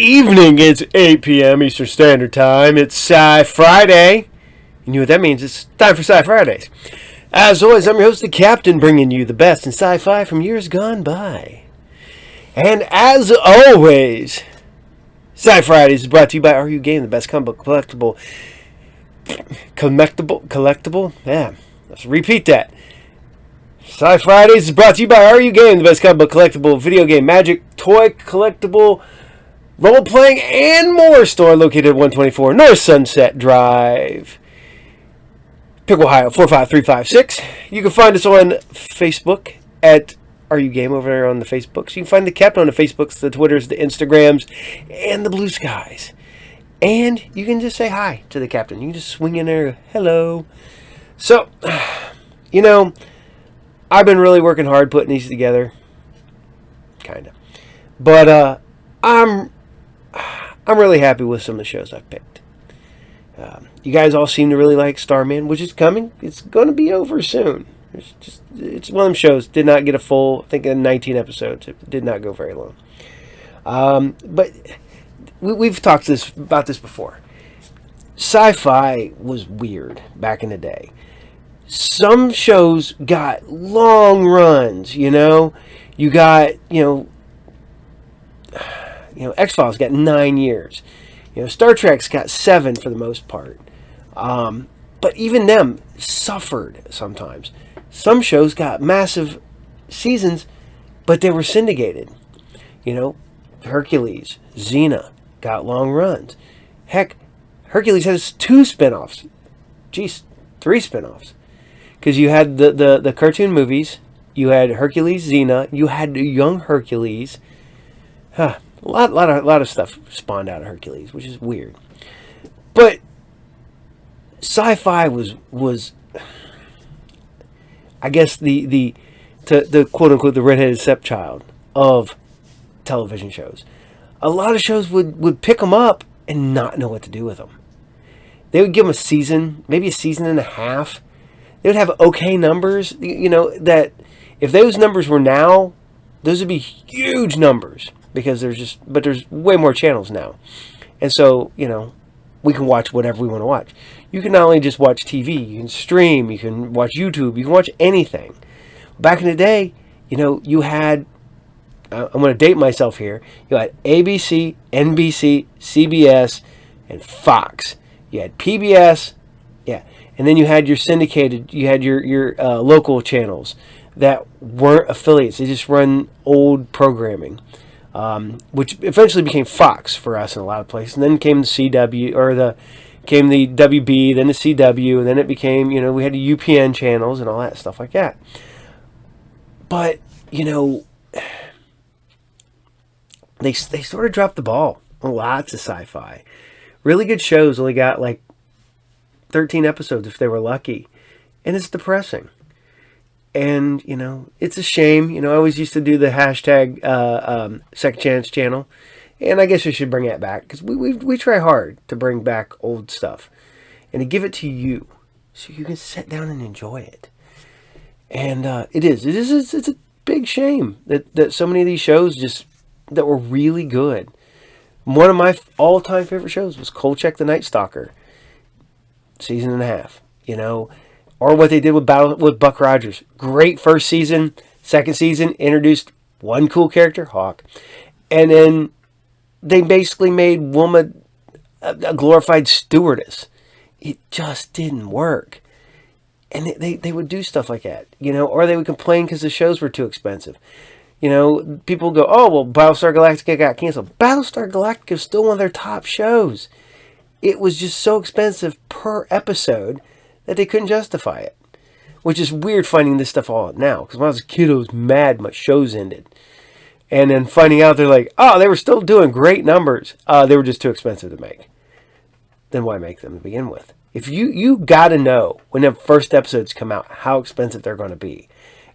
evening. It's 8 p.m. Eastern Standard Time. It's SciFriday. You know what that means. It's time for SciFridays. As always, I'm your host, the Captain, bringing you the best in sci-fi from years gone by. And as always, SciFridays is brought to you by RU Game, the best comic book collectible? Yeah, let's repeat that. SciFridays is brought to you by RU Game, the best comic book collectible, video game, magic, toy, collectible, role-playing, and more store located at 124 North Sunset Drive, Pickle, Ohio, 45356. You can find us on Facebook at RU Game over there on the Facebooks. You can find the Captain on the Facebooks, the Twitters, the Instagrams, and the Blue Skies. And you can just say hi to the Captain. You can just swing in there, hello. So, you know, I've been really working hard putting these together. Kind of. But I'm really happy with some of the shows I've picked. You guys all seem to really like StarMan, which is coming. It's going to be over soon. It's one of them shows. Did not get a full, I think, 19 episodes. It did not go very long. But we've talked about this before. Sci-fi was weird back in the day. Some shows got long runs, you know. You got, X-Files got 9 years. Star Trek's got 7 for the most part. But even them suffered sometimes. Some shows got massive seasons, but they were syndicated. Hercules, Xena got long runs. Heck, Hercules has 2 spin-offs. Geez, 3 spin-offs. Because you had the cartoon movies, you had Hercules, Xena, you had young Hercules. A lot of stuff spawned out of Hercules, which is weird. But sci-fi was I guess the quote unquote the redheaded stepchild of television shows. A lot of shows would pick them up and not know what to do with them. They would give them a season, maybe a season and a half. They would have okay numbers, that if those numbers were now, those would be huge numbers because there's way more channels now. And so, we can watch whatever we want to watch. You can not only just watch TV, you can stream, you can watch YouTube, you can watch anything. Back in the day, you had, I'm going to date myself here, you had ABC, NBC, CBS, and Fox. You had PBS, yeah. And then you had your syndicated, you had your local channels that weren't affiliates. They just run old programming, which eventually became Fox for us in a lot of places. And then came the CW, came the WB, then the CW, and then it became, we had the UPN channels and all that stuff like that. But, they sort of dropped the ball on lots of sci-fi. Really good shows only got like 13 episodes if they were lucky. And it's depressing. And, it's a shame. I always used to do the hashtag Second Chance channel. And I guess we should bring that back. Because we try hard to bring back old stuff. And to give it to you. So you can sit down and enjoy it. And it's a big shame that so many of these shows that were really good. One of my all-time favorite shows was Kolchak the Night Stalker. Season and a half, or what they did with Buck Rogers. Great first season. Second season introduced one cool character, Hawk, and then they basically made Wilma a glorified stewardess. It just didn't work, and they would do stuff like that, or they would complain because the shows were too expensive. People go, oh well, Battlestar Galactica got canceled. Battlestar Galactica is still one of their top shows. It was just so expensive per episode that they couldn't justify it. Which is weird finding this stuff all out now. Because when I was a kid, I was mad my shows ended. And then finding out they're like, oh, they were still doing great numbers. They were just too expensive to make. Then why make them to begin with? If you got to know when the first episodes come out how expensive they're going to be.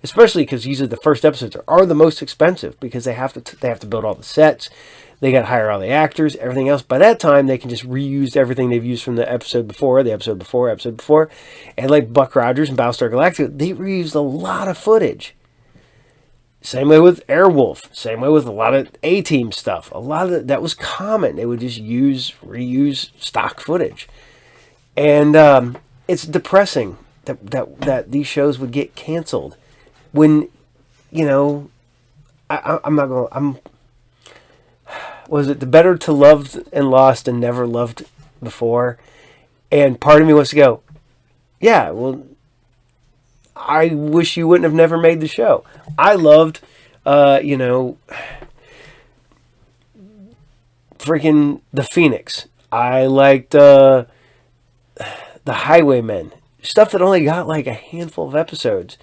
Especially because usually the first episodes are the most expensive. Because they have to build all the sets. They got to hire all the actors, everything else. By that time, they can just reuse everything they've used from the episode before. And like Buck Rogers and Battlestar Galactica, they reused a lot of footage. Same way with Airwolf. Same way with a lot of A-Team stuff. A lot of that was common. They would just reuse stock footage. And it's depressing that these shows would get canceled when, I'm not going to... Was it the better to loved and lost and never loved before? And part of me wants to go, yeah, well, I wish you wouldn't have never made the show. I loved, freaking The Phoenix. I liked The Highwaymen. Stuff that only got like a handful of episodes.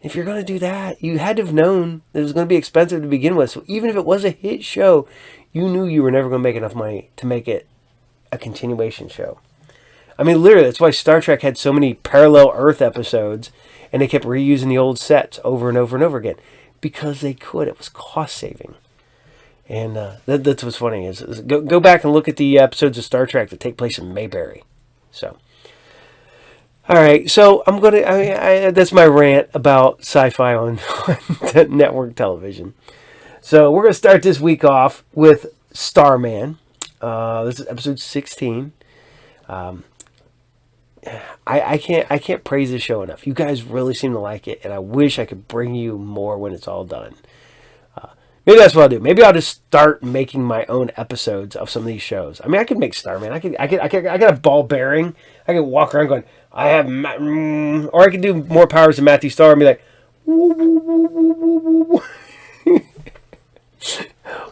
If you're going to do that, you had to have known that it was going to be expensive to begin with. So even if it was a hit show, you knew you were never going to make enough money to make it a continuation show. I mean, literally, that's why Star Trek had so many parallel Earth episodes, and they kept reusing the old sets over and over and over again. Because they could. It was cost-saving. And that's what's funny. Is go back and look at the episodes of Star Trek that take place in Mayberry. So... All right, so I'm going to... that's my rant about sci-fi on network television. So we're going to start this week off with StarMan. This is episode 16. I can't praise this show enough. You guys really seem to like it, and I wish I could bring you more when it's all done. Maybe that's what I'll do. Maybe I'll just start making my own episodes of some of these shows. I mean, I could make StarMan. I got a ball bearing. I could walk around going, I have, or I could do more powers than Matthew Starr and be like, woo, woo, woo, woo, woo, woo.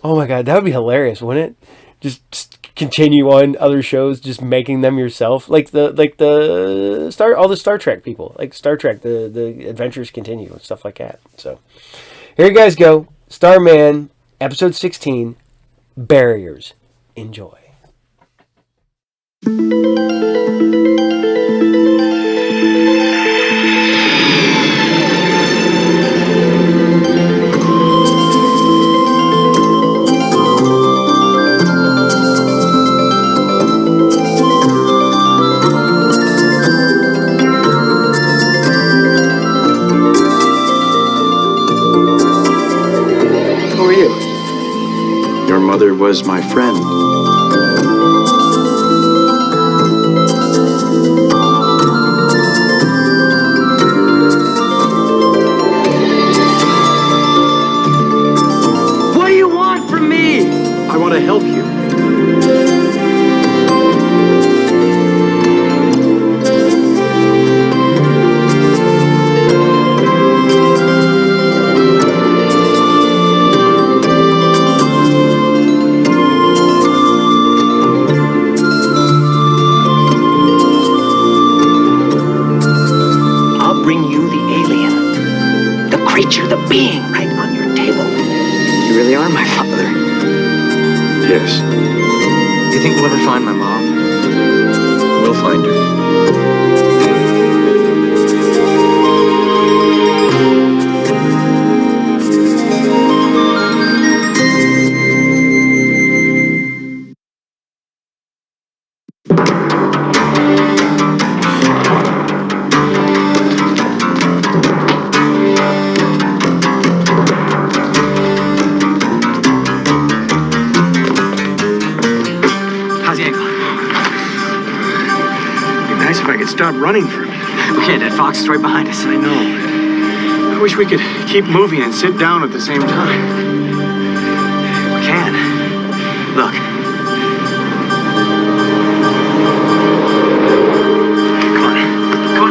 Oh my God, that would be hilarious, wouldn't it? Just continue on other shows, just making them yourself, all the Star Trek people, like Star Trek, the adventures continue and stuff like that. So here you guys go. StarMan, episode 16, Barriers. Enjoy. Mother was my friend. What do you want from me? I want to help you. The being right on your table. You really are my father. Yes. Do you think we'll ever find my mom? We'll find her. Stop running from me. We can't. That fox is right behind us. I know. I wish we could keep moving and sit down at the same time. We can. Look. Come on. Come on.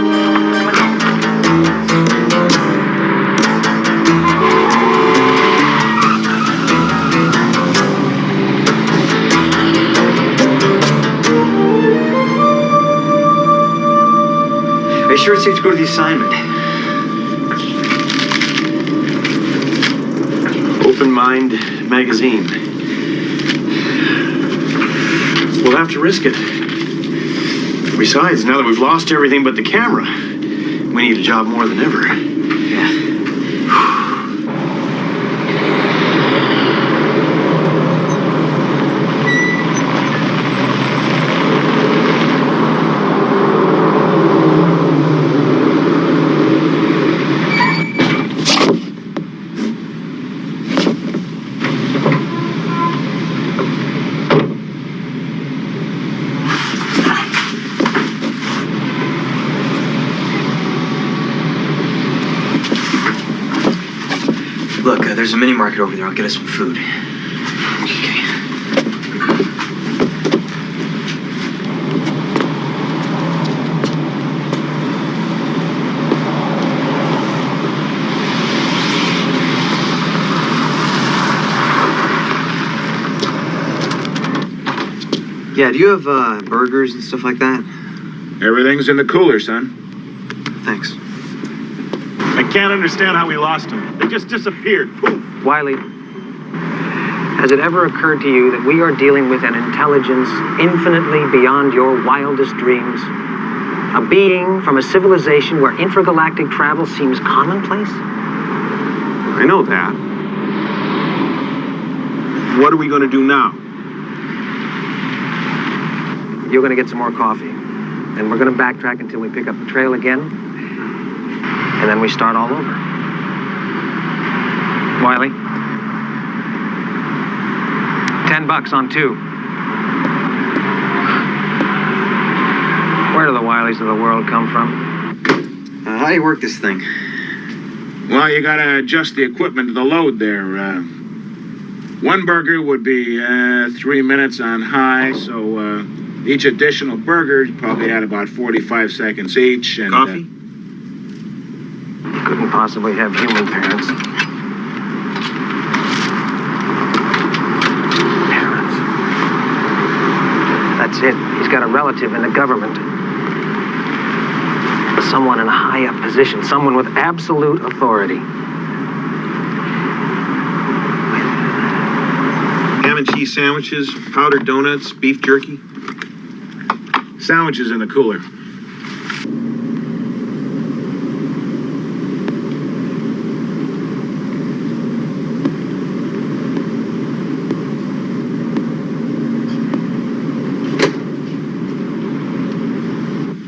Are you sure it's safe to go to the assignment? Open Mind magazine. We'll have to risk it. Besides, now that we've lost everything but the camera, we need a job more than ever. Yeah. there's a mini market over there. I'll get us some food. Okay. Yeah, do you have burgers and stuff like that? Everything's in the cooler, son. Thanks. I can't understand how we lost them. They just disappeared. Poof. Wiley, has it ever occurred to you that we are dealing with an intelligence infinitely beyond your wildest dreams? A being from a civilization where intergalactic travel seems commonplace? I know that. What are we going to do now? You're going to get some more coffee. Then we're going to backtrack until we pick up the trail again. And then we start all over. Wiley? $10 on 2. Where do the Wileys of the world come from? How do you work this thing? Well, you got to adjust the equipment to the load there. One burger would be 3 minutes on high, so each additional burger is probably at about 45 seconds each. And, Coffee? Couldn't possibly have human parents. Parents. That's it. He's got a relative in the government. Someone in a high-up position. Someone with absolute authority. Ham and cheese sandwiches, powdered donuts, beef jerky. Sandwiches in the cooler.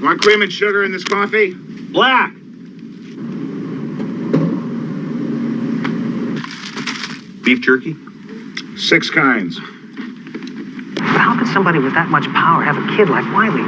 Want cream and sugar in this coffee? Black. Beef jerky? 6 kinds. How could somebody with that much power have a kid like Wiley?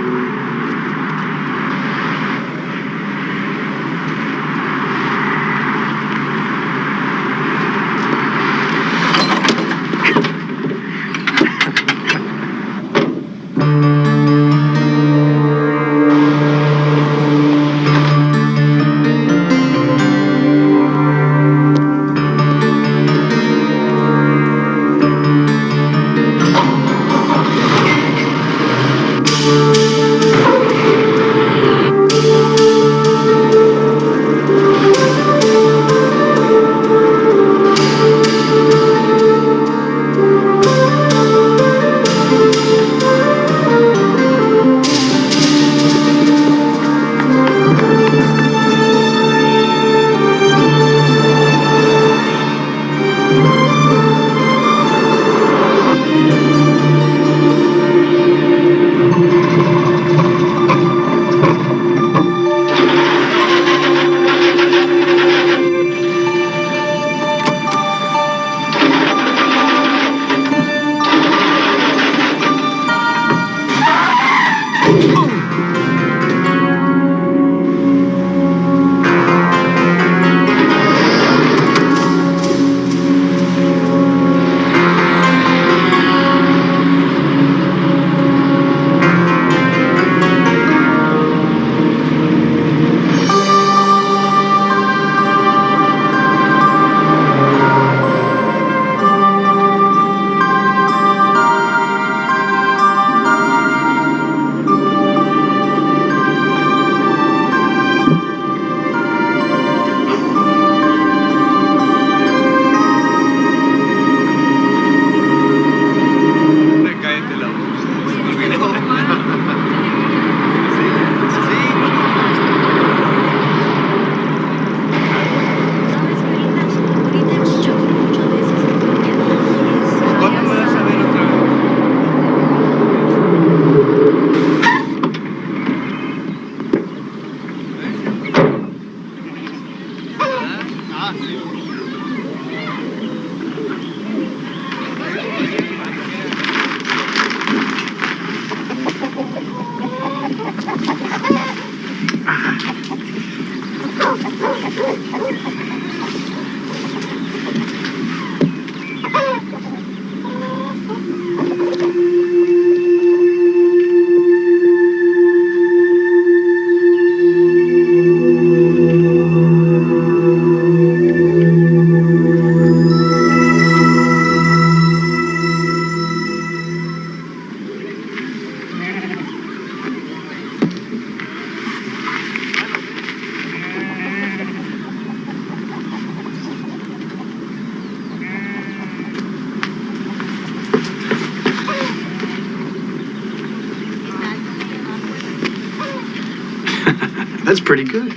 That's pretty good.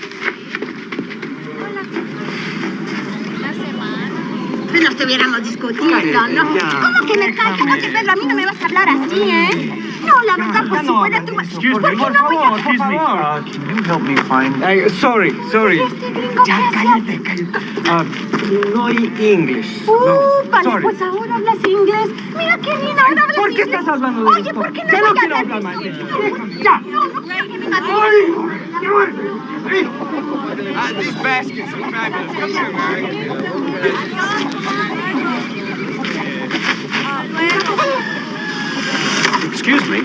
Si no estuviéramos discutiendo, ¿no? ¿Cómo que me callas, Pedro? A mí no me vas a hablar así, ¿eh? No, la verdad, pues si fuera tú... Excuse ¿Por me, qué por no voy favor, a... excuse me. Can you help me find... Sorry. Este gringo, ¿qué hace? No hay English. Vale, sorry. pues ahora hablas inglés. Mira qué bien, ahora hablas ¿Por qué inglés. estás hablando de Oye, esto? ¿por qué no Ya voy no a quiero hablar hablar más de esto. Ya. No quiero que me mates. These baskets are fabulous. Come here, Mary. Excuse me.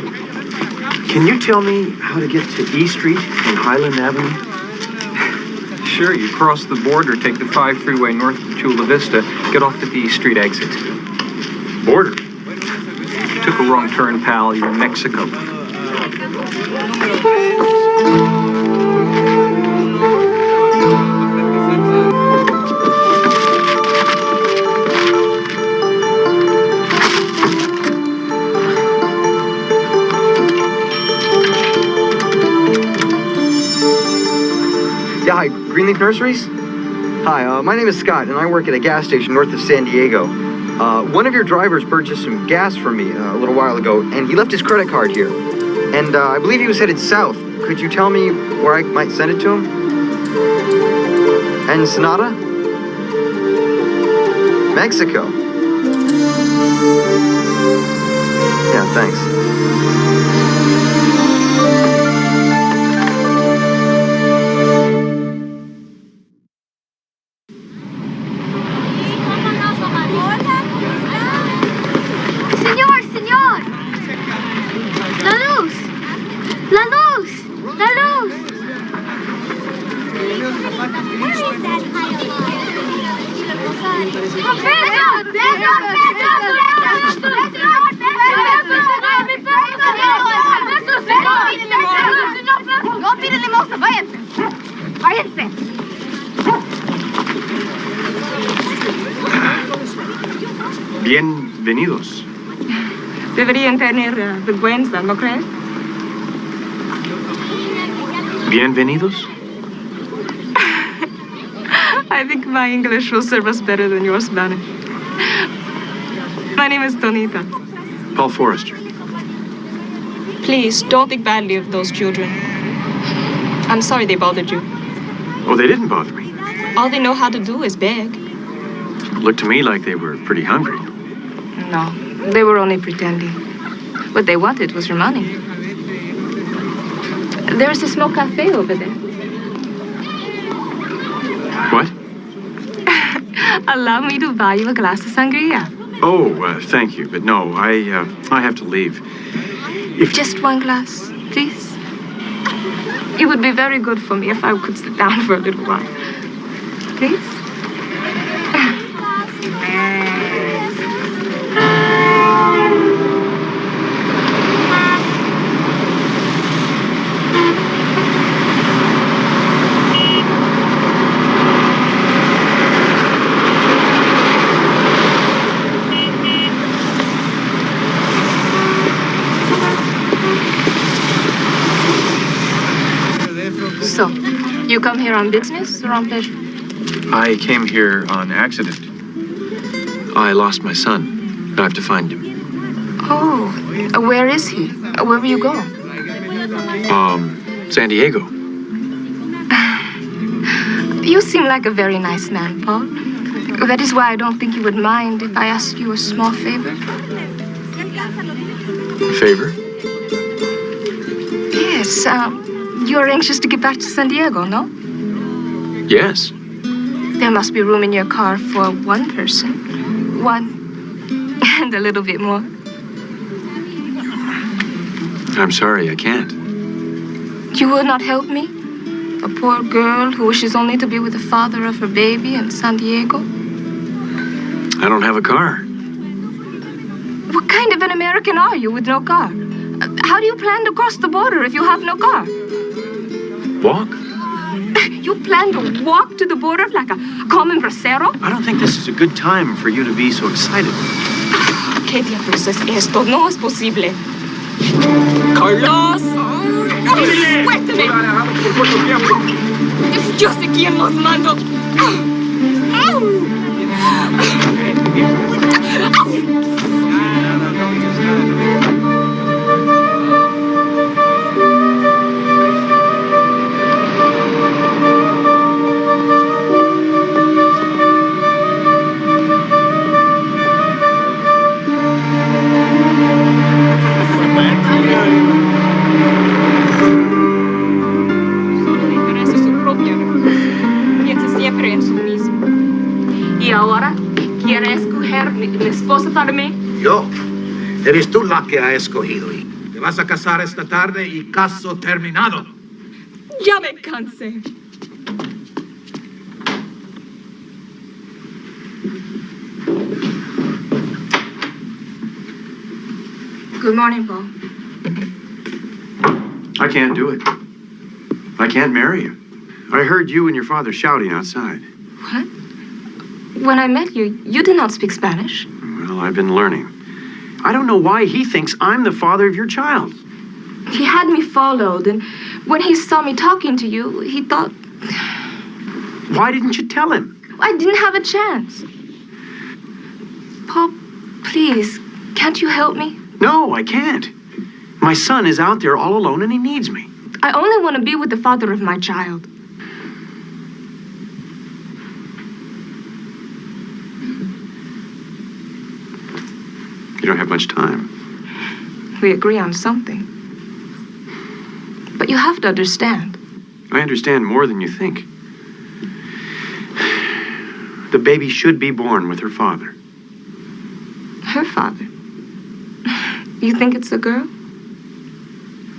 Can you tell me how to get to E Street and Highland Avenue? Sure, you cross the border, take the 5 freeway north to Chula Vista, get off at the East Street exit. Border. Took a wrong turn, pal. You're in Mexico. Yeah, hi, Greenleaf Nurseries? Hi, my name is Scott, and I work at a gas station north of San Diego. One of your drivers purchased some gas from me a little while ago, and he left his credit card here. And I believe he was headed south. Could you tell me where I might send it to him? Ensenada? Mexico. Yeah, thanks. Señor. La luz. No tiren limosna, váyanse. Bienvenidos. Deberían tener vergüenza, ¿no crees? Bienvenidos? I think my English will serve us better than your Spanish. My name is Tonita. Paul Forrester. Please, don't think badly of those children. I'm sorry they bothered you. Oh, they didn't bother me. All they know how to do is beg. Looked to me like they were pretty hungry. No, they were only pretending. What they wanted was your money. There's a small cafe over there. What? Allow me to buy you a glass of sangria. Oh, thank you, but no, I have to leave. Just one glass, please. It would be very good for me if I could sit down for a little while. Please? So, you come here on business or on pleasure? I came here on accident. I lost my son. I have to find him. Oh, where is he? Where will you go? San Diego. You seem like a very nice man, Paul. That is why I don't think you would mind if I asked you a small favor. Favor? Yes, you're anxious to get back to San Diego, no? Yes. There must be room in your car for one person. One and a little bit more. I'm sorry, I can't. You would not help me? A poor girl who wishes only to be with the father of her baby in San Diego? I don't have a car. What kind of an American are you with no car? How do you plan to cross the border if you have no car? Walk? You plan to walk to the border like a common bracero? I don't think this is a good time for you to be so excited. ¿Qué diablos es esto? No es posible. ¡Carlos! ¡Suélteme! Yo sé quién los mandó. ¿Y ahora quiere escoger mi esposa para mí? Yo. Eres tú la que ha escogido. Y te vas a casar esta tarde y caso terminado. Ya me cansé. Good morning, Paul. I can't do it. I can't marry you. I heard you and your father shouting outside. What? When I met you, you did not speak Spanish. Well, I've been learning. I don't know why he thinks I'm the father of your child. He had me followed, and when he saw me talking to you, he thought... Why didn't you tell him? I didn't have a chance. Paul, please, can't you help me? No, I can't. My son is out there all alone and he needs me. I only want to be with the father of my child. You don't have much time. We agree on something. But you have to understand. I understand more than you think. The baby should be born with her father. Her father? You think it's a girl?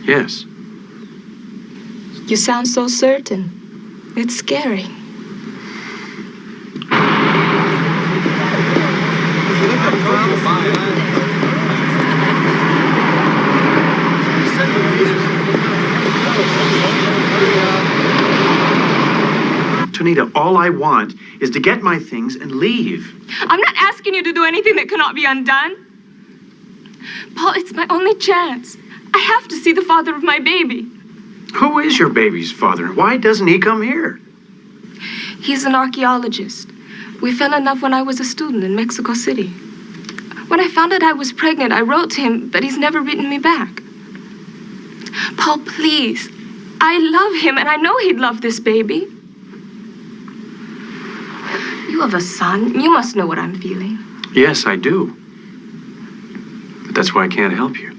Yes. You sound so certain. It's scary. Tonita, all I want is to get my things and leave. I'm not asking you to do anything that cannot be undone. Paul, it's my only chance. I have to see the father of my baby. Who is your baby's father? Why doesn't he come here? He's an archaeologist. We fell in love when I was a student in Mexico City. When I found out I was pregnant, I wrote to him, but he's never written me back. Paul, please. I love him, and I know he'd love this baby. You have a son. You must know what I'm feeling. Yes, I do. But that's why I can't help you.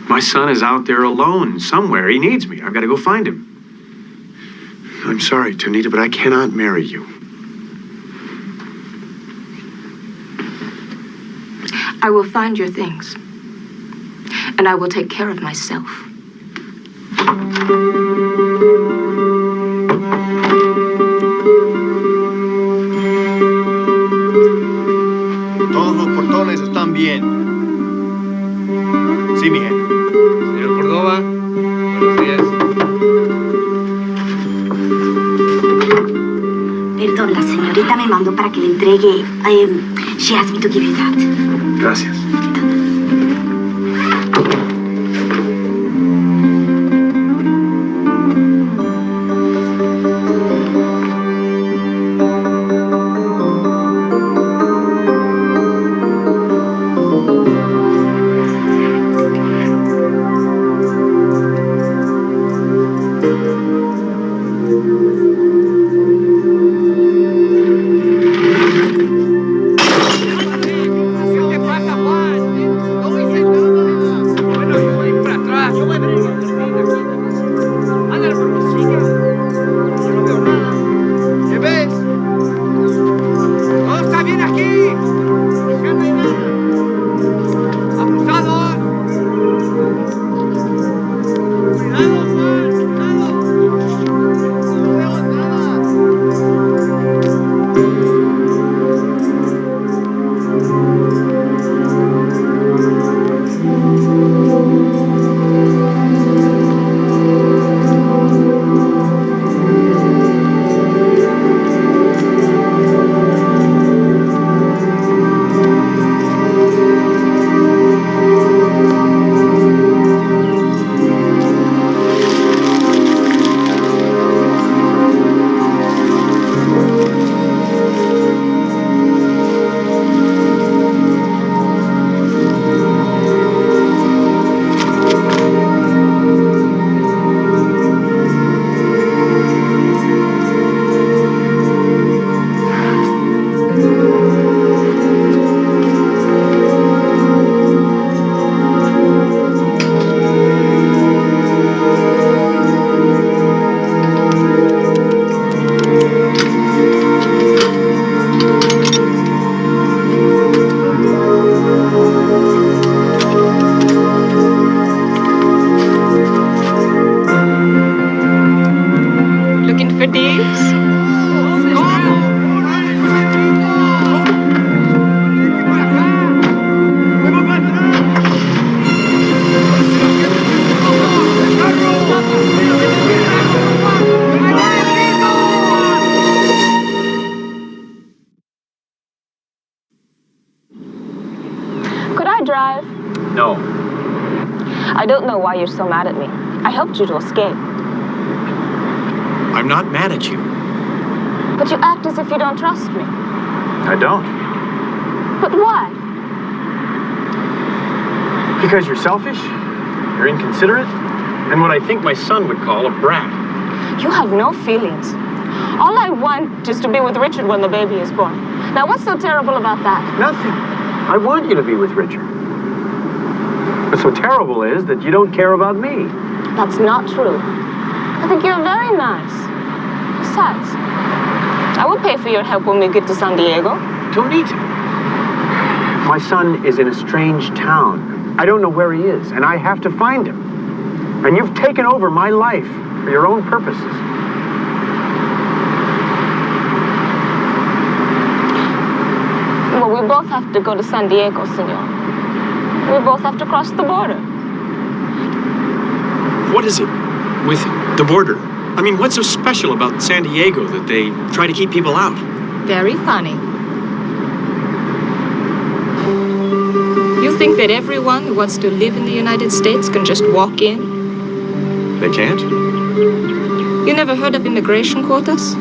My son is out there alone somewhere. He needs me. I've got to go find him. I'm sorry, Tonita, but I cannot marry you. I will find your things. And I will take care of myself. Todos los portones están bien. Sí, mi jefe. Señor Córdoba, buenos días. Perdón, la señorita me mandó para que le entregue. She asked me to give you that. Gracias. ¿Qué te pasa, Juan? I don't know why you're so mad at me. I helped you to escape. I'm not mad at you. But you act as if you don't trust me. I don't. But why? Because you're selfish, you're inconsiderate, and what I think my son would call a brat. You have no feelings. All I want is to be with Richard when the baby is born. Now, what's so terrible about that? Nothing. I want you to be with Richard. What's so terrible is that you don't care about me. That's not true. I think you're very nice. Besides, I will pay for your help when we get to San Diego. Don't need to. My son is in a strange town. I don't know where he is, and I have to find him. And you've taken over my life for your own purposes. Well, we both have to go to San Diego, senor. We both have to cross the border. What is it with the border? I mean, what's so special about San Diego that they try to keep people out? Very funny. You think that everyone who wants to live in the United States can just walk in? They can't? You never heard of immigration quotas?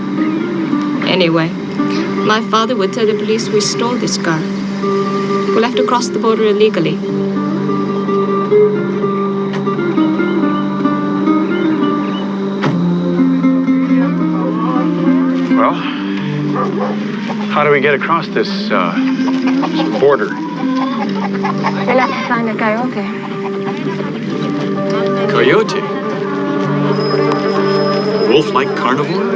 Anyway, my father would tell the police we stole this car. We'll have to cross the border illegally. Well, how do we get across this border? We'll have to find a coyote. Coyote? Wolf-like carnivore?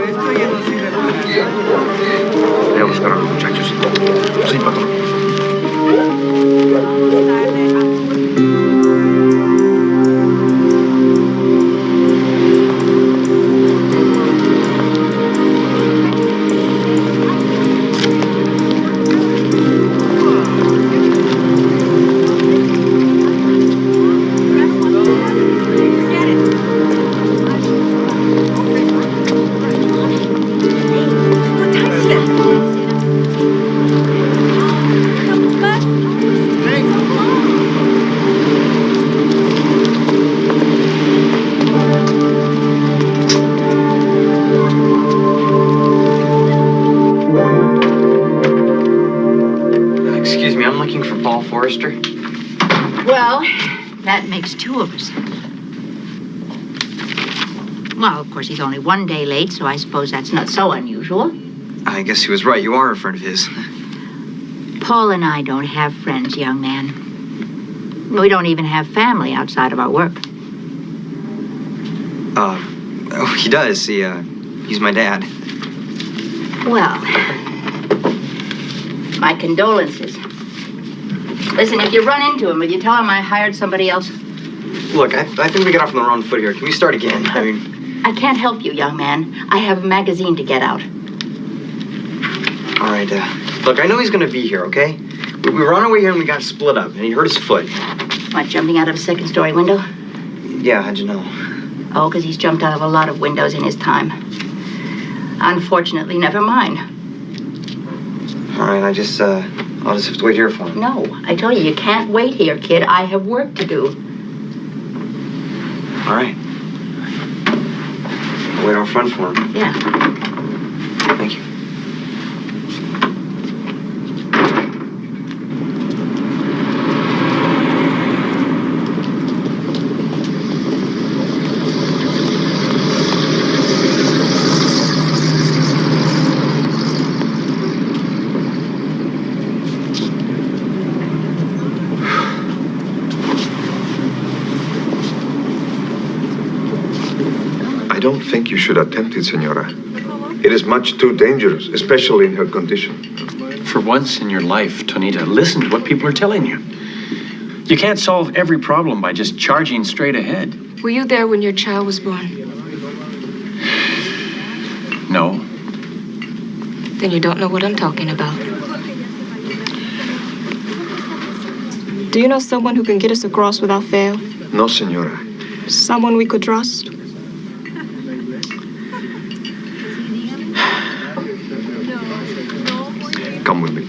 Voy a buscar a los muchachos. Sí, patrón. Well, that makes two of us. Well, of course, he's only one day late, so I suppose that's not so unusual. I guess he was right. You are a friend of his. Paul and I don't have friends, young man. We don't even have family outside of our work. Oh, he does. He's my dad. Well, my condolences. Listen, if you run into him, will you tell him I hired somebody else? Look, I think we got off on the wrong foot here. Can we start again? I mean... I can't help you, young man. I have a magazine to get out. All right, look, I know he's gonna be here, okay? We were on our way here and we got split up, and he hurt his foot. What, jumping out of a second-story window? Yeah, how'd you know? Oh, because he's jumped out of a lot of windows in his time. Unfortunately, never mind. All right, I'll just have to wait here for him. No, I told you can't wait here, kid. I have work to do. All right. I'll wait out front for him. Yeah. Thank you. I don't think you should attempt it, Senora. It is much too dangerous, especially in her condition. For once in your life, Tonita, listen to what people are telling you. You can't solve every problem by just charging straight ahead. Were you there when your child was born? No. Then you don't know what I'm talking about. Do you know someone who can get us across without fail? No, Senora. Someone we could trust? Come with me.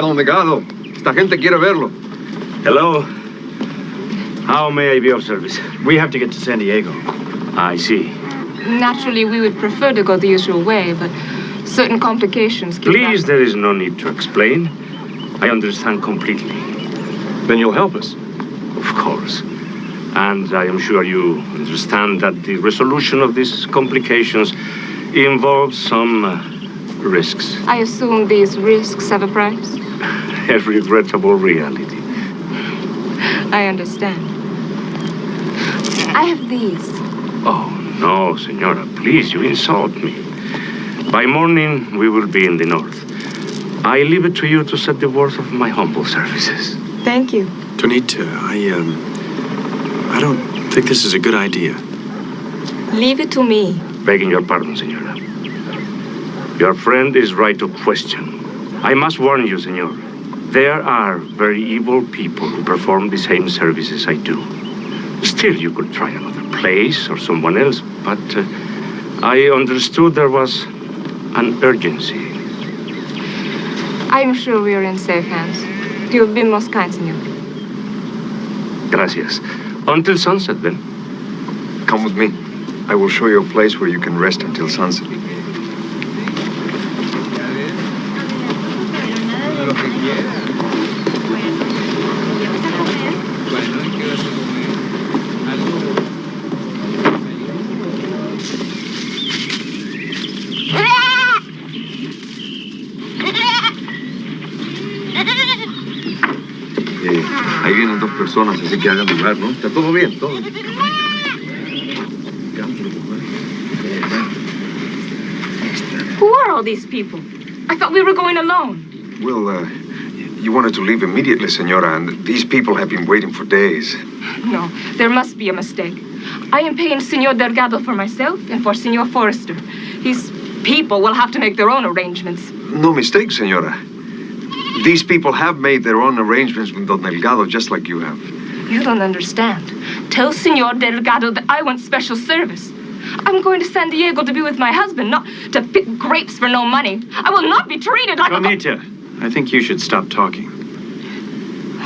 don Delgado. Esta gente quiere verlo. Hello. How may I be of service? We have to get to San Diego. I see. Naturally, we would prefer to go the usual way, but certain complications keep Please, there is no need to explain. I understand completely. Then you'll help us. Of course. And I am sure you understand that the resolution of these complications involves some risks. I assume these risks have a price? A regrettable reality. I understand. I have these. Oh, no, Senora, please, you insult me. By morning, we will be in the north. I leave it to you to set the worth of my humble services. Thank you. Tonita, I don't think this is a good idea. Leave it to me. Begging your pardon, Senora. Your friend is right to question. I must warn you, Senor. There are very evil people who perform the same services I do. Still, you could try another place or someone else, but I understood there was an urgency. I am sure we are in safe hands. You have been most kind, Senor. Gracias. Until sunset, then. Come with me. I will show you a place where you can rest until sunset. Ahí vienen dos personas, así que hagan lugar, ¿no? Está todo bien, todo bien. Who are all these people? I thought we were going alone. Well, you wanted to leave immediately, Senora, and these people have been waiting for days. No, there must be a mistake. I am paying Senor Delgado for myself and for Senor Forrester. These people will have to make their own arrangements. No mistake, Senora. These people have made their own arrangements with Don Delgado, just like you have. You don't understand. Tell Senor Delgado that I want special service. I'm going to San Diego to be with my husband, not to pick grapes for no money. I will not be treated like Tonita, I think you should stop talking.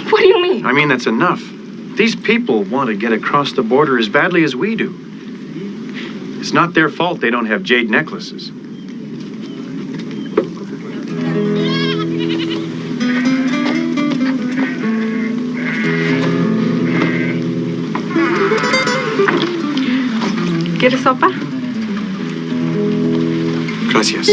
What do you mean? I mean, that's enough. These people want to get across the border as badly as we do. It's not their fault they don't have jade necklaces. ¿Quieres sopa? Gracias.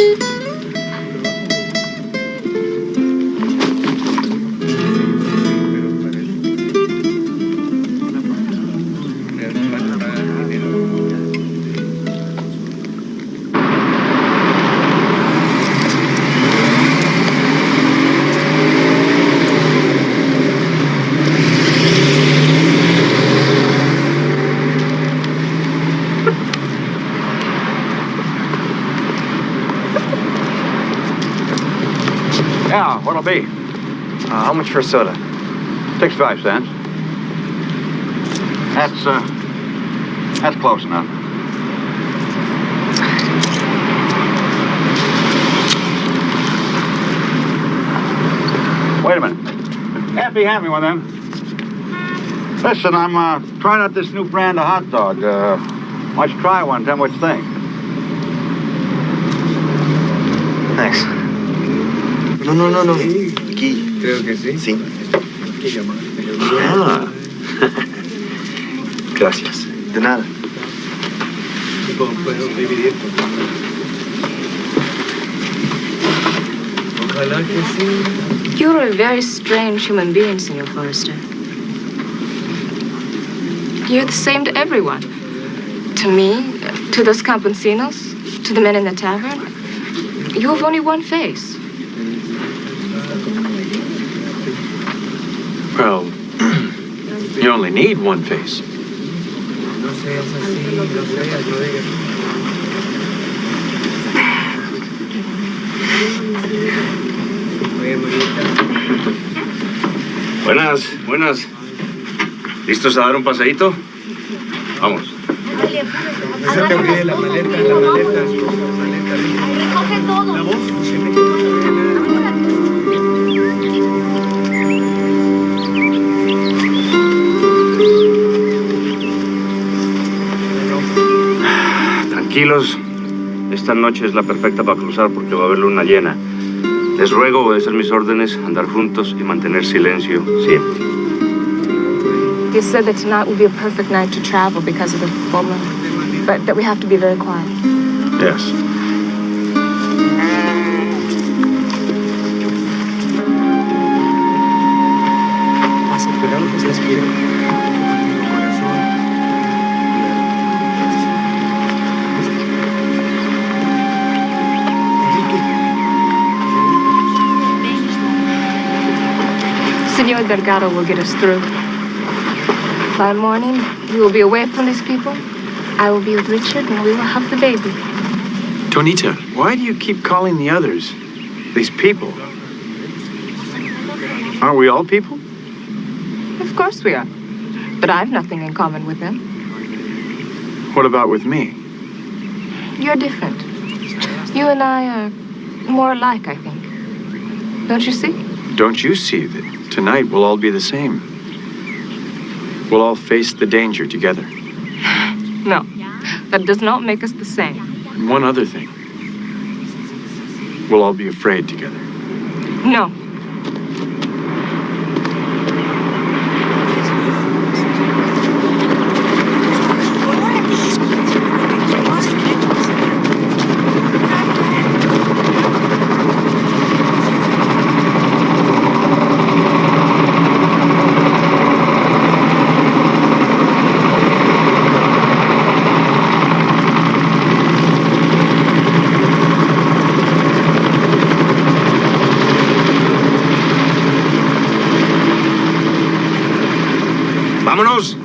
Yeah, what'll be? How much for a soda? 65 cents. That's close enough. Wait a minute. Happy, hand me one of them. Listen, I'm trying out this new brand of hot dog. Why don't you try one and tell me what you think? Thanks. No. Aquí. Creo que sí. Sí. Ah. Gracias. De nada. You're a very strange human being, Senor Forrester. You're the same to everyone. To me, to those campesinos, to the men in the tavern. You have only one face. Well, you only need one face. Buenas. ¿Listos a dar un paseíto? Vamos. Se te olvide la maleta. Recoge todo. Tranquilos, esta noche es la perfecta para cruzar porque va a haber luna llena. Les ruego obedecer mis órdenes, andar juntos y mantener silencio siempre. You said that tonight would be a perfect night to travel because of the full moon, but that we have to be very quiet. Yes. Senor Delgado will get us through. By morning, we will be away from these people. I will be with Richard, and we will have the baby. Tonita, why do you keep calling the others? These people. Aren't we all people? Of course we are. But I have nothing in common with them. What about with me? You're different. You and I are more alike, I think. Don't you see? Don't you see that tonight we'll all be the same? We'll all face the danger together. No, that does not make us the same. And one other thing. We'll all be afraid together. No. ¡Vámonos!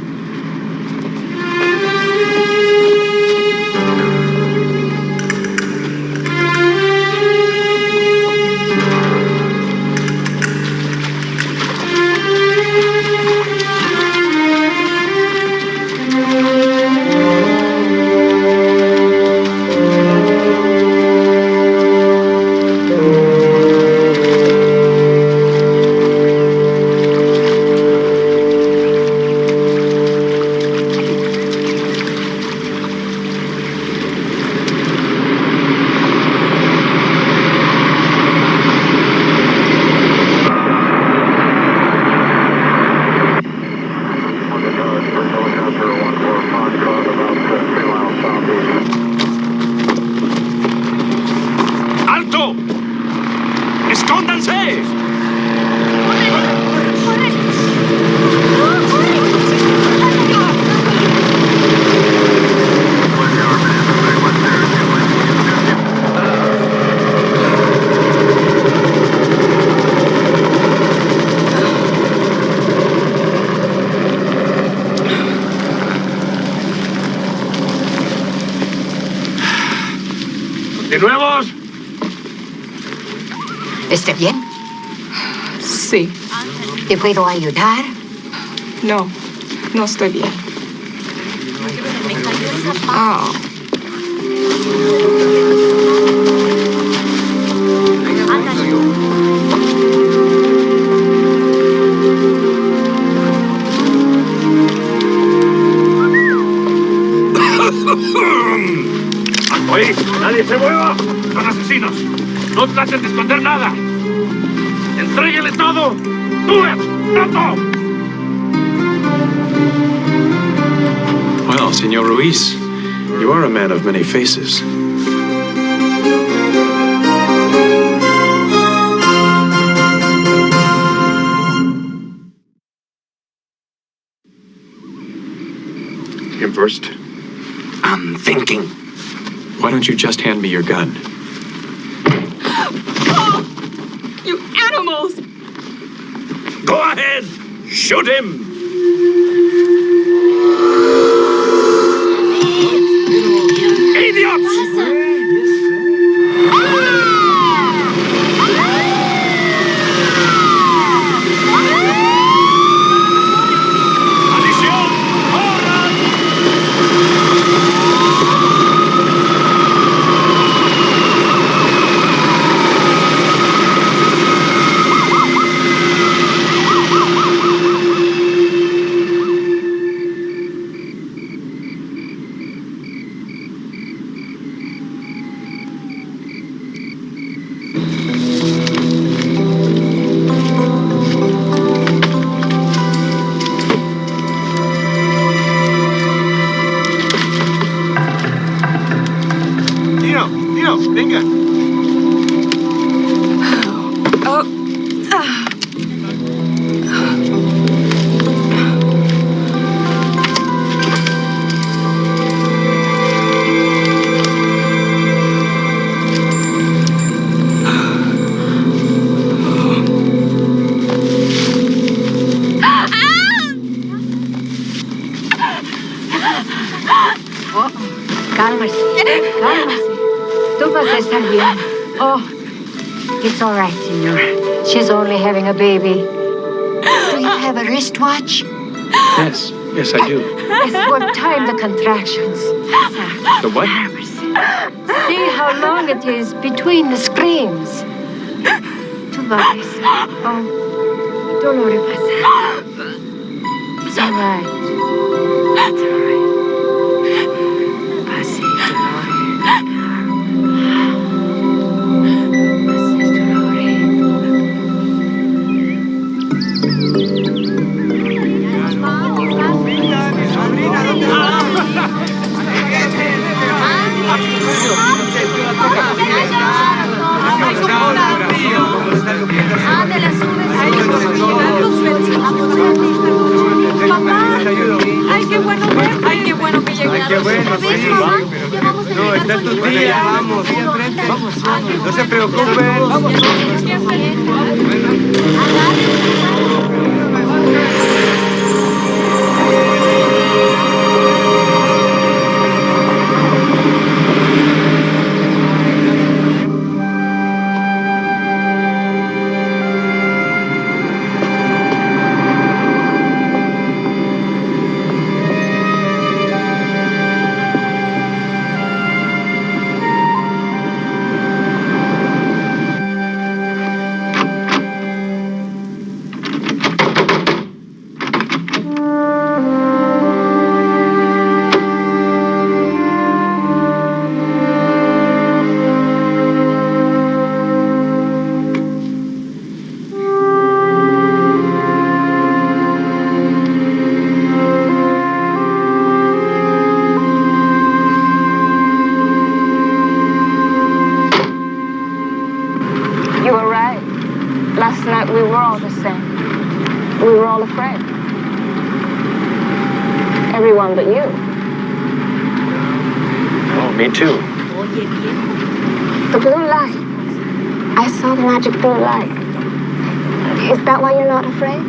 ¡Alto! ¡Escóndanse! ¡Continuemos! ¿Está bien? Sí. ¿Te puedo ayudar? No, no estoy bien. Oh. ¡Oye! ¡Nadie se mueva! ¡Son asesinos! ¡No traten de esconder nada! ¡Entréguenle todo! ¡Do it! ¡Pronto! Well, Senor Ruiz, you are a man of many faces. Him first. I'm thinking. Why don't you just hand me your gun? Oh, you animals! Go ahead! Shoot him! Idiots! Venga. Cálmese, cálmese. Tú vas a estar bien. Oh, it's all right, senor. She's only having a baby. Do you have a wristwatch? Yes, yes, I do. It's what time the contractions. The what? See how long it is between the screams. Tú vas. Oh, dolor pasa. It's all right. It's all right. Pase, Ay, qué bueno verte. Ay, qué bueno que llegaste. Ay, qué bueno, sí. No, está tu tía. Vamos, sí, enfrente. Vamos, no se preocupen. Vamos. You were right. Last night we were all the same. We were all afraid. Everyone but you. Oh, me too. The blue light. I saw the magic blue light. Is that why you're not afraid?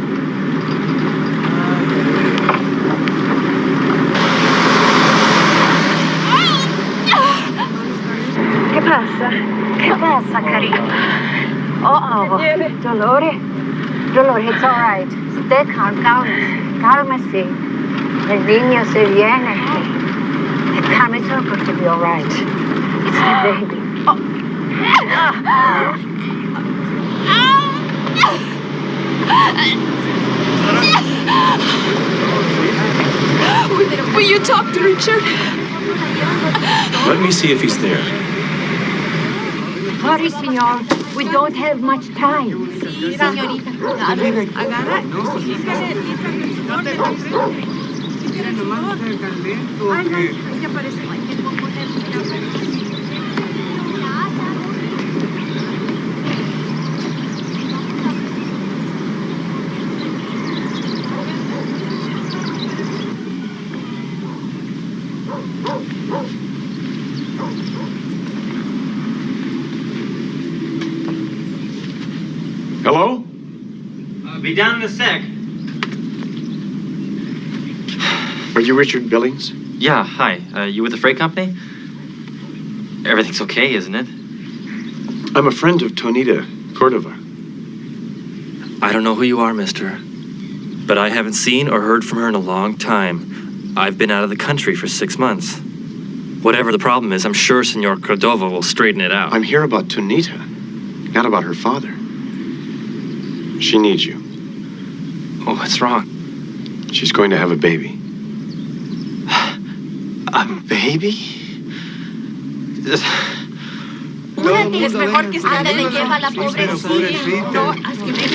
¿Qué pasa? ¿Qué pasa, cariño? Oh, Dolores. Dolores, it's all right. Stay calm, cálmese. El niño se viene. Calm, it's all going to be all right. It's the baby. Oh. Will you talk to Richard? Let me see if he's there. Hurry, senor. We don't have much time. Sí, señorita. Agarra. Hello? I'll be down in a sec. Are you Richard Billings? Yeah, hi. You with the freight company? Everything's okay, isn't it? I'm a friend of Tonita Cordova. I don't know who you are, mister. But I haven't seen or heard from her in a long time. I've been out of the country for 6 months. Whatever the problem is, I'm sure Senor Cordova will straighten it out. I'm here about Tonita, not about her father. She needs you. Oh, what's wrong? She's going to have a baby. A baby? Es mejor que esté. Ándale, lleva a la pobrecita. No, así que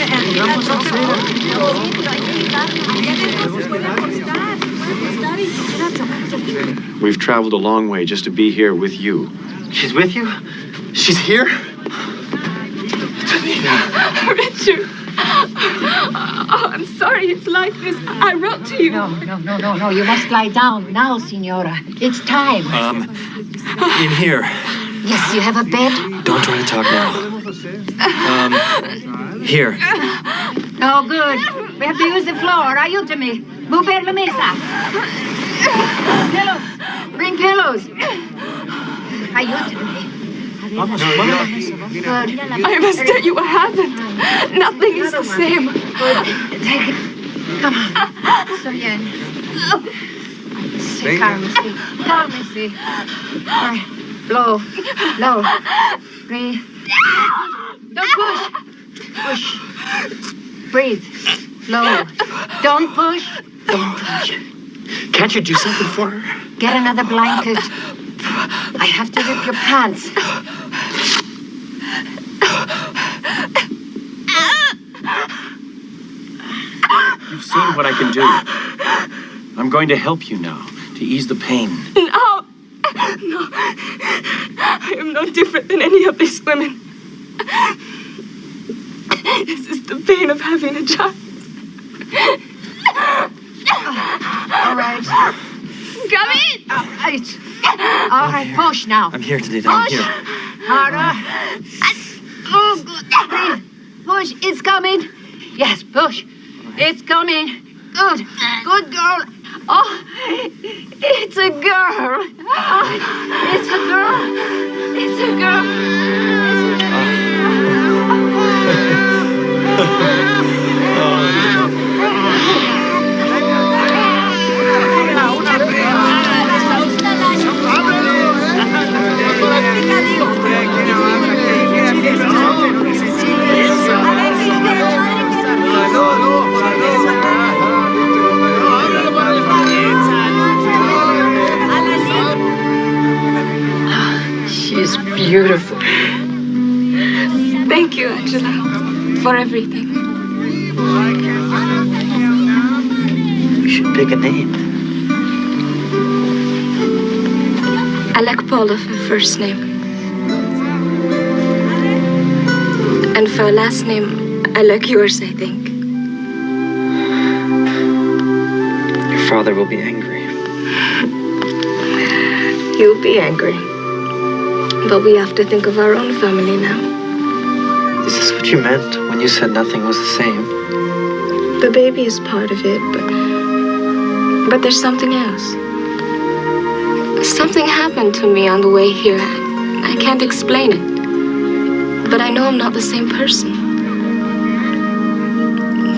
We've traveled a long way just to be here with you. She's with you? She's here? Richard. Oh, I'm sorry it's like this. I wrote to you. No. You must lie down now, Signora. It's time. In here. Yes, you have a bed? Don't try to talk now. Here. Oh, good. We have to use the floor. Ayúdame. Mover la mesa. Pillows. Bring pillows. Ayúdame. Good. I must tell you what happened. Nothing is the same. Good. Take it. Come on. Estoy bien. Sí, cálmese. Cálmese. All right. Blow. Breathe. Don't push. Push. Breathe. Blow. Don't push. Don't push. Can't you do something for her? Get another blanket. I have to rip your pants. You've seen what I can do. I'm going to help you now, to ease the pain. No. I am no different than any of these women. This is the pain of having a child. All right. Come in. All right, push now. I'm here today. I'm here. Harder. Oh, good. Breathe. Push. It's coming. Yes, push. It's coming. Good. Good girl. Oh, it's a girl. Oh, it's a girl. It's a girl. She's beautiful. Thank you, Angela, for everything. We should pick a name. I like Paula for first name. And for last name, I like yours, I think. Your father will be angry. You'll be angry. But we have to think of our own family now. Is this what you meant when you said nothing was the same? The baby is part of it, but there's something else. Something happened to me on the way here. I can't explain it. But I know I'm not the same person.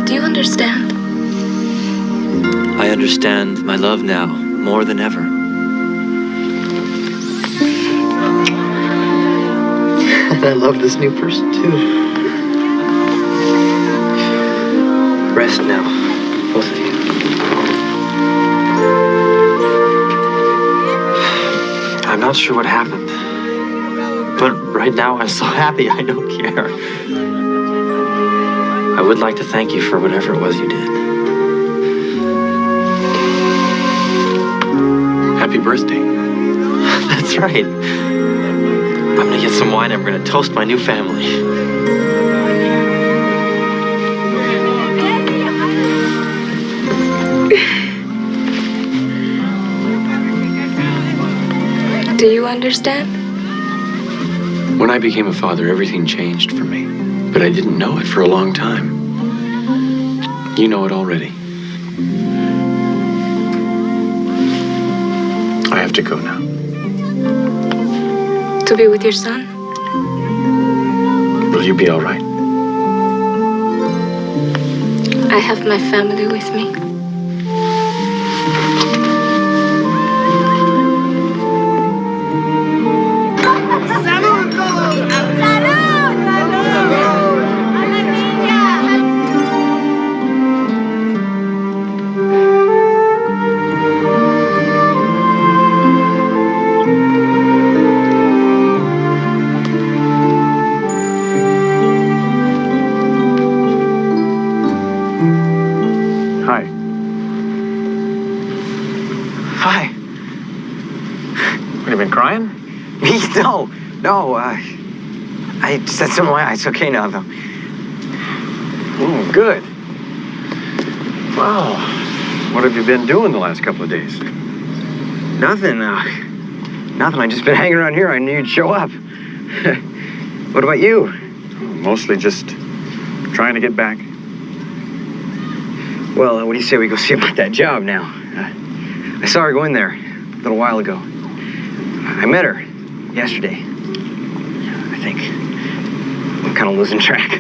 Do you understand? I understand my love now more than ever. And I love this new person, too. Rest now, both of you. I'm not sure what happened. But right now, I'm so happy I don't care. I would like to thank you for whatever it was you did. Happy birthday. That's right. I'm gonna get some wine and we're gonna toast my new family. Do you understand? When I became a father, everything changed for me. But I didn't know it for a long time. You know it already. I have to go now. To be with your son? Will you be all right? I have my family with me. Hi. No, I just had some of my eye. It's okay now, though. Good. Wow. What have you been doing the last couple of days? Nothing. Nothing. I just been hanging around here. I knew you'd show up. What about you? Mostly just trying to get back. Well, what do you say we go see about that job now? I saw her go in there a little while ago. I met her yesterday. I think. I'm kind of losing track.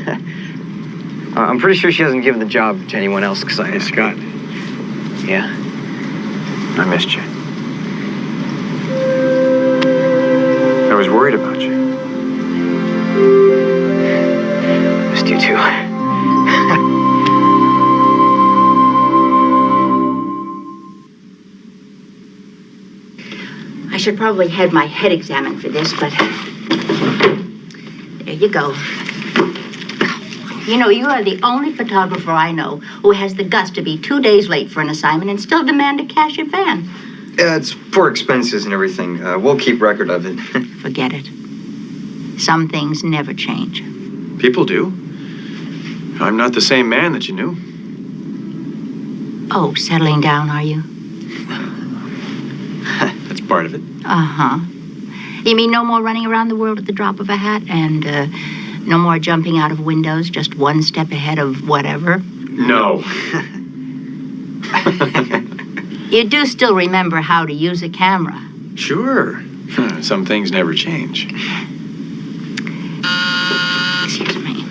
I'm pretty sure she hasn't given the job to anyone else because Hey, Scott. Yeah. I missed you. I was worried about you. Missed you too. I should probably have my head examined for this, but there you go. You know, you are the only photographer I know who has the guts to be 2 days late for an assignment and still demand a cash advance. It's for expenses and everything. We'll keep record of it. Forget it. Some things never change. People do. I'm not the same man that you knew. Oh, settling down, are you? That's part of it. Uh-huh. You mean no more running around the world at the drop of a hat and no more jumping out of windows just one step ahead of whatever? No. You do still remember how to use a camera? Sure. Some things never change. Excuse me.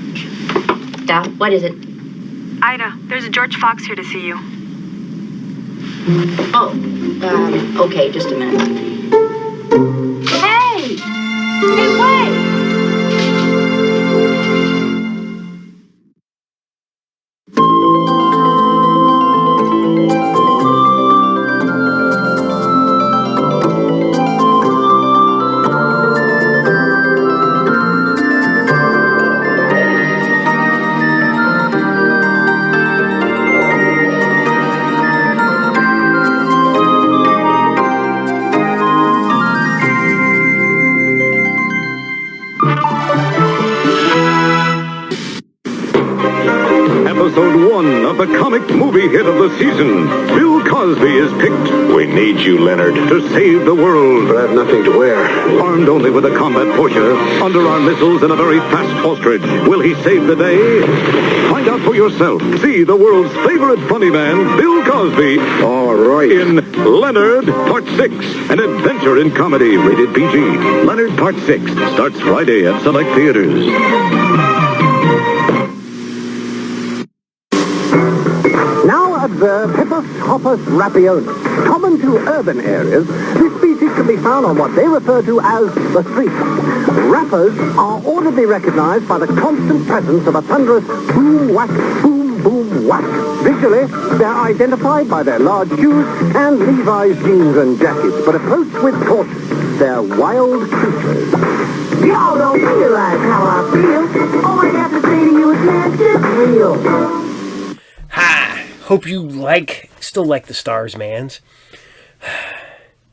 Doc, what is it? Ida, there's a George Fox here to see you. Oh, okay, just a minute. Hey! Hey, wait! Episode 1 of the comic movie hit of the season. Bill Cosby is picked. We need you, Leonard, to save the world. But I have nothing to wear. Armed only with a combat Porsche, underarm missiles, and a very fast ostrich. Will he save the day? Find out for yourself. See the world's favorite funny man, Bill Cosby. All right. In Leonard Part 6, an adventure in comedy, rated PG. Leonard Part 6 starts Friday at select theaters. Now observe Hippus hoppus rapionis. Common to urban areas, this species can be found on what they refer to as the street. Rappers are audibly recognized by the constant presence of a thunderous boom, whack, boom, boom, whack. Visually, they're identified by their large shoes and Levi's jeans and jackets, but approached with caution. They're wild creatures. Y'all don't realize how I feel. All I have to say to you is, man, just real. Hope you still like the Stars, mans.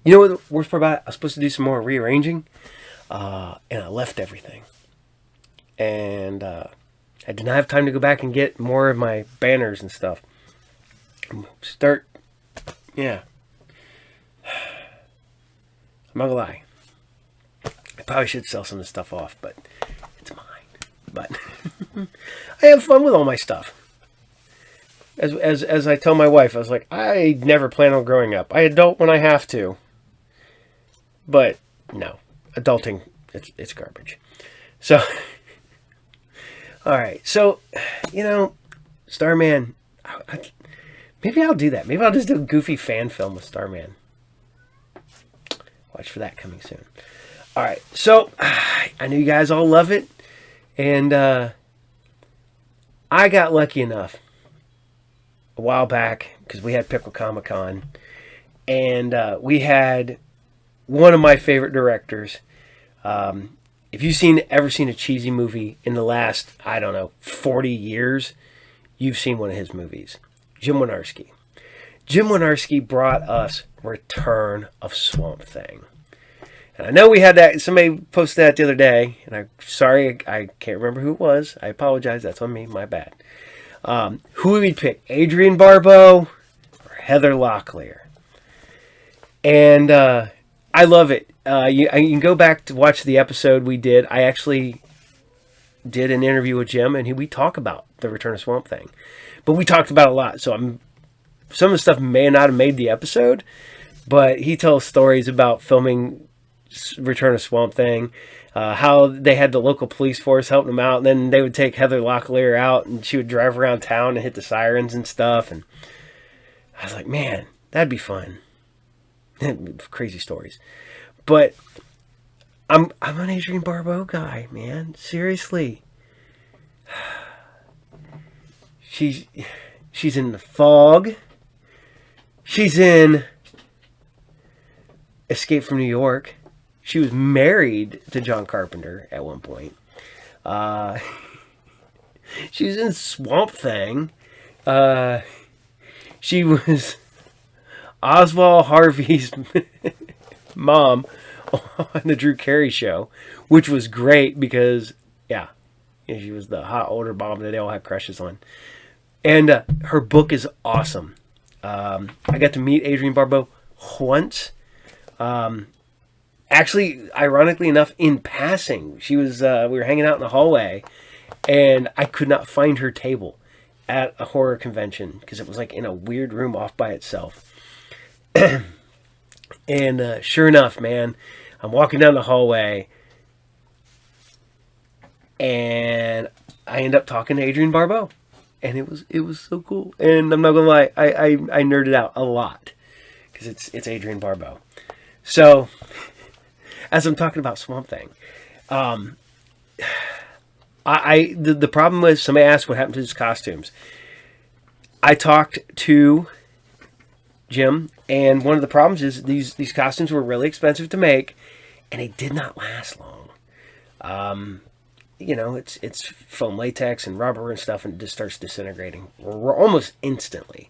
You know what the worst part about it? I was supposed to do some more rearranging, and I left everything. And I did not have time to go back and get more of my banners and stuff. Yeah. I'm not gonna lie. I probably should sell some of this stuff off, but it's mine. But I have fun with all my stuff. As I tell my wife, I was like, I never plan on growing up. I adult when I have to. But no, adulting, it's garbage. So, all right. So, StarMan, maybe I'll do that. Maybe I'll just do a goofy fan film with StarMan. Watch for that coming soon. All right. So, I know you guys all love it. And I got lucky enough a while back, because we had Pickle Comic Con, and we had one of my favorite directors. If you've ever seen a cheesy movie in the last, 40 years, you've seen one of his movies. Jim Wynorski. Jim Wynorski brought us Return of Swamp Thing. And I know we had that. Somebody posted that the other day, and I'm sorry, I can't remember who it was. I apologize. That's on me. My bad. Who would we pick? Adrienne Barbeau or Heather Locklear? And I love it. You can go back to watch the episode we did. I actually did an interview with Jim, and we talk about the Return of Swamp Thing. But we talked about it a lot, so some of the stuff may not have made the episode, but he tells stories about filming Return of Swamp Thing, how they had the local police force helping them out, and then they would take Heather Locklear out, and she would drive around town and hit the sirens and stuff. And I was like, man, that'd be fun. Crazy stories. But I'm an Adrienne Barbeau guy, man. Seriously. She's in The Fog. She's in Escape from New York. She was married to John Carpenter at one point. She was in Swamp Thing. She was Oswald Harvey's mom on the Drew Carey Show, which was great because, yeah, she was the hot older mom that they all had crushes on. And her book is awesome. I got to meet Adrienne Barbeau once. Actually, ironically enough, in passing, she was. We were hanging out in the hallway, and I could not find her table at a horror convention because it was like in a weird room off by itself. And sure enough, man, I'm walking down the hallway, and I end up talking to Adrienne Barbeau, and it was so cool. And I'm not gonna lie, I nerded out a lot because it's Adrienne Barbeau. So, as I'm talking about Swamp Thing, the problem was somebody asked what happened to his costumes. I talked to Jim, and one of the problems is these costumes were really expensive to make, and they did not last long. It's foam latex and rubber and stuff, and it just starts disintegrating almost instantly.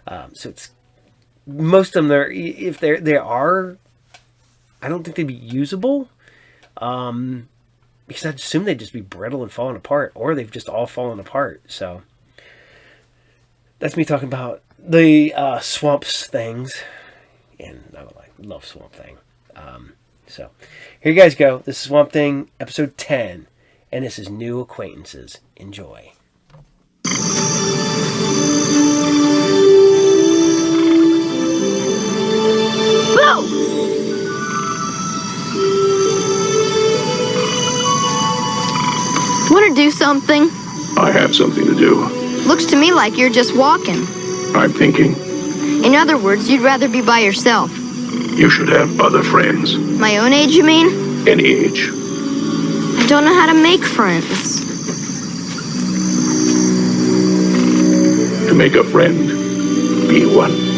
So it's most of them. If they are, I don't think they'd be usable. Because I'd assume they'd just be brittle and falling apart, or they've just all fallen apart. So that's me talking about the Swamps things, and I love Swamp Thing. So here you guys go. This is Swamp Thing, episode 10, and this is New Acquaintances. Enjoy. Boo! Want to do something? I have something to do. Looks to me like you're just walking. I'm thinking. In other words, you'd rather be by yourself. You should have other friends. My own age, you mean? Any age. I don't know how to make friends. To make a friend, be one.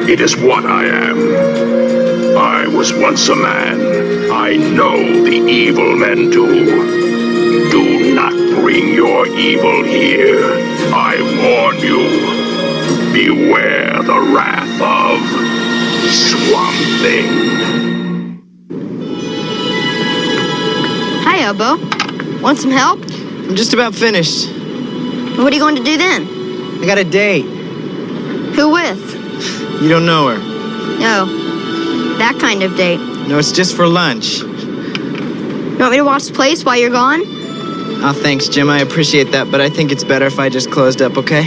It is what I am. I was once a man. I know the evil men do. Do not bring your evil here. I warn you. Beware the wrath of Swamp Thing. Hi, Elbow. Want some help? I'm just about finished. What are you going to do then? I got a date. Who with? You don't know her. No. That kind of date. No, it's just for lunch. You want me to watch the place while you're gone? Oh, thanks, Jim. I appreciate that, but I think it's better if I just closed up, okay?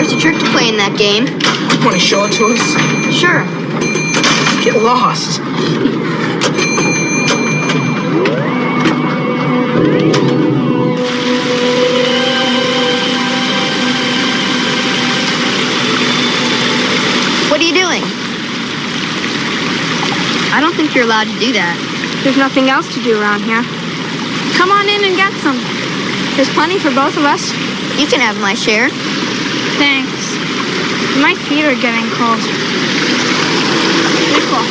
There's a trick to playing that game. Want to show it to us? Sure. Get lost. What are you doing? I don't think you're allowed to do that. There's nothing else to do around here. Come on in and get some. There's plenty for both of us. You can have my share. Thanks. My feet are getting cold. Very cool.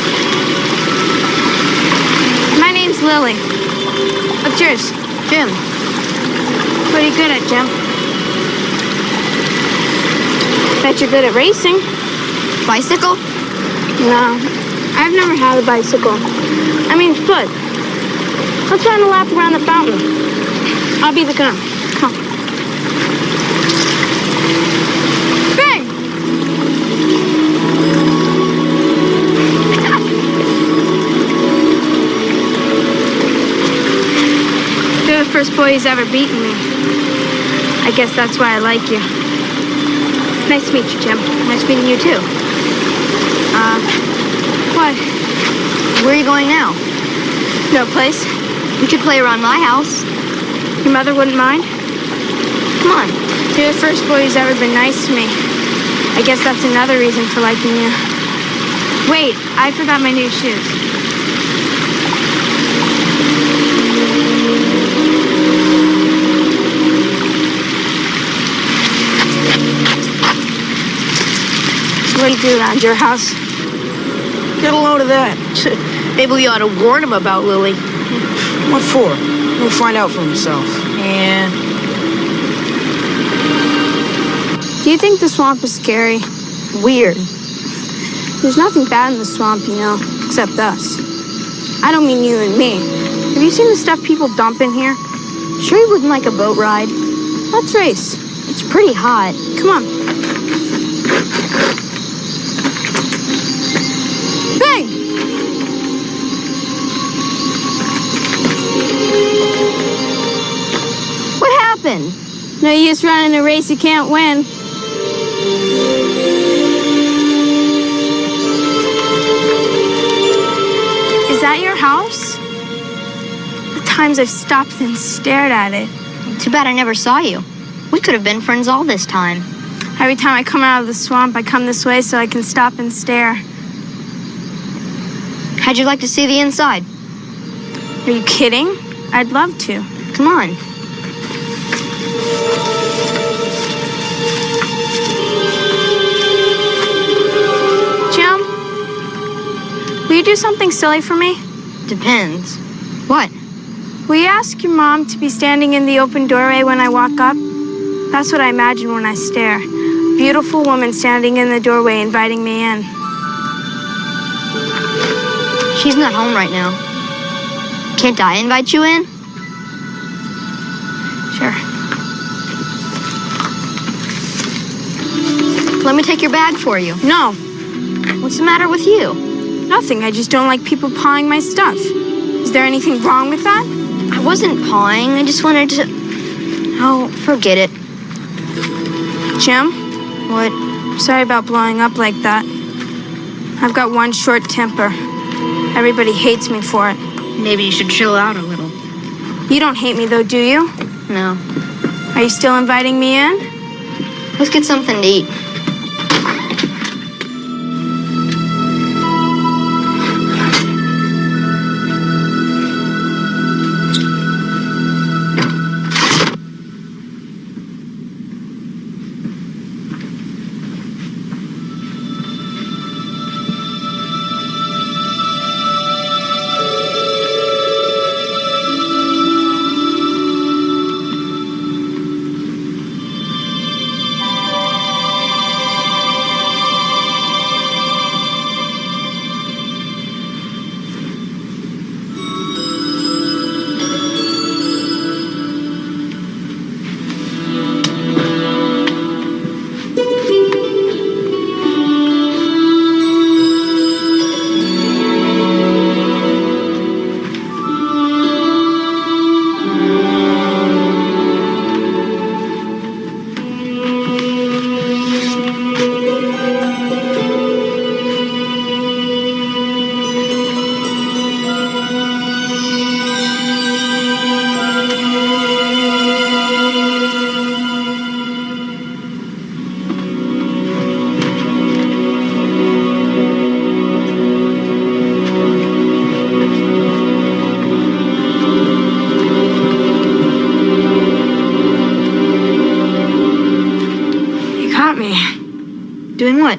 My name's Lily. What's yours? Jim. What are you good at, Jim? Bet you're good at racing. Bicycle? No. I've never had a bicycle. I mean, foot. Let's run a lap around the fountain. I'll be the gun. Come on. Bang! You're the first boy who's ever beaten me. I guess that's why I like you. Nice to meet you, Jim. Nice meeting you, too. What? Where are you going now? No place. We could play around my house. Your mother wouldn't mind? Come on. You're the first boy who's ever been nice to me. I guess that's another reason for liking you. Wait, I forgot my new shoes. What do you do around your house? Get a load of that. Maybe we ought to warn him about Lily. What for? He'll find out for himself. And Do you think the swamp is scary? Weird. There's nothing bad in the swamp, you know, except us. I don't mean you and me. Have you seen the stuff people dump in here? Sure you wouldn't like a boat ride? Let's race. It's pretty hot. Come on. Bang! What happened? No use running a race you can't win. Is that your house? The times I've stopped and stared at it. Too bad I never saw you. We could have been friends all this time. Every time I come out of the swamp, I come this way so I can stop and stare. How'd you like to see the inside? Are you kidding? I'd love to. Come on. Jim, will you do something silly for me? Depends. What? Will you ask your mom to be standing in the open doorway when I walk up? That's what I imagine when I stare. Beautiful woman standing in the doorway inviting me in. She's not home right now. Can't I invite you in? Sure. Let me take your bag for you. No. What's the matter with you? Nothing. I just don't like people pawing my stuff. Is there anything wrong with that? I wasn't pawing. I just wanted to... Oh, forget it. Jim? What? Sorry about blowing up like that. I've got one short temper. Everybody hates me for it. Maybe you should chill out a little. You don't hate me though, do you? No. Are you still inviting me in? Let's get something to eat. caught me. Doing what?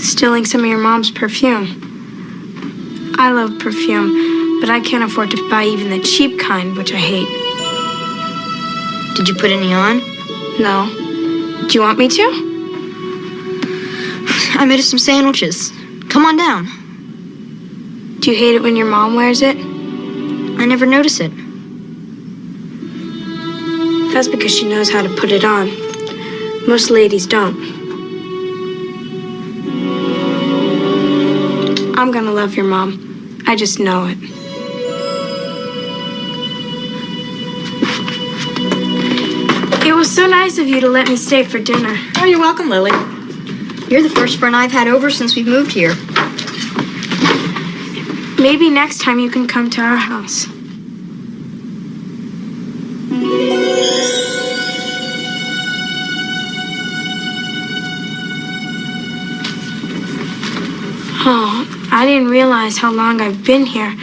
Stealing some of your mom's perfume. I love perfume, but I can't afford to buy even the cheap kind, which I hate. Did you put any on? No. Do you want me to? I made us some sandwiches. Come on down. Do you hate it when your mom wears it? I never notice it. That's because she knows how to put it on. Most ladies don't. I'm gonna love your mom. I just know it. It was so nice of you to let me stay for dinner. Oh, you're welcome, Lily. You're the first friend I've had over since we've moved here. Maybe next time you can come to our house. Oh, I didn't realize how long I've been here.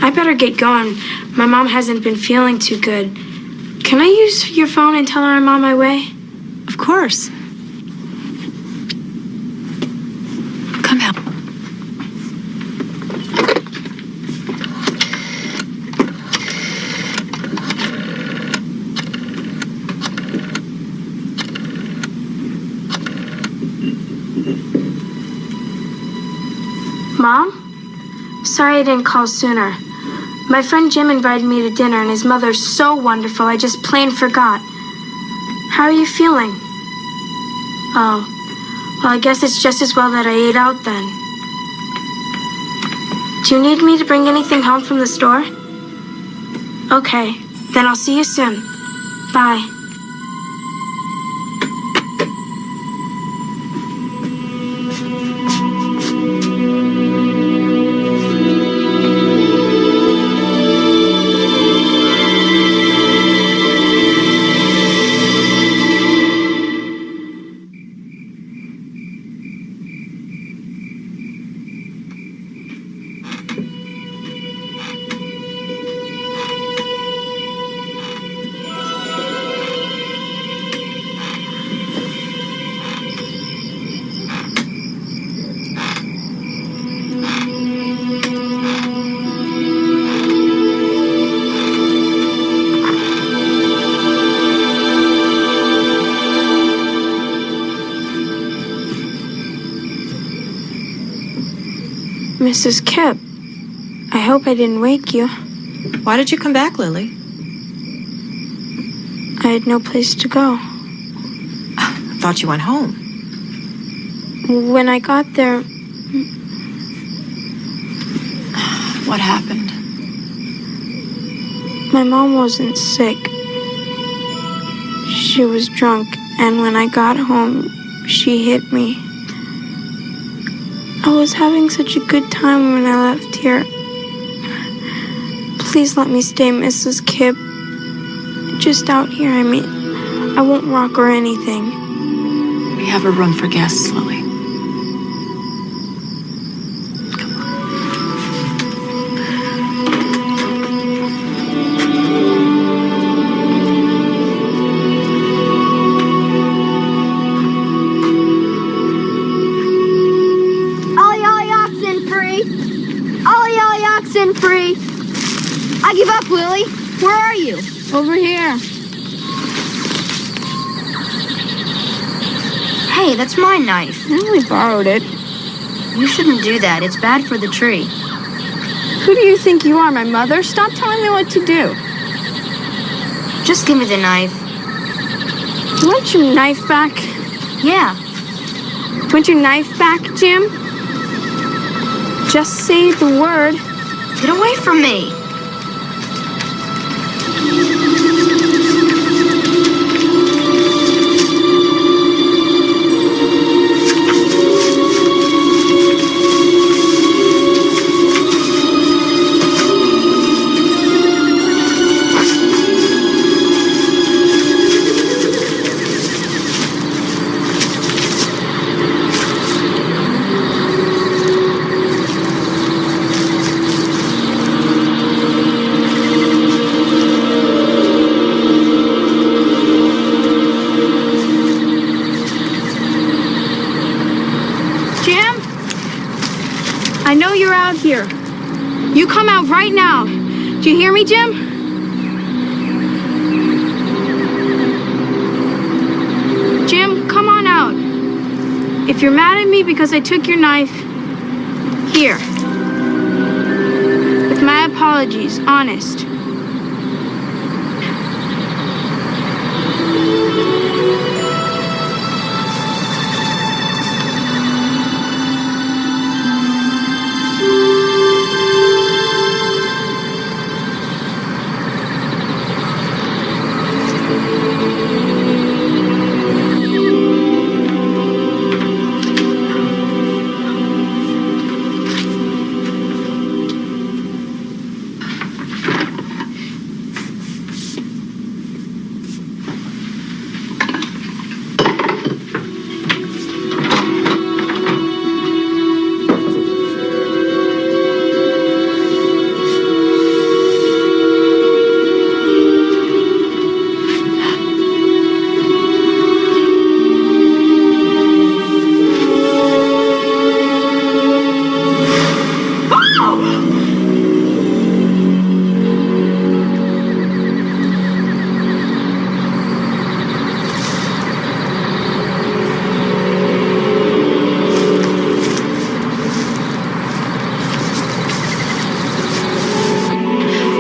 I better get going. My mom hasn't been feeling too good. Can I use your phone and tell her I'm on my way? Of course. Come help. Mom? Sorry I didn't call sooner. My friend Jim invited me to dinner, and his mother's so wonderful, I just plain forgot. How are you feeling? Oh, well, I guess it's just as well that I ate out then. Do you need me to bring anything home from the store? Okay, then I'll see you soon. Bye. Mrs. Kipp, I hope I didn't wake you. Why did you come back, Lily? I had no place to go. I thought you went home. When I got there... What happened? My mom wasn't sick. She was drunk, and when I got home, she hit me. I was having such a good time when I left here. Please let me stay, Mrs. Kipp. Just out here, I mean. I won't rock or anything. We have a room for guests, Lily. Free. I give up, Lily. Where are you? Over here. Hey, that's my knife. I only borrowed it. You shouldn't do that. It's bad for the tree. Who do you think you are, my mother? Stop telling me what to do. Just give me the knife. You want your knife back? Yeah. You want your knife back, Jim? Just say the word. Get away from me! I know you're out here. You come out right now. Do you hear me, Jim? Jim, come on out. If you're mad at me because I took your knife, here. With my apologies, honest.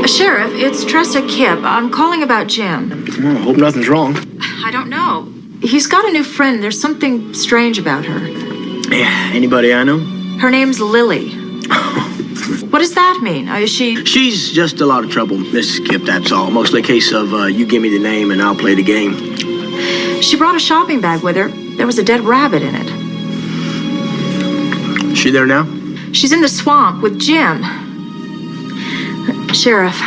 Sheriff, it's Tressa Kip. I'm calling about Jim. Well, I hope nothing's wrong. I don't know. He's got a new friend. There's something strange about her. Yeah, anybody I know? Her name's Lily. What does that mean? Is she... She's just a lot of trouble, Mrs. Kip, that's all. Mostly a case of you give me the name and I'll play the game. She brought a shopping bag with her. There was a dead rabbit in it. Is she there now? She's in the swamp with Jim. Sheriff,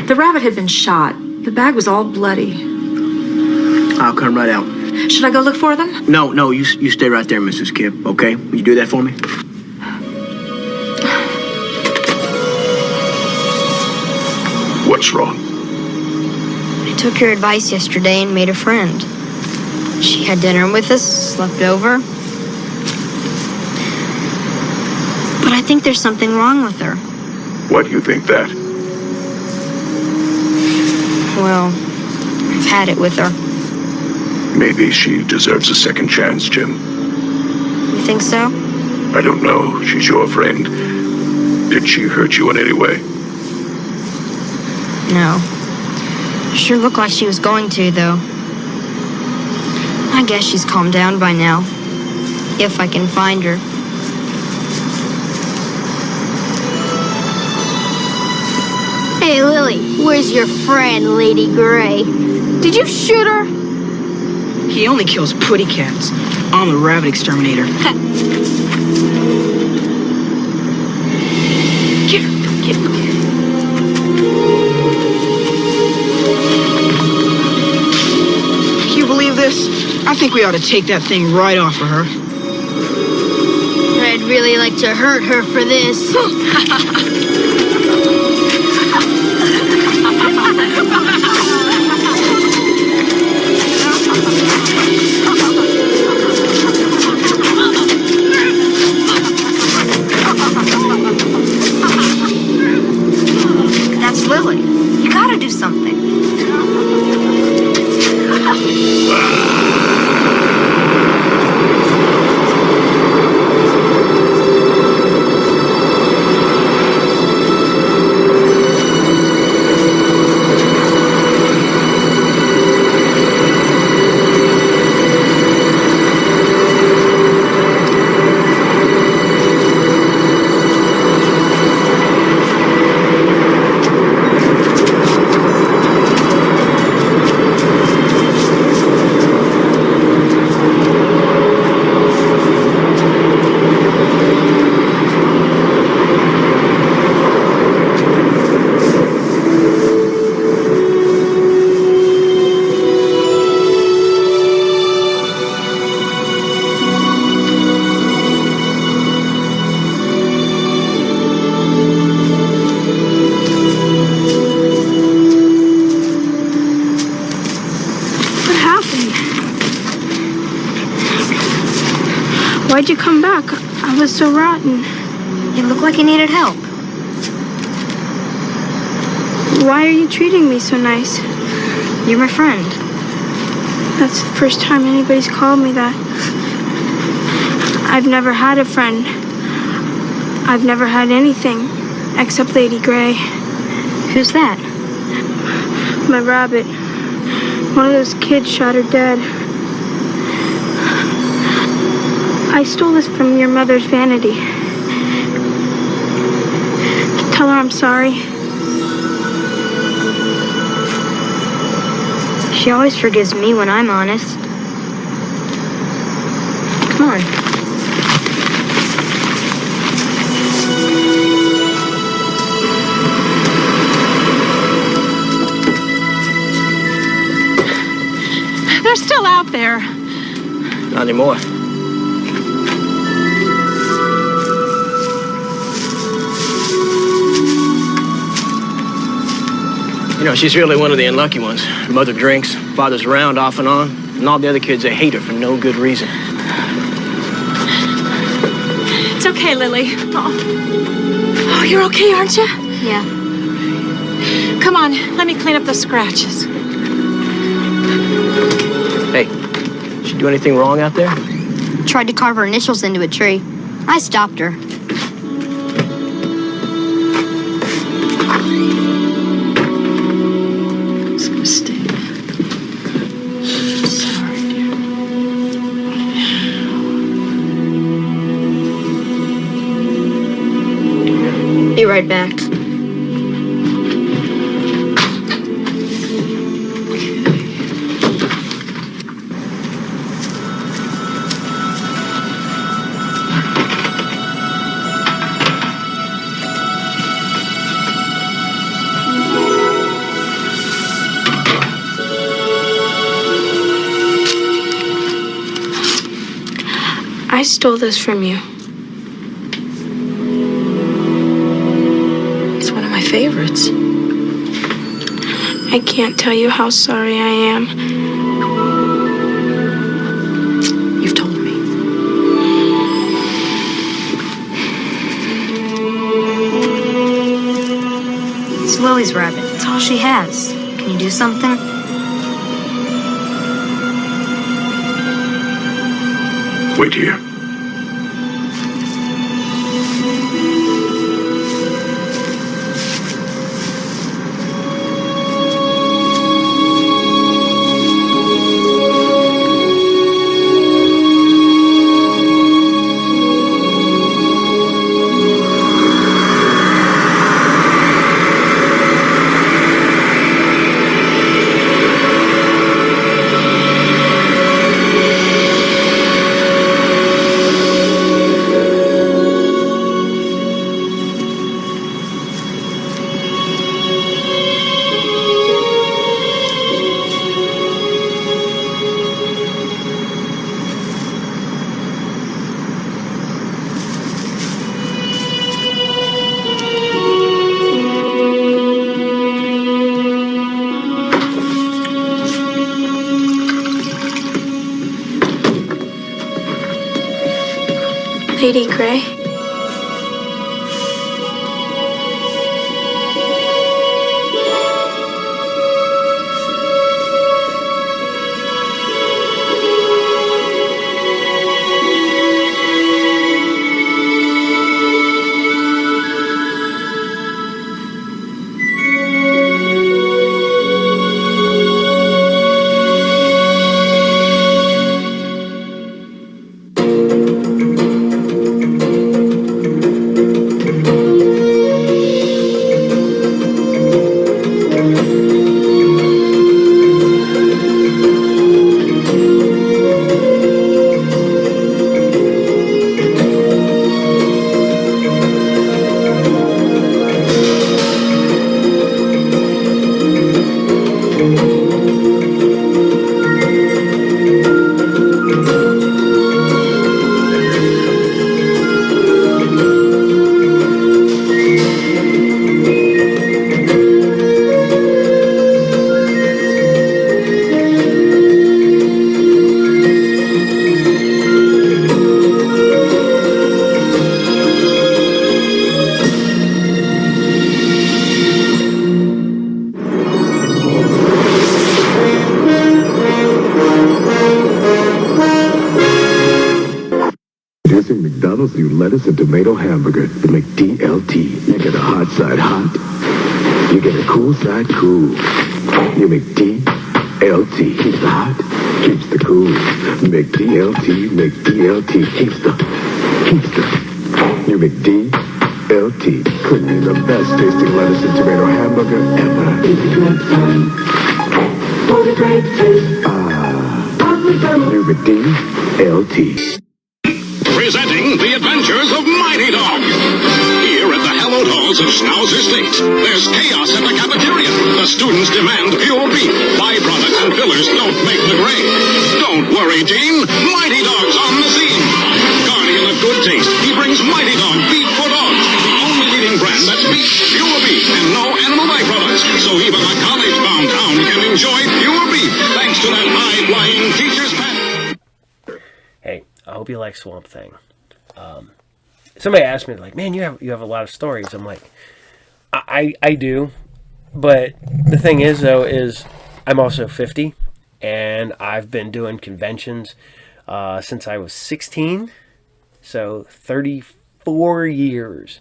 the rabbit had been shot. The bag was all bloody. I'll come right out. Should I go look for them? No, you stay right there, Mrs. Kip, okay? Will you do that for me? What's wrong? I took your advice yesterday and made a friend. She had dinner with us, slept over. But I think there's something wrong with her. Why do you think that? Well, I've had it with her. Maybe she deserves a second chance, Jim. You think so? I don't know. She's your friend. Did she hurt you in any way? No. Sure looked like she was going to, though. I guess she's calmed down by now. If I can find her. Hey, Lily, where's your friend, Lady Gray? Did you shoot her? He only kills putty cats. I'm the rabbit exterminator. Get her. You believe this? I think we ought to take that thing right off of her. I'd really like to hurt her for this. That's Lily. You gotta do something. Why'd you come back? I was so rotten. You Looked like he needed help. Why are you treating me so nice? You're my friend. That's the first time anybody's called me that. I've never had a friend. I've never had anything except Lady Grey. Who's that? My rabbit. One of those kids shot her dead. I stole this from your mother's vanity. Tell her I'm sorry. She always forgives me when I'm honest. Come on. They're still out there. Not anymore. You know, she's really one of the unlucky ones. Her mother drinks, father's around off and on, and all the other kids, they hate her for no good reason. It's okay, Lily. Oh, you're okay, aren't you? Yeah. Come on, let me clean up the scratches. Hey, she do anything wrong out there? Tried to carve her initials into a tree. I stopped her. It's gonna stay. Sorry, dear. Be right back. I stole this from you. It's one of my favorites. I can't tell you how sorry I am. You've told me. It's Lily's rabbit. It's all she has. Can you do something? Wait here. Lady Grey. McDonald's new lettuce and tomato hamburger, the McDLT. You get a hot side hot. You get a cool side cool. You McDLT. Keeps the hot, keeps the cool. McDLT, McDLT. Keeps the. You McDLT. Couldn't be the best tasting lettuce and tomato hamburger ever. It's a good time. For the great taste. You McDLT. Presenting the adventures of Mighty Dogs. Here at the hallowed halls of Schnauzer State, there's chaos at the cafeteria. The students demand pure beef. Byproducts and fillers don't make the grade. Don't worry, Gene. Mighty Dogs on the scene. Guardian of good taste, he brings Mighty Dog beef for dogs. The only leading brand that's beef, pure beef, and no animal byproducts. So even a college-bound town can enjoy pure beef thanks to that high-flying teacher's pet. Hey, I hope you like Swamp Thing. Somebody asked me, like, man, you have a lot of stories. I'm like, I do, but the thing is, though, is I'm also 50, and I've been doing conventions since I was 16, so 34 years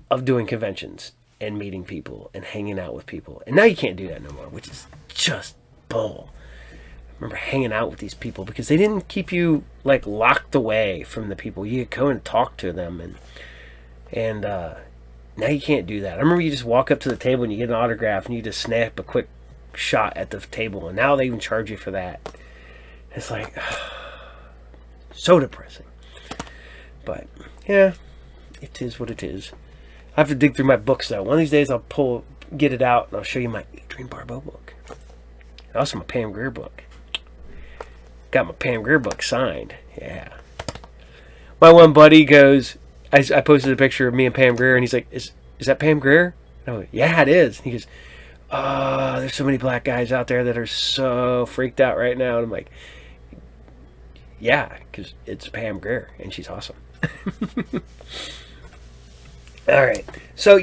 of doing conventions and meeting people and hanging out with people. And now you can't do that no more, which is just bull. I remember hanging out with these people because they didn't keep you like locked away from the people. You could go and talk to them, and now you can't do that. I remember you just walk up to the table and you get an autograph and you just snap a quick shot at the table, and now they even charge you for that. It's like so depressing. But yeah, it is what it is. I have to dig through my books though. One of these days I'll get it out and I'll show you my Adrian Barbeau book. And also my Pam Grier book. Got my Pam Grier book signed. Yeah. My one buddy goes, I posted a picture of me and Pam Grier, and he's like, is that Pam Grier? And I'm like, yeah, it is. And he goes, there's so many black guys out there that are so freaked out right now. And I'm like, yeah, because it's Pam Grier, and she's awesome. All right. So,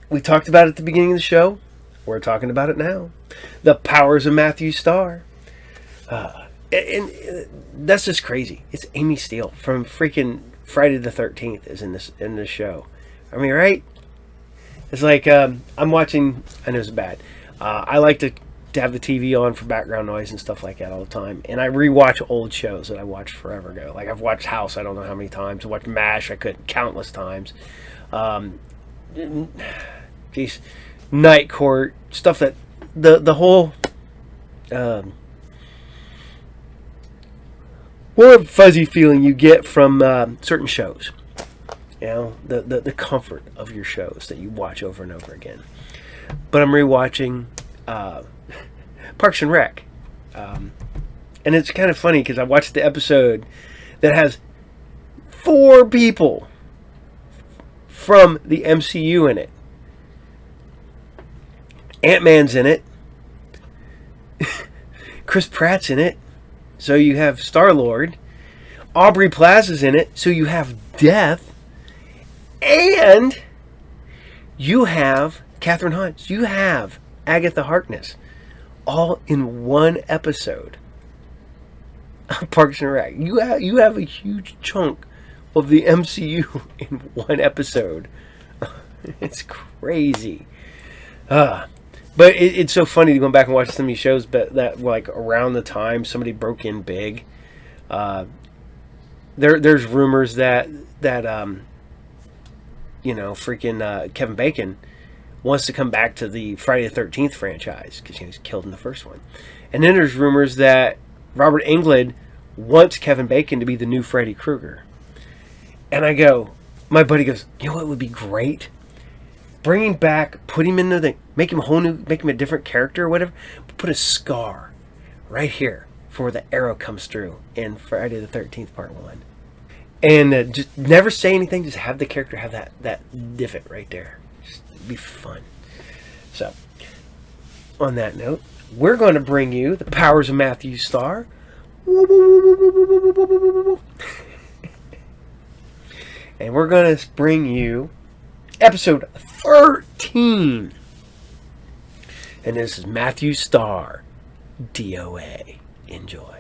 we talked about it at the beginning of the show. We're talking about it now. The powers of Matthew Starr. And that's just crazy. It's Amy Steele from freaking Friday the 13th is in this show. I mean, right? It's like I'm watching. I know it's bad. I like to have the TV on for background noise and stuff like that all the time. And I rewatch old shows that I watched forever ago. Like I've watched House. I don't know how many times. I watched MASH. I could countless times. Geez, Night Court stuff that the whole. Warm fuzzy feeling you get from certain shows. The comfort of your shows that you watch over and over again. But I'm rewatching Parks and Rec. And it's kind of funny because I watched the episode that has 4 people from the MCU in it. Ant-Man's in it. Chris Pratt's in it. So you have Star-Lord. Aubrey Plaza's in it. So you have Death. And you have Catherine Hunt. You have Agatha Harkness. All in one episode of Parks and Rec. You have a huge chunk of the MCU in one episode. It's crazy. But it's so funny to go back and watch some of these shows, but that like around the time somebody broke in big. There's rumors that Kevin Bacon wants to come back to the Friday the 13th franchise because he was killed in the first one. And then there's rumors that Robert Englund wants Kevin Bacon to be the new Freddy Krueger. And my buddy goes, you know what would be great? Bring him back, put him into make him a whole new, make him a different character or whatever. But put a scar right here for where the arrow comes through in Friday the 13th Part 1. And just never say anything, just have the character have that divot right there. Just be fun. So, on that note, we're going to bring you the powers of Matthew Starr. And we're going to bring you episode 13. And this is Matthew Starr, DOA. Enjoy.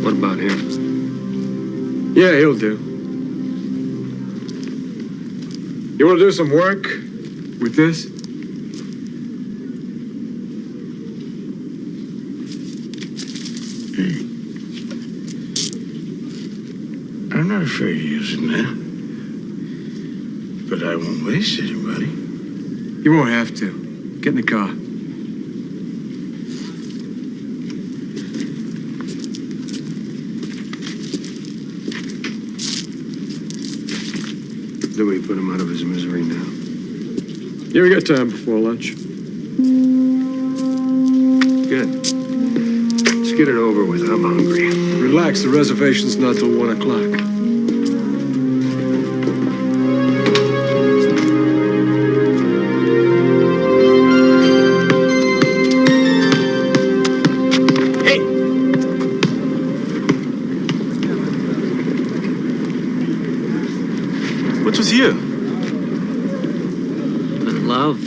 What about him? Yeah, he'll do. You want to do some work with this? I'm not afraid to use it, man. But I won't waste it, buddy. You won't have to. Get in the car. Then we put him out of his misery now. Yeah, we got time before lunch. Good. Let's get it over with. I'm hungry. Relax, the reservation's not till 1 o'clock. Which was you? In love.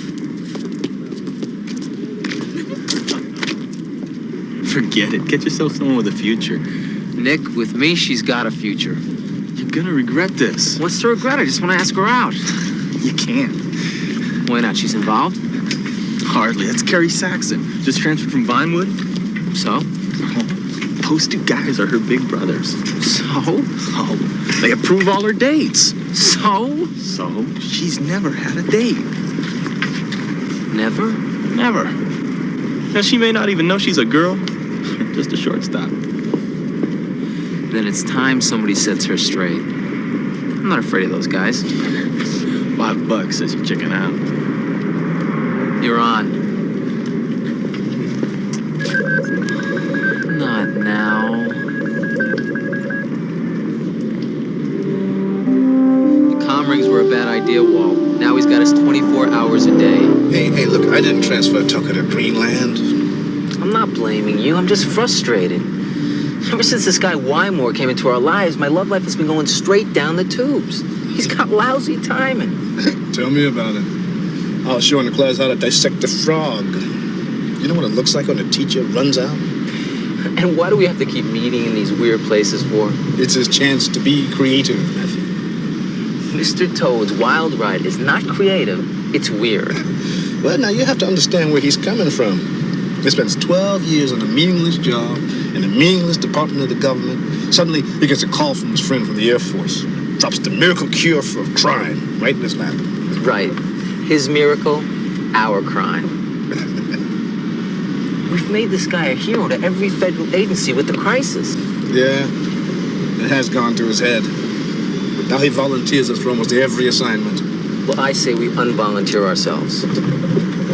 Forget it. Get yourself someone with a future. Nick, with me, she's got a future. You're gonna regret this. What's to regret? I just want to ask her out. You can't. Why not? She's involved? Hardly. That's Carrie Saxon. Just transferred from Vinewood. So? Those two guys are her big brothers. So? Oh, they approve all her dates. So? So, she's never had a date. Never? Never. Now, she may not even know she's a girl. Just a shortstop. Then it's time somebody sets her straight. I'm not afraid of those guys. $5 says you chicken out. You're on. Not now. The comm rings were a bad idea, Walt. Now he's got us 24 hours a day. Hey, look, I didn't transfer Tucker to Greenland. I'm not blaming you. I'm just frustrated. Ever since this guy Wymore came into our lives, my love life has been going straight down the tubes. He's got lousy timing. Tell me about it. I was showing the class how to dissect a frog. You know what it looks like when a teacher runs out? And why do we have to keep meeting in these weird places for? It's his chance to be creative, Matthew. Mr. Toad's wild ride is not creative, it's weird. Well, now you have to understand where he's coming from. He spends 12 years on a meaningless job in a meaningless department of the government. Suddenly, he gets a call from his friend from the Air Force. Drops the miracle cure for crime right in his lap. Right. His miracle, our crime. We've made this guy a hero to every federal agency with the crisis. Yeah, it has gone to his head. Now he volunteers us for almost every assignment. Well, I say we unvolunteer ourselves.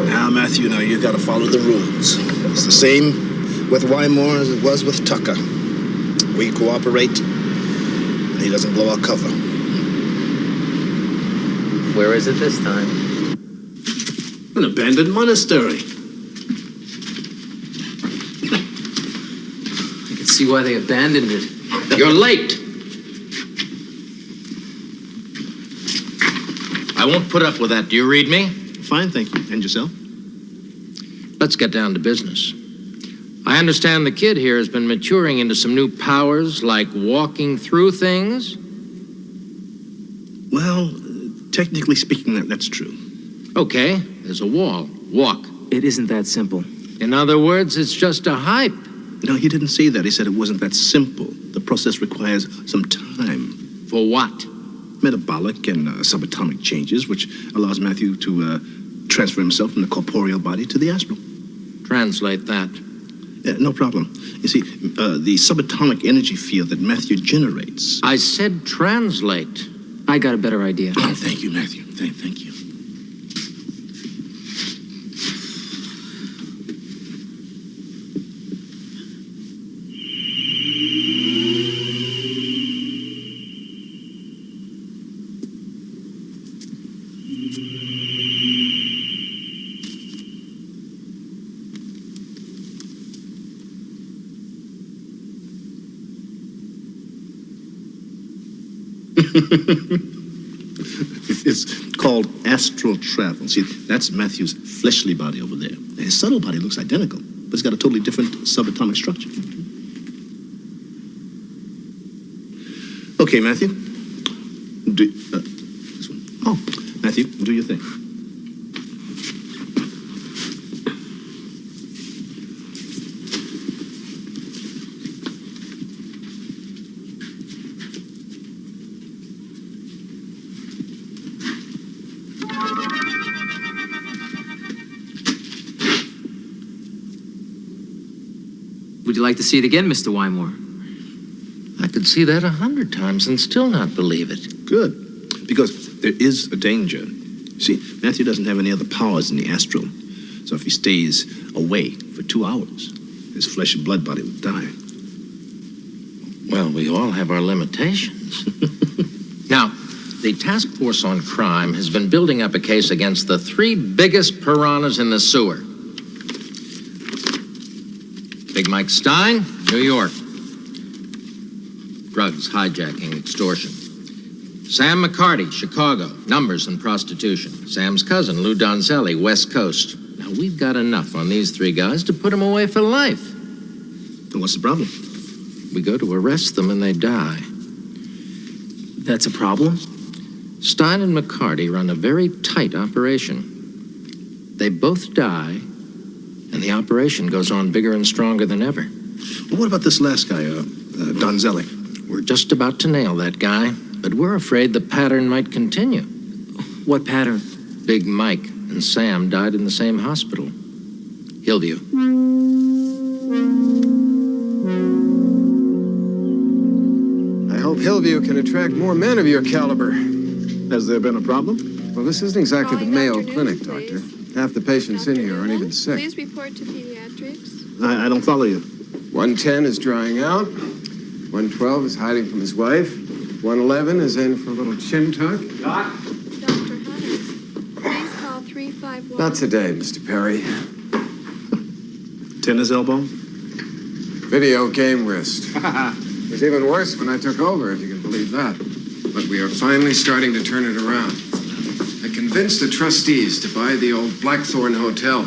Now, Matthew, now you've got to follow the rules. It's the same with Wymore as it was with Tucker. We cooperate, and he doesn't blow our cover. Where is it this time? An abandoned monastery. I can see why they abandoned it. You're late. I won't put up with that. Do you read me? Fine, thank you. And yourself? Let's get down to business. I understand the kid here has been maturing into some new powers, like walking through things. Well, technically speaking, that's true. Okay, there's a wall. Walk. It isn't that simple. In other words, it's just a hype. No, he didn't say that. He said it wasn't that simple. The process requires some time. For what? Metabolic and subatomic changes, which allows Matthew to transfer himself from the corporeal body to the astral. Translate that. No problem. You see, the subatomic energy field that Matthew generates... I said translate. I got a better idea. Oh, thank you, Matthew. Thank you. It's called astral travel. See, that's Matthew's fleshly body over there. His subtle body looks identical, but it's got a totally different subatomic structure. Okay, Matthew. This one. Oh, Matthew, do your thing. Would you like to see it again, Mr. Wymore? I could see that 100 times and still not believe it. Good. Because there is a danger. See, Matthew doesn't have any other powers in the astral. So if he stays away for 2 hours, his flesh and blood body will die. Well, we all have our limitations. Now, the Task Force on Crime has been building up a case against the 3 biggest piranhas in the sewer. Big Mike Stein, New York. Drugs, hijacking, extortion. Sam McCarty, Chicago. Numbers and prostitution. Sam's cousin, Lou Donzelli, West Coast. Now, we've got enough on these 3 guys to put them away for life. Then what's the problem? We go to arrest them and they die. That's a problem? Stein and McCarty run a very tight operation. They both die, and the operation goes on bigger and stronger than ever. Well, what about this last guy, Donzelli? We're just about to nail that guy, but we're afraid the pattern might continue. What pattern? Big Mike and Sam died in the same hospital. Hillview. I hope Hillview can attract more men of your caliber. Has there been a problem? Well, this isn't exactly the Mayo Clinic, Doctor. Half the patients in here aren't even sick. Please report to pediatrics. I don't follow you. 110 is drying out. 112 is hiding from his wife. 111 is in for a little chin tuck. Dr. Hunter, please call 351. Not today, Mr. Perry. Tennis elbow? Video game wrist. It was even worse when I took over, if you can believe that. But we are finally starting to turn it around. I convinced the trustees to buy the old Blackthorn Hotel.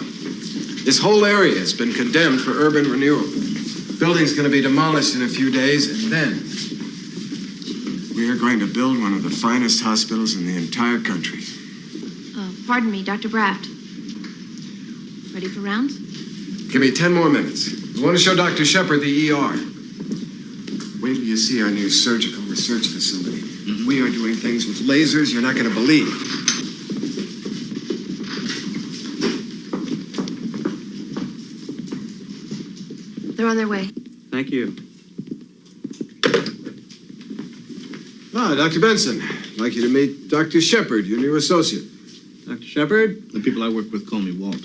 This whole area has been condemned for urban renewal. The building's going to be demolished in a few days, and then we are going to build one of the finest hospitals in the entire country. Pardon me, Dr. Braft. Ready for rounds? Give me 10 more minutes. I want to show Dr. Shepard the ER. Wait till you see our new surgical research facility. We are doing things with lasers you're not going to believe. They're on their way. Thank you. Ah, Dr. Benson. I'd like you to meet Dr. Shepard, your new associate. Dr. Shepard? The people I work with call me Walt.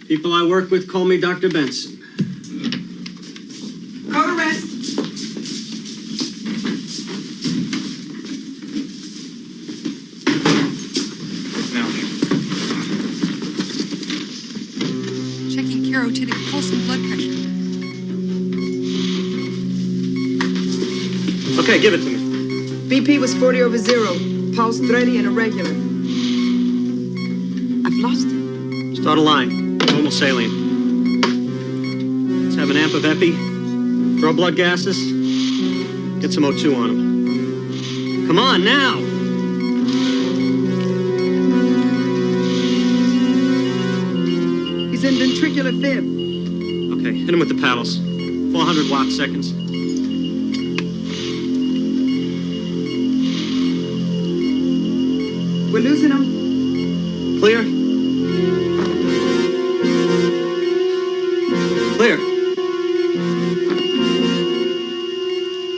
People I work with call me Dr. Benson. Code arrest. Checking carotid pulse and blood pressure. Okay, give it to me. BP was 40/0. Pulse 30 and irregular. I've lost it. Start a line. Normal saline. Let's have an amp of epi. Throw blood gases. Get some O2 on him. Come on, now! He's in ventricular fib. Okay, hit him with the paddles. 400 watt seconds. We're losing him. Clear? Clear.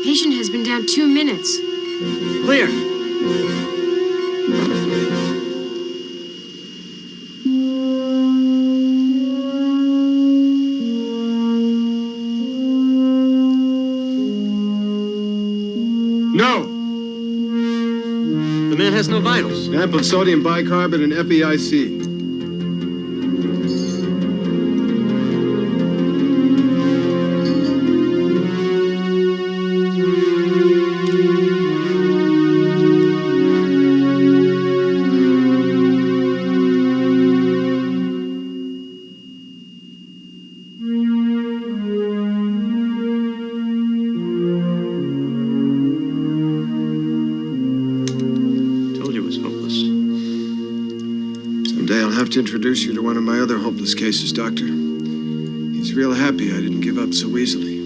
Patient has been down 2 minutes. Clear. No! The man has no vitals. Amp of sodium bicarbonate and EPIC. have to introduce you to one of my other hopeless cases, Doctor. He's real happy I didn't give up so easily.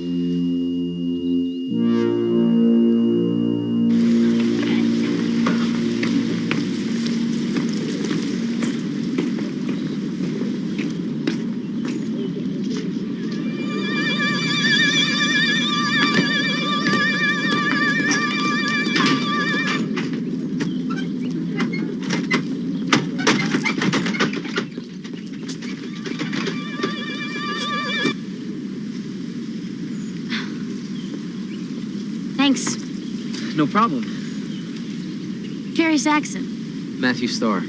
Thanks. No problem. Carrie Saxon. Matthew Starr.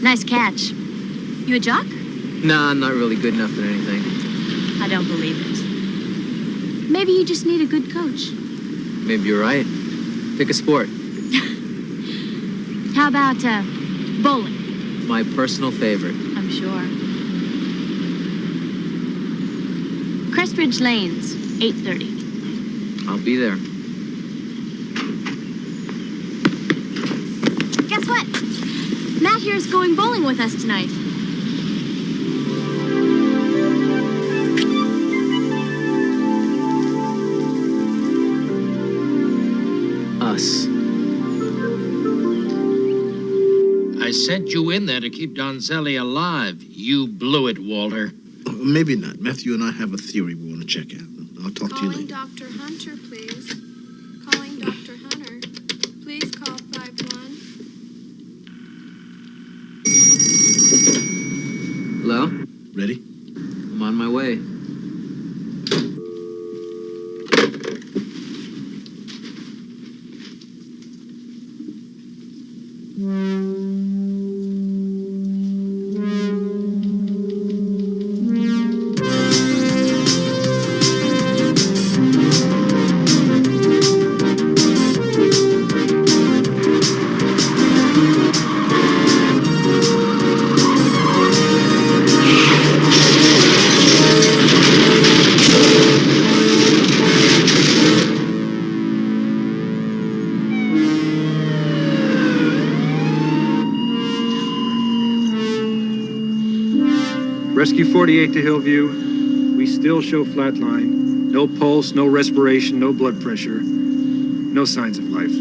Nice catch. You a jock? Nah, I'm not really good enough at anything. I don't believe it. Maybe you just need a good coach. Maybe you're right. Pick a sport. How about, bowling? My personal favorite. I'm sure. Crestridge Lanes, 8:30. I'll be there. Guess what? Matt here is going bowling with us tonight. Us. I sent you in there to keep Donzelli alive. You blew it, Walter. Maybe not. Matthew and I have a theory we want to check out. I'll talk to you later. Dr. Hunter, please. Calling Dr. Hunter. Please call 51. Hello? Ready? I'm on my way. Rescue 48 to Hillview. We still show flatline. No pulse, no respiration, no blood pressure. No signs of life.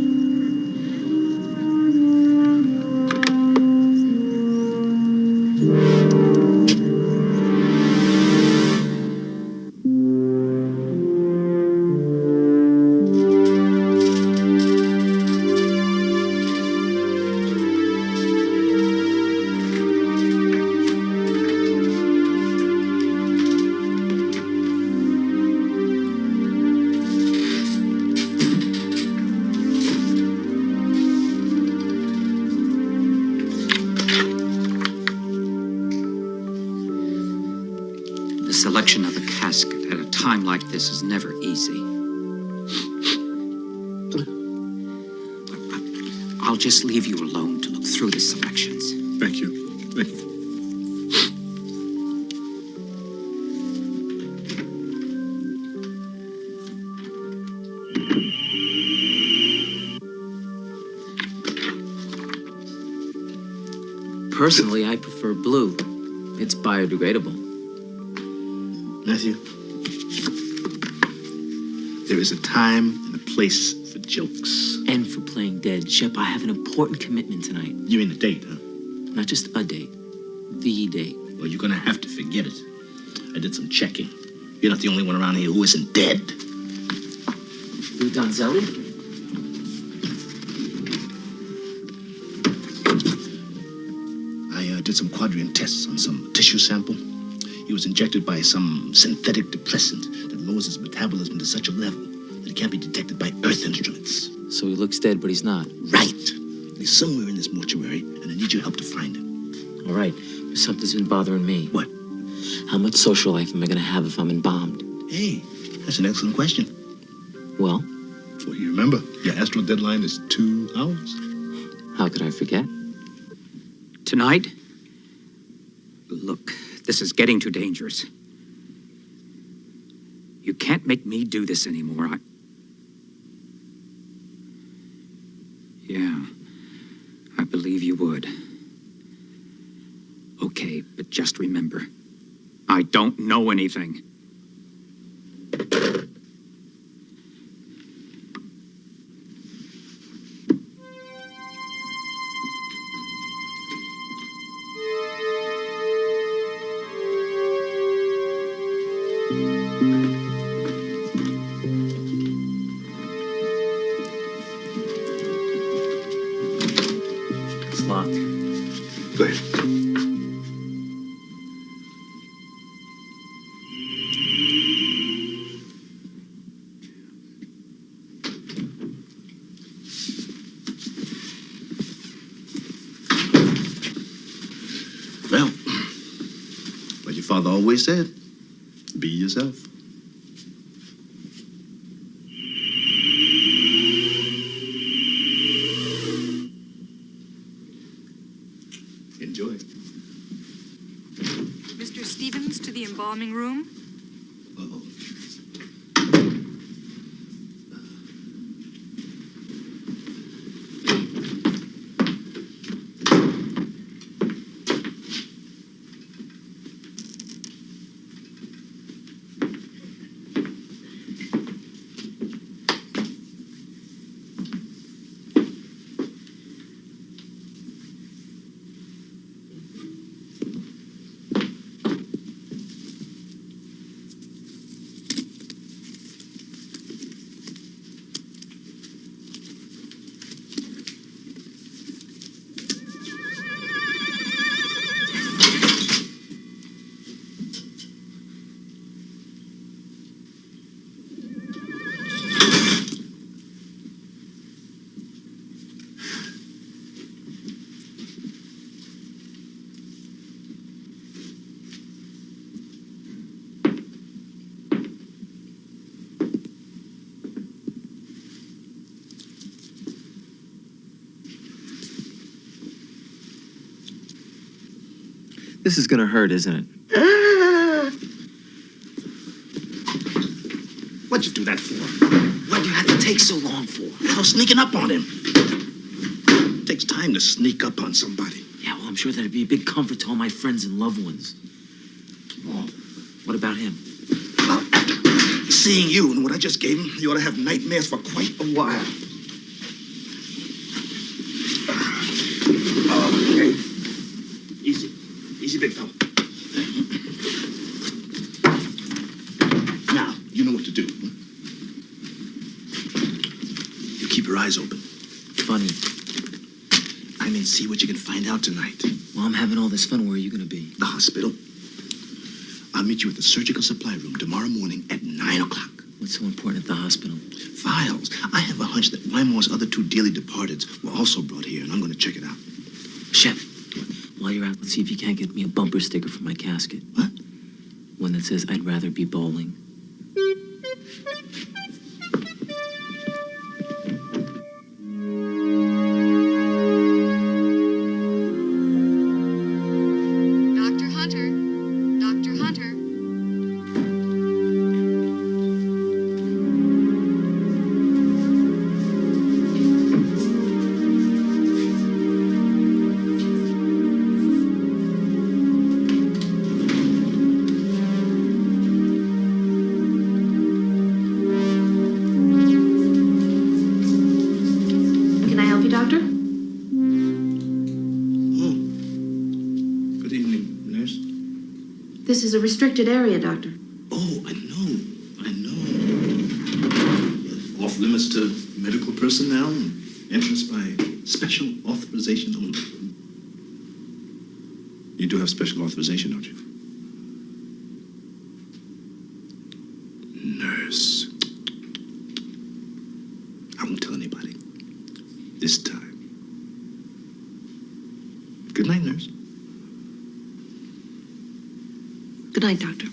The selection of a casket at a time like this is never easy. I'll just leave you alone to look through the selections. Thank you. Thank you. Personally, I prefer blue. It's biodegradable. Matthew, there is a time and a place for jokes. And for playing dead. Shep, I have an important commitment tonight. You mean a date, huh? Not just a date. The date. Well, you're gonna have to forget it. I did some checking. You're not the only one around here who isn't dead. Lou Donzelli? I did some quadrian tests on some tissue sample. He was injected by some synthetic depressant that lowers his metabolism to such a level that it can't be detected by Earth instruments. So he looks dead, but he's not. Right. He's somewhere in this mortuary, and I need your help to find him. All right. But something's been bothering me. What? How much social life am I going to have if I'm embalmed? Hey, that's an excellent question. Well? Well, you remember, your astral deadline is 2 hours. How could I forget? Tonight? Look, this is getting too dangerous. You can't make me do this anymore. Yeah, I believe you would. Okay, but just remember, I don't know anything. It's locked. Go ahead. Well, like your father always said, be yourself. Enjoy. Mr. Stevens to the embalming room. Uh-oh. This is gonna hurt, isn't it? What'd you do that for? Why'd you have to take so long for? I was sneaking up on him. It takes time to sneak up on somebody. Yeah, well, I'm sure that'd be a big comfort to all my friends and loved ones. Oh, What about him? well, after seeing you and what I just gave him, you ought to have nightmares for quite a while. Okay. Easy. Easy, big fella. Now, you know what to do. You keep your eyes open. Funny. I mean, see what you can find out tonight. Well, I'm having all this fun. Where are you gonna be? The hospital. I'll meet you at the surgical supply room tomorrow morning at 9 o'clock. What's so important at the hospital? Files. I have a hunch that Wymore's other two dearly departeds were also brought here, and I'm going to check it out. Chef, while you're out, let's see if you can't get me a bumper sticker for my casket. What? One that says, "I'd rather be bowling." Dr. Hunter. Dr. Hunter. Can I help you, Doctor? Oh. Good evening, nurse. This is a restricted area, Doctor. Oh, I know. Off limits to medical personnel and entrance by special authorization only. You do have special authorization, don't you? Nurse. I won't tell anybody. This time. Good night, nurse. Good night, Doctor.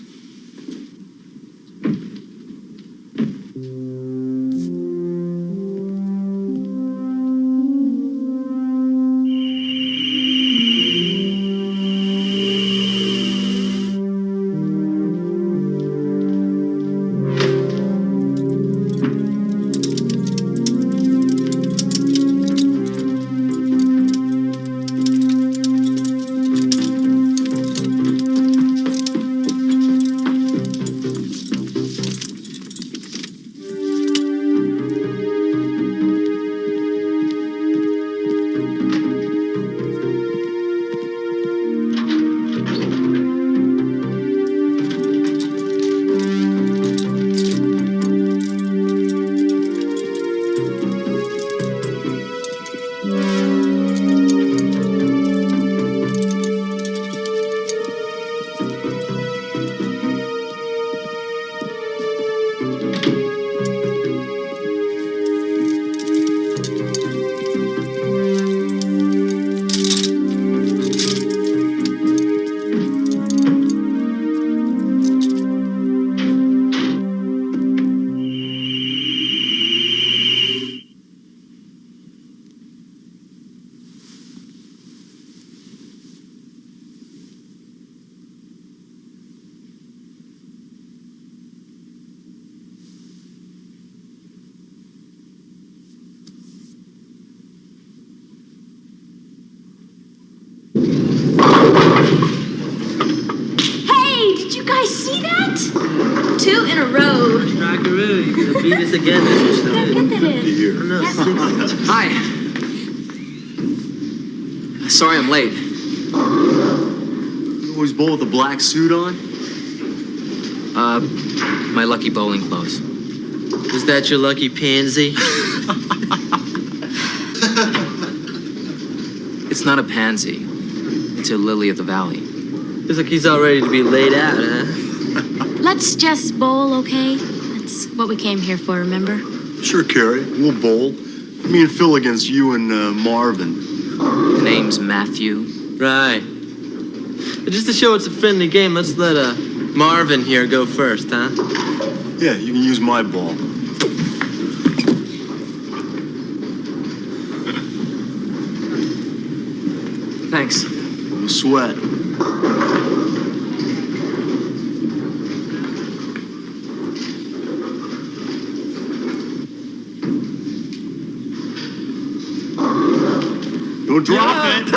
You'll beat us again. Hi. Sorry I'm late. You always bowl with a black suit on? My lucky bowling clothes. Is that your lucky pansy? It's not a pansy. It's a lily of the valley. Looks like he's all ready to be laid out, huh? Let's just bowl, okay? That's what we came here for, remember? Sure, Carrie. We'll bowl. Me and Phil against you and Marvin. The name's Matthew. Right. But just to show it's a friendly game, let's let Marvin here go first, huh? Yeah, you can use my ball. Thanks. No sweat. Don't drop it.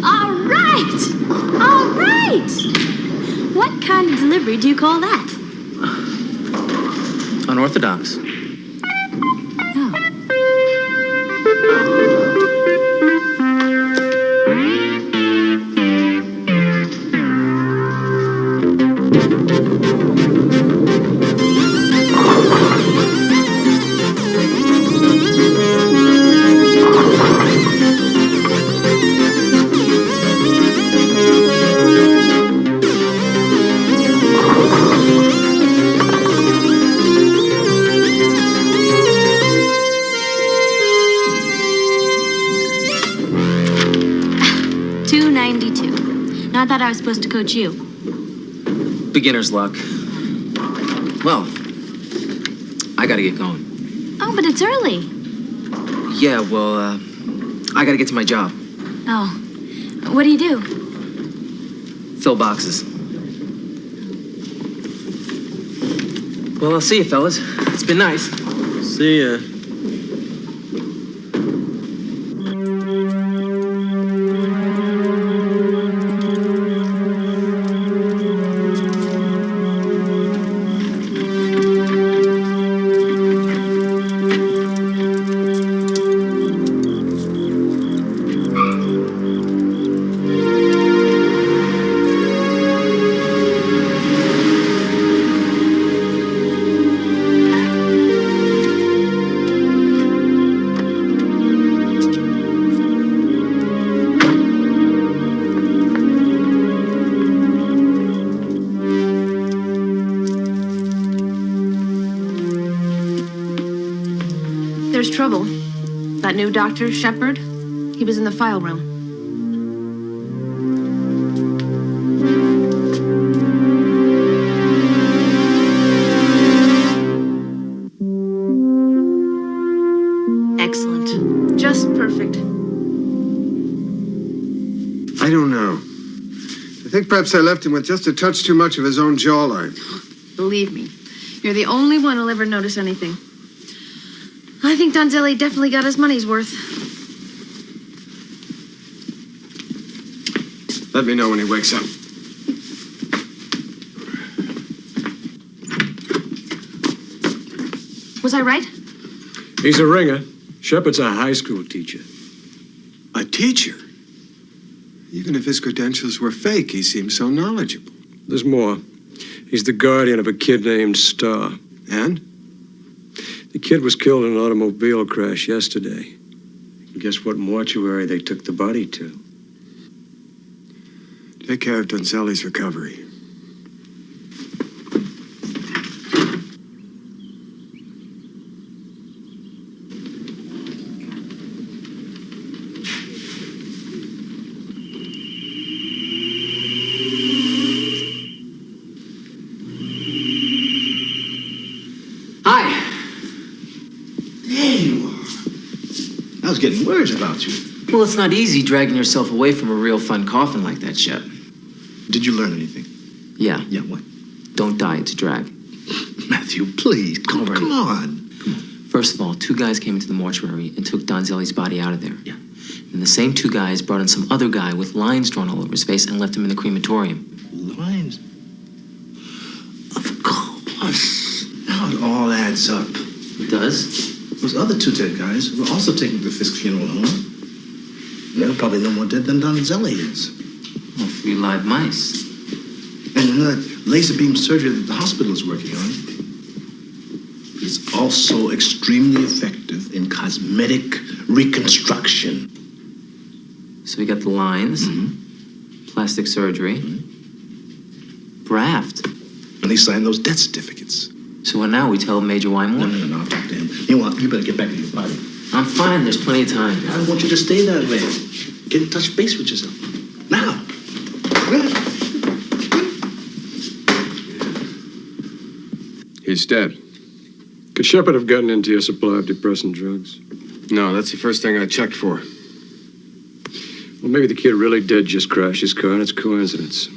All right! What kind of delivery do you call that? Unorthodox. I thought I was supposed to coach you. Beginner's luck. Well, I gotta get going. Oh, but it's early. Yeah, well, I gotta get to my job. Oh, what do you do? Fill boxes. Well, I'll see you, fellas. It's been nice. See ya. There's trouble. That new doctor, Shepard, he was in the file room. Excellent. Just perfect. I don't know. I think perhaps I left him with just a touch too much of his own jawline. Believe me, you're the only one who'll ever notice anything. I think Donzelli definitely got his money's worth. Let me know when he wakes up. Was I right? He's a ringer. Shepard's a high school teacher. A teacher? Even if his credentials were fake, he seems so knowledgeable. There's more. He's the guardian of a kid named Star. And? The kid was killed in an automobile crash yesterday. And guess what mortuary they took the body to? Take care of Donzelli's recovery. Hi. There you are. I was getting words about you. Well, it's not easy dragging yourself away from a real fun coffin like that, Shep. Did you learn anything? Yeah. Yeah, what? Don't die, it's a drag. Matthew, please. Come on. First of all, 2 guys came into the mortuary and took Donzelli's body out of there. Yeah. And the same 2 guys brought in some other guy with lines drawn all over his face and left him in the crematorium. Lines? Of course. Now it all adds up. It does? Those other 2 dead guys were also taken to the Fisk funeral home. They're probably no more dead than Donzelli is. Well, 3 live mice. And you know that laser beam surgery that the hospital is working on is also extremely effective in cosmetic reconstruction. So we got the lines, plastic surgery, Braft. And they signed those death certificates. So what now? We tell Major Wymore? No, I'll talk to him. You know what? You better get back to your body. I'm fine. There's plenty of time. I want you to stay that way. Get in touch base with yourself. Now. He's dead. Could Shepard have gotten into your supply of depressant drugs? No, that's the first thing I checked for. Well, maybe the kid really did just crash his car and it's coincidence.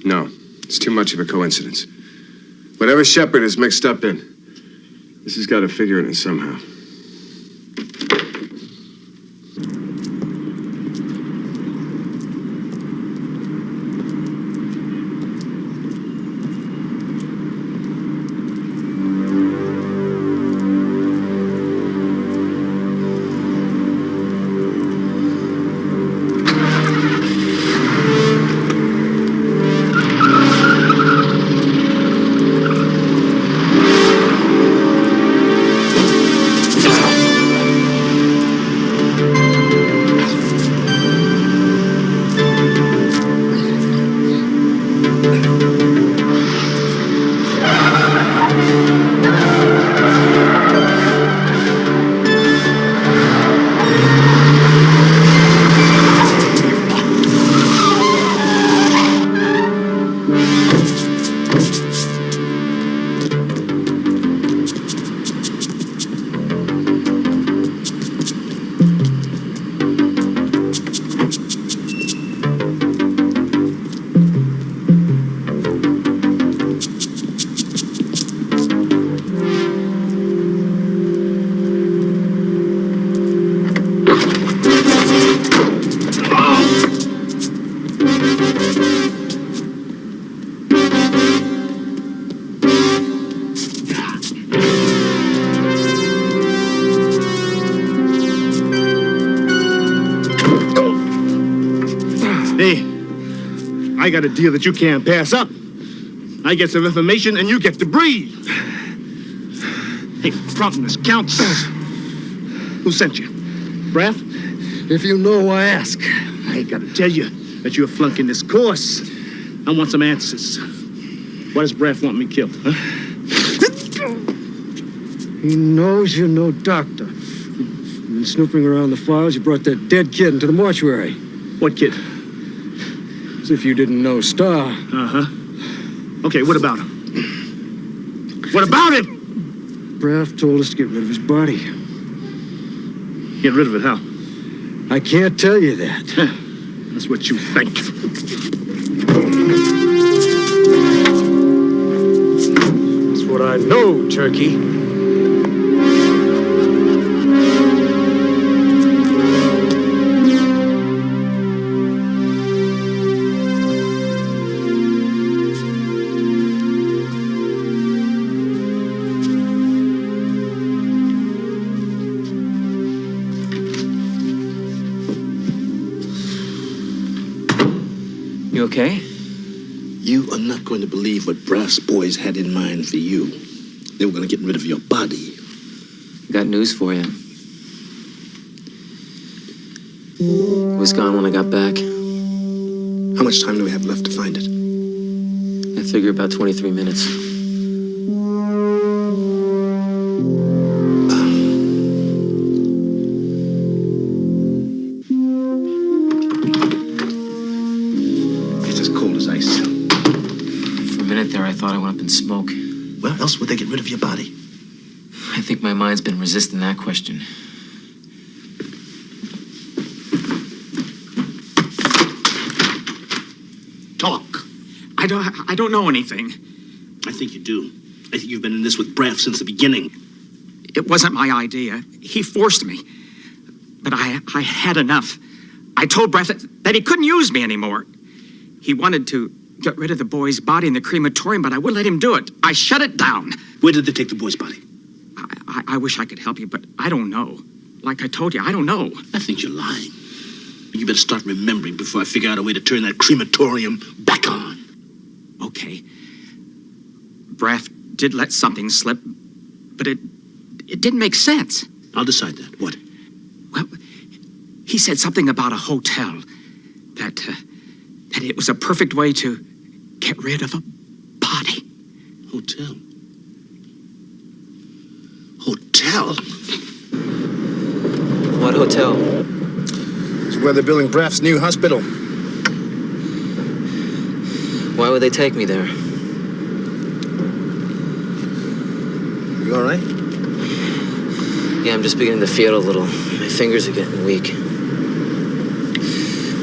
No, it's too much of a coincidence. Whatever Shepard is mixed up in, this has got to figure it in somehow. I got a deal that you can't pass up. I get some information and you get to breathe. Hey, promptness counts. Who sent you? Braff? If you know, I ask. I gotta tell you that you're flunking this course. I want some answers. Why does Braff want me killed, huh? He knows you're no doctor. You've been snooping around the files. You brought that dead kid into the mortuary. What kid? As if you didn't know Star. Uh-huh. Okay, what about him? What about him? Braff told us to get rid of his body. Get rid of it, how? I can't tell you that. That's what you think. That's what I know, Turkey. You okay? You are not going to believe what Braff's boys had in mind for you. They were going to get rid of your body. Got news for you. It was gone when I got back. How much time do we have left to find it? I figure about 23 minutes. It's as cold as ice. For a minute there, I thought I went up in smoke. Where else would they get rid of your body? I think my mind's been resisting that question. Talk. I don't know anything. I think you do. I think you've been in this with Braff since the beginning. It wasn't my idea. He forced me. But I had enough. I told Brett that he couldn't use me anymore. He wanted to get rid of the boy's body in the crematorium, but I wouldn't let him do it. I shut it down. Where did they take the boy's body? I wish I could help you, but I don't know. Like I told you, I don't know. I think you're lying. You better start remembering before I figure out a way to turn that crematorium back on. Okay. Braff did let something slip, but it didn't make sense. I'll decide that. What? Well, he said something about a hotel, that it was a perfect way to get rid of a body. Hotel? Hotel? What hotel? It's where they're building Braff's new hospital. Why would they take me there? You all right? Yeah, I'm just beginning to feel a little. My fingers are getting weak.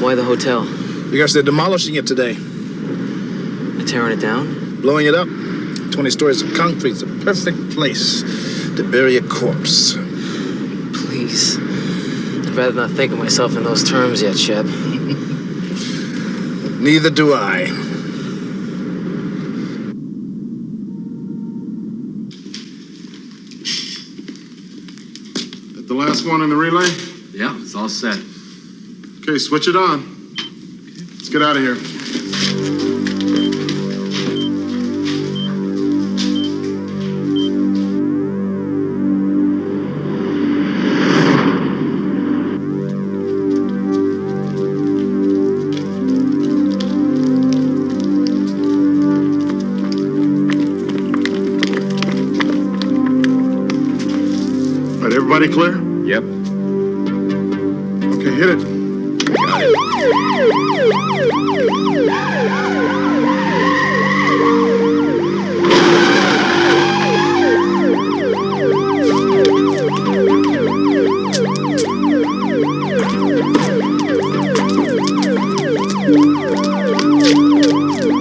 Why the hotel? Because they're demolishing it today. They're tearing it down? Blowing it up. 20 stories of concrete. It's a perfect place to bury a corpse. Please. I'd rather not think of myself in those terms yet, Shep. Neither do I. The last one in the relay? Yeah, it's all set. Okay, switch it on. Let's get out of here. All right, everybody clear? Yep. Okay, hit it. Got it.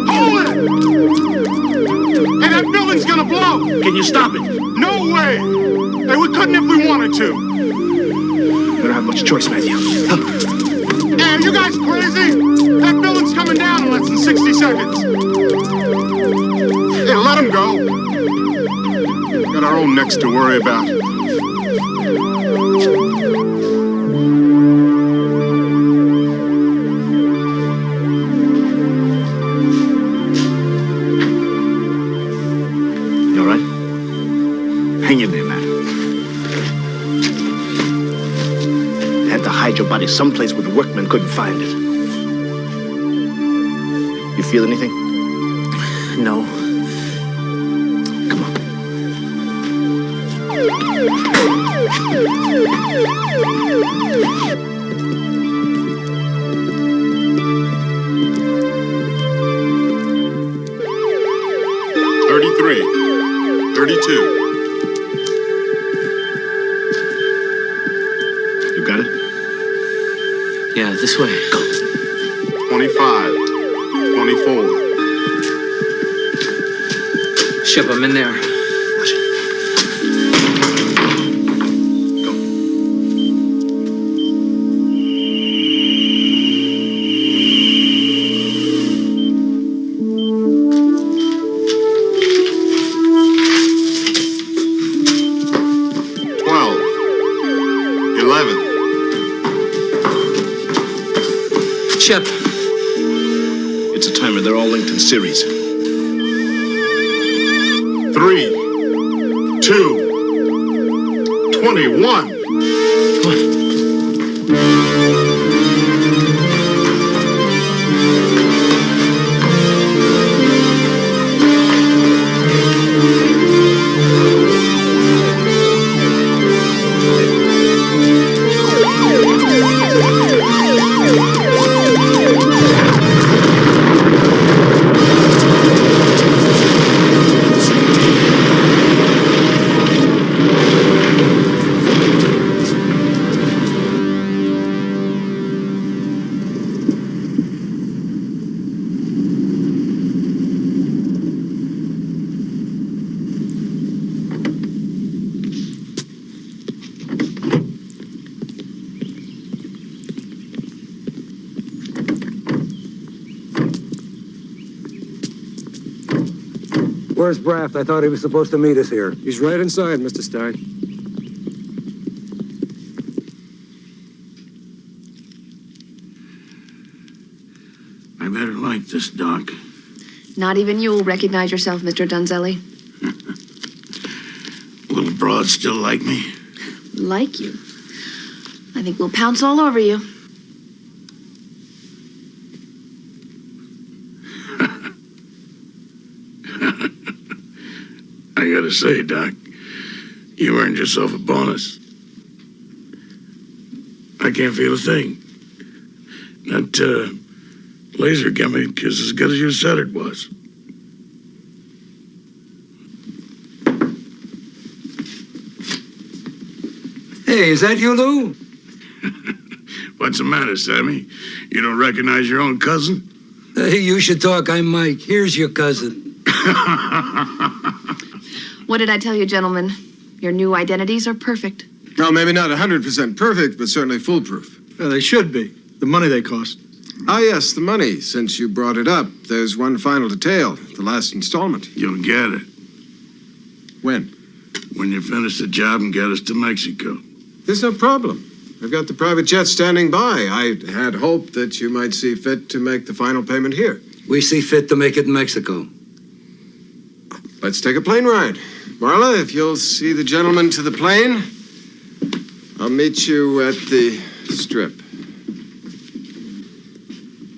Hold it! Hey, that building's gonna blow! Can you stop it? No way! Hey, we couldn't if we wanted to. We don't have much choice, Matthew. Hey, are you guys crazy? That building's coming down in less than 60 seconds. Hey, let him go. Got our own necks to worry about. You all right? Hang in there, man. Had to hide your body someplace where the workmen couldn't find it. You feel anything? No. Come on. $33, $32. You got it? Yeah, this way. Go. 25, 24. Shep, I'm in there. Watch it. Go. 12, 11. Shep. It's a timer. They're all linked in series. 3, 2, 21. Where's Braff? I thought he was supposed to meet us here. He's right inside, Mr. Stein. I better like this, Doc. Not even you will recognize yourself, Mr. Donzelli. Will the broad still like me? Like you. I think we'll pounce all over you. I gotta say, Doc, you earned yourself a bonus. I can't feel a thing. That laser gimmick is as good as you said it was. Hey, is that you, Lou? What's the matter, Sammy? You don't recognize your own cousin? Hey, you should talk. I'm Mike. Here's your cousin. What did I tell you, gentlemen? Your new identities are perfect. Well, maybe not 100% perfect, but certainly foolproof. Yeah, they should be. The money they cost. Ah, yes, the money. Since you brought it up, there's one final detail. The last installment. You'll get it. When? When you finish the job and get us to Mexico. There's no problem. I've got the private jet standing by. I had hoped that you might see fit to make the final payment here. We see fit to make it in Mexico. Let's take a plane ride. Marla, if you'll see the gentleman to the plane, I'll meet you at the strip.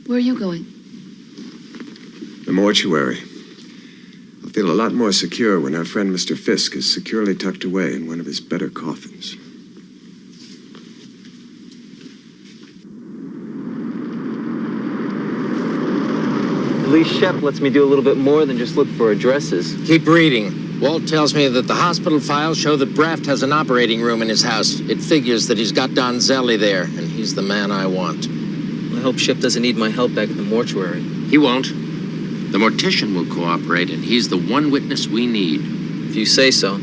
Where are you going? The mortuary. I'll feel a lot more secure when our friend Mr. Fisk is securely tucked away in one of his better coffins. At least Shep lets me do a little bit more than just look for addresses. Keep reading. Walt tells me that the hospital files show that Braft has an operating room in his house. It figures that he's got Donzelli there, and he's the man I want. I hope Shep doesn't need my help back at the mortuary. He won't. The mortician will cooperate, and he's the one witness we need. If you say so.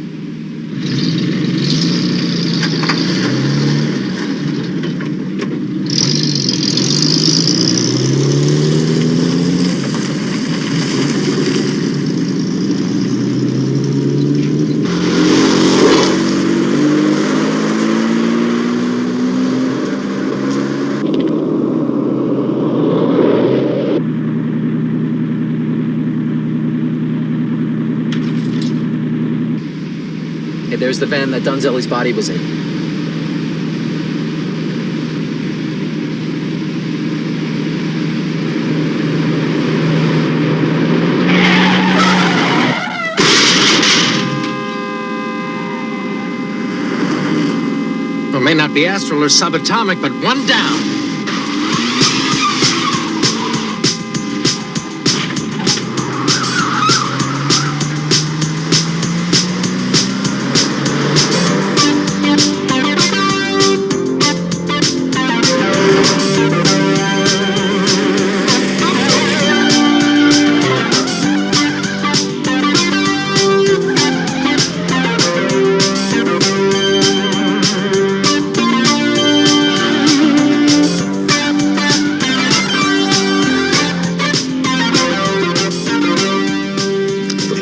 There's the van that Donzelli's body was in. Well, it may not be astral or subatomic, but one down.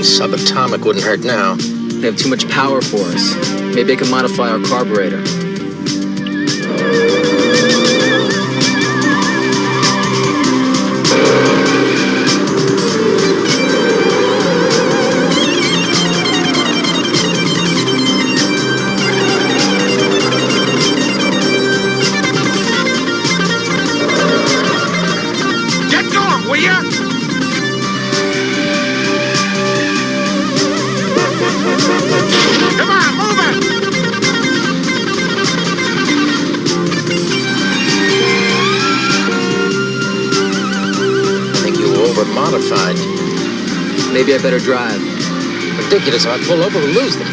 Subatomic wouldn't hurt now. They have too much power for us. Maybe I can modify our carburetor. Get going, will ya? Come on, move it! I think you over-modified. Maybe I better drive. Ridiculous. If I pull over, we'll lose them.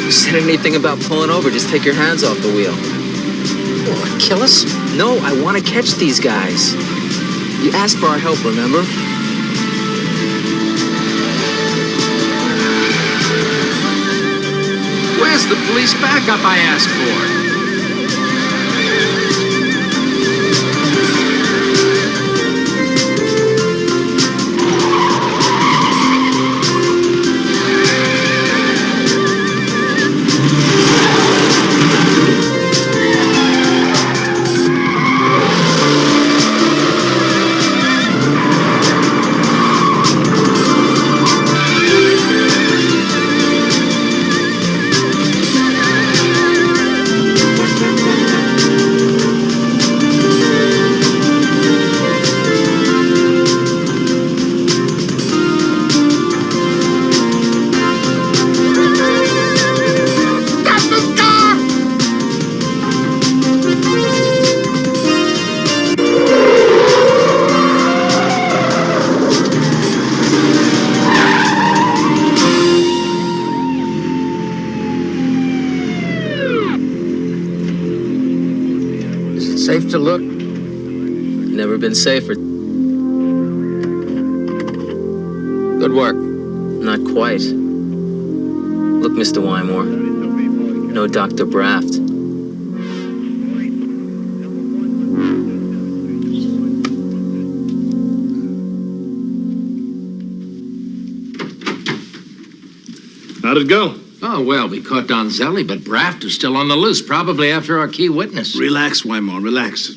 You said anything about pulling over, just take your hands off the wheel. You want to kill us? No, I want to catch these guys. You asked for our help, remember? Where's the police backup I asked for? to look. Never been safer. Good work. Not quite. Look, Mr. Wymore. No Dr. Braft. How'd it go? Oh, well, we caught Donzelli, but Braft is still on the loose, probably after our key witness. Relax, Wymore, relax.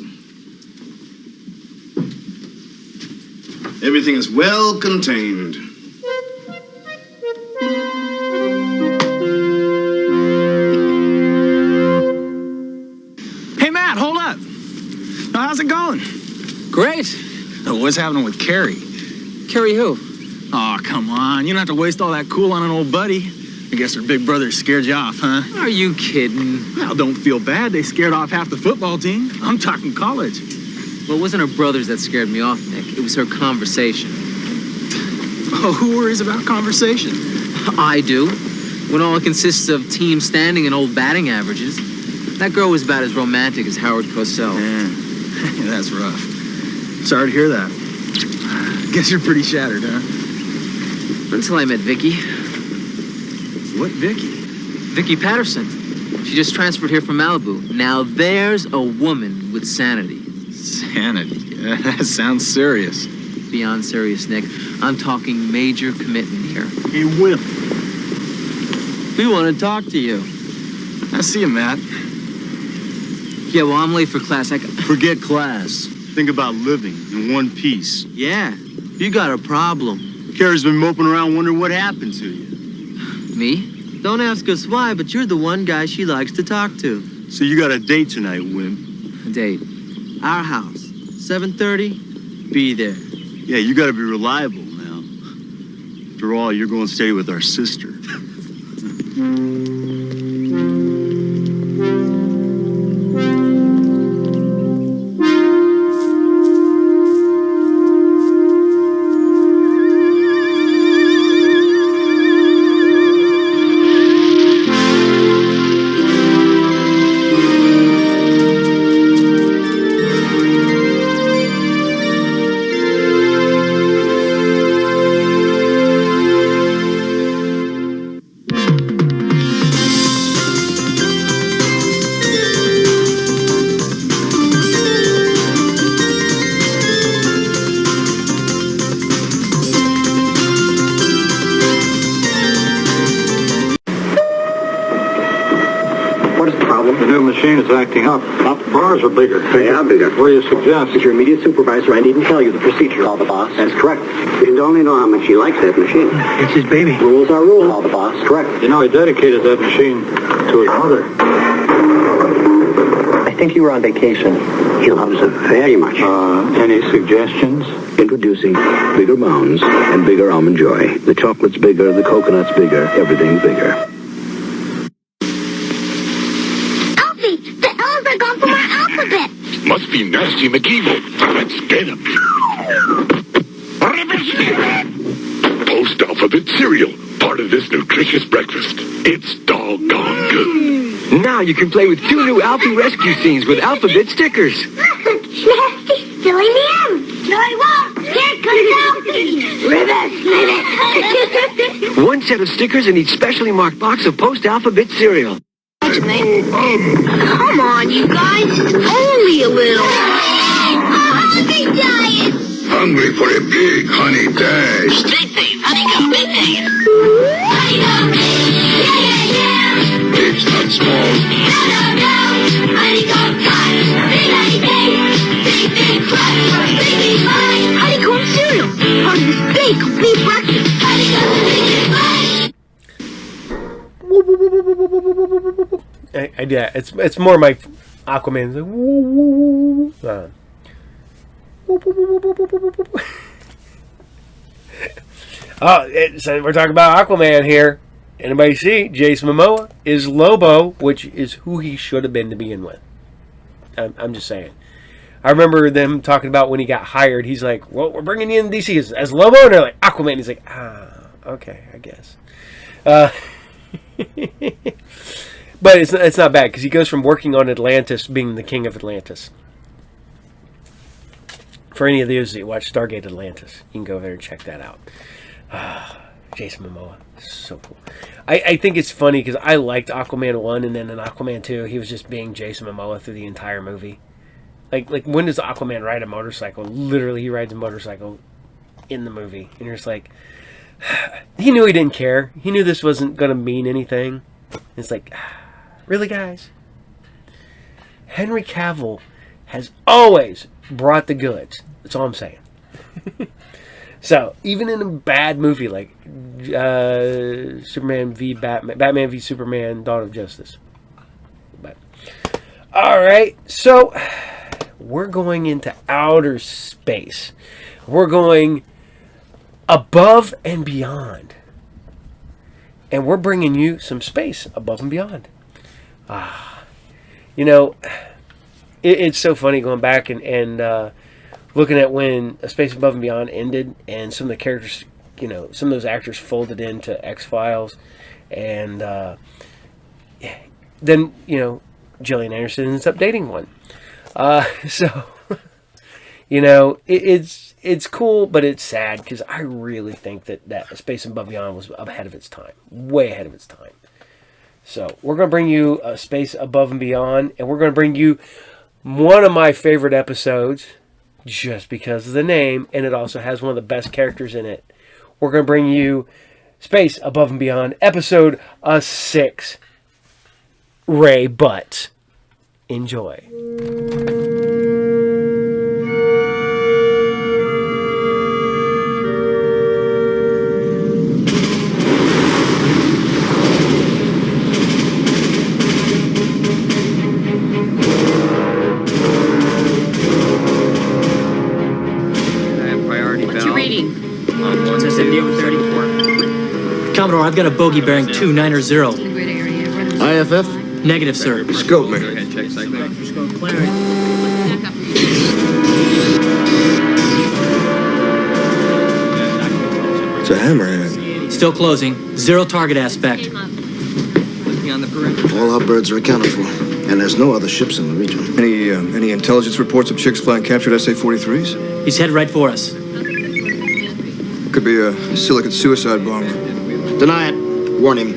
Everything is well contained. Hey, Matt, hold up. Now, how's it going? Great. What's happening with Carrie? Carrie who? Oh, come on. You don't have to waste all that cool on an old buddy. I guess her big brother scared you off, huh? Are you kidding? Well, don't feel bad. They scared off half the football team. I'm talking college. Well, it wasn't her brothers that scared me off, Nick. It was her conversation. Oh, who worries about conversation? I do. When all it consists of team standing and old batting averages. That girl was about as romantic as Howard Cosell. Yeah, that's rough. Sorry to hear that. Guess you're pretty shattered, huh? Until I met Vicky. What Vicky? Vicky Patterson. She just transferred here from Malibu. Now there's a woman with sanity. Sanity? That sounds serious. Beyond serious, Nick. I'm talking major commitment here. Hey, Will. We want to talk to you. I see you, Matt. Yeah, well, I'm late for class. Forget class. Think about living in one piece. Yeah, you got a problem. Carrie's been moping around wondering what happened to you. Me? Don't ask us why, but you're the one guy she likes to talk to. So you got a date tonight, Wim. A date? Our house. 7:30. Be there. Yeah, you gotta be reliable now. After all, you're going to stay with our sister. Is acting up. The bars are bigger. Yeah, bigger. What do you suggest? As your immediate supervisor, I needn't tell you the procedure. Call the boss. That's correct. You only know how much he likes that machine. It's his baby. Rules are rules. Call the boss. Correct. You know, he dedicated that machine to his mother. I think you were on vacation. He loves it very much. Any suggestions? Introducing bigger mounds and bigger almond joy. The chocolate's bigger, the coconut's bigger, everything's bigger. Must be Nasty McEvil. Let's get him. Post-alphabet cereal. Part of this nutritious breakfast. It's doggone good. Now you can play with 2 new Alfie rescue scenes with alphabet stickers. Nasty, silly meow. No, I won't. Here comes Alfie. Ribbit. 1 set of stickers in each specially marked box of post-alphabet cereal. Come on, you guys. Only a little. Hungry Giant. Hungry for a big honey dash. Big thing. Honey go, big thing. Honey go, yeah. It's not small. No. Honey go, crush. Big honey big crush. Big honey. Honeycomb cereal. Part of this big complete breakfast. Honeycomb big crush. I yeah, it's more my Aquaman's like woo woo woo. So we're talking about Aquaman here. Anybody see? Jason Momoa is Lobo, which is who he should have been to begin with. I'm just saying. I remember them talking about when he got hired. He's like, "Well, we're bringing you in DC as Lobo," and they're like, "Aquaman." He's like, okay, I guess." But it's not bad because he goes from working on Atlantis, being the king of Atlantis. For any of those that watch Stargate Atlantis, you can go there and check that out. Jason Momoa, so cool. I think it's funny because I liked Aquaman 1, and then in Aquaman 2, he was just being Jason Momoa through the entire movie. Like when does Aquaman ride a motorcycle? Literally, he rides a motorcycle in the movie. And you're just like, he knew he didn't care. He knew this wasn't going to mean anything. It's like, really, guys? Henry Cavill has always brought the goods. That's all I'm saying. So, even in a bad movie like Superman v. Batman v. Superman, Dawn of Justice. But, all right, so we're going into outer space. We're going above and beyond. And we're bringing you some space above and beyond. You know, it's so funny going back and looking at when A Space Above and Beyond ended, and some of the characters, you know, some of those actors folded into X-Files, and then, you know, Gillian Anderson ends up dating one. So, you know, it's cool, but it's sad, because I really think that A Space Above and Beyond was ahead of its time. Way ahead of its time. So, we're going to bring you A Space Above and Beyond, and we're going to bring you one of my favorite episodes, just because of the name, and it also has one of the best characters in it. We're going to bring you Space Above and Beyond, episode 6, Ray Butts. Enjoy. Commodore, I've got a bogey bearing 2990. IFF? Negative, sir. Scope me. It's a hammerhead. Still closing. Zero target aspect. All our birds are accounted for, and there's no other ships in the region. Any intelligence reports of chicks flying captured SA-43s? He's headed right for us. Could be a silicate suicide bomber. Deny it. Warn him.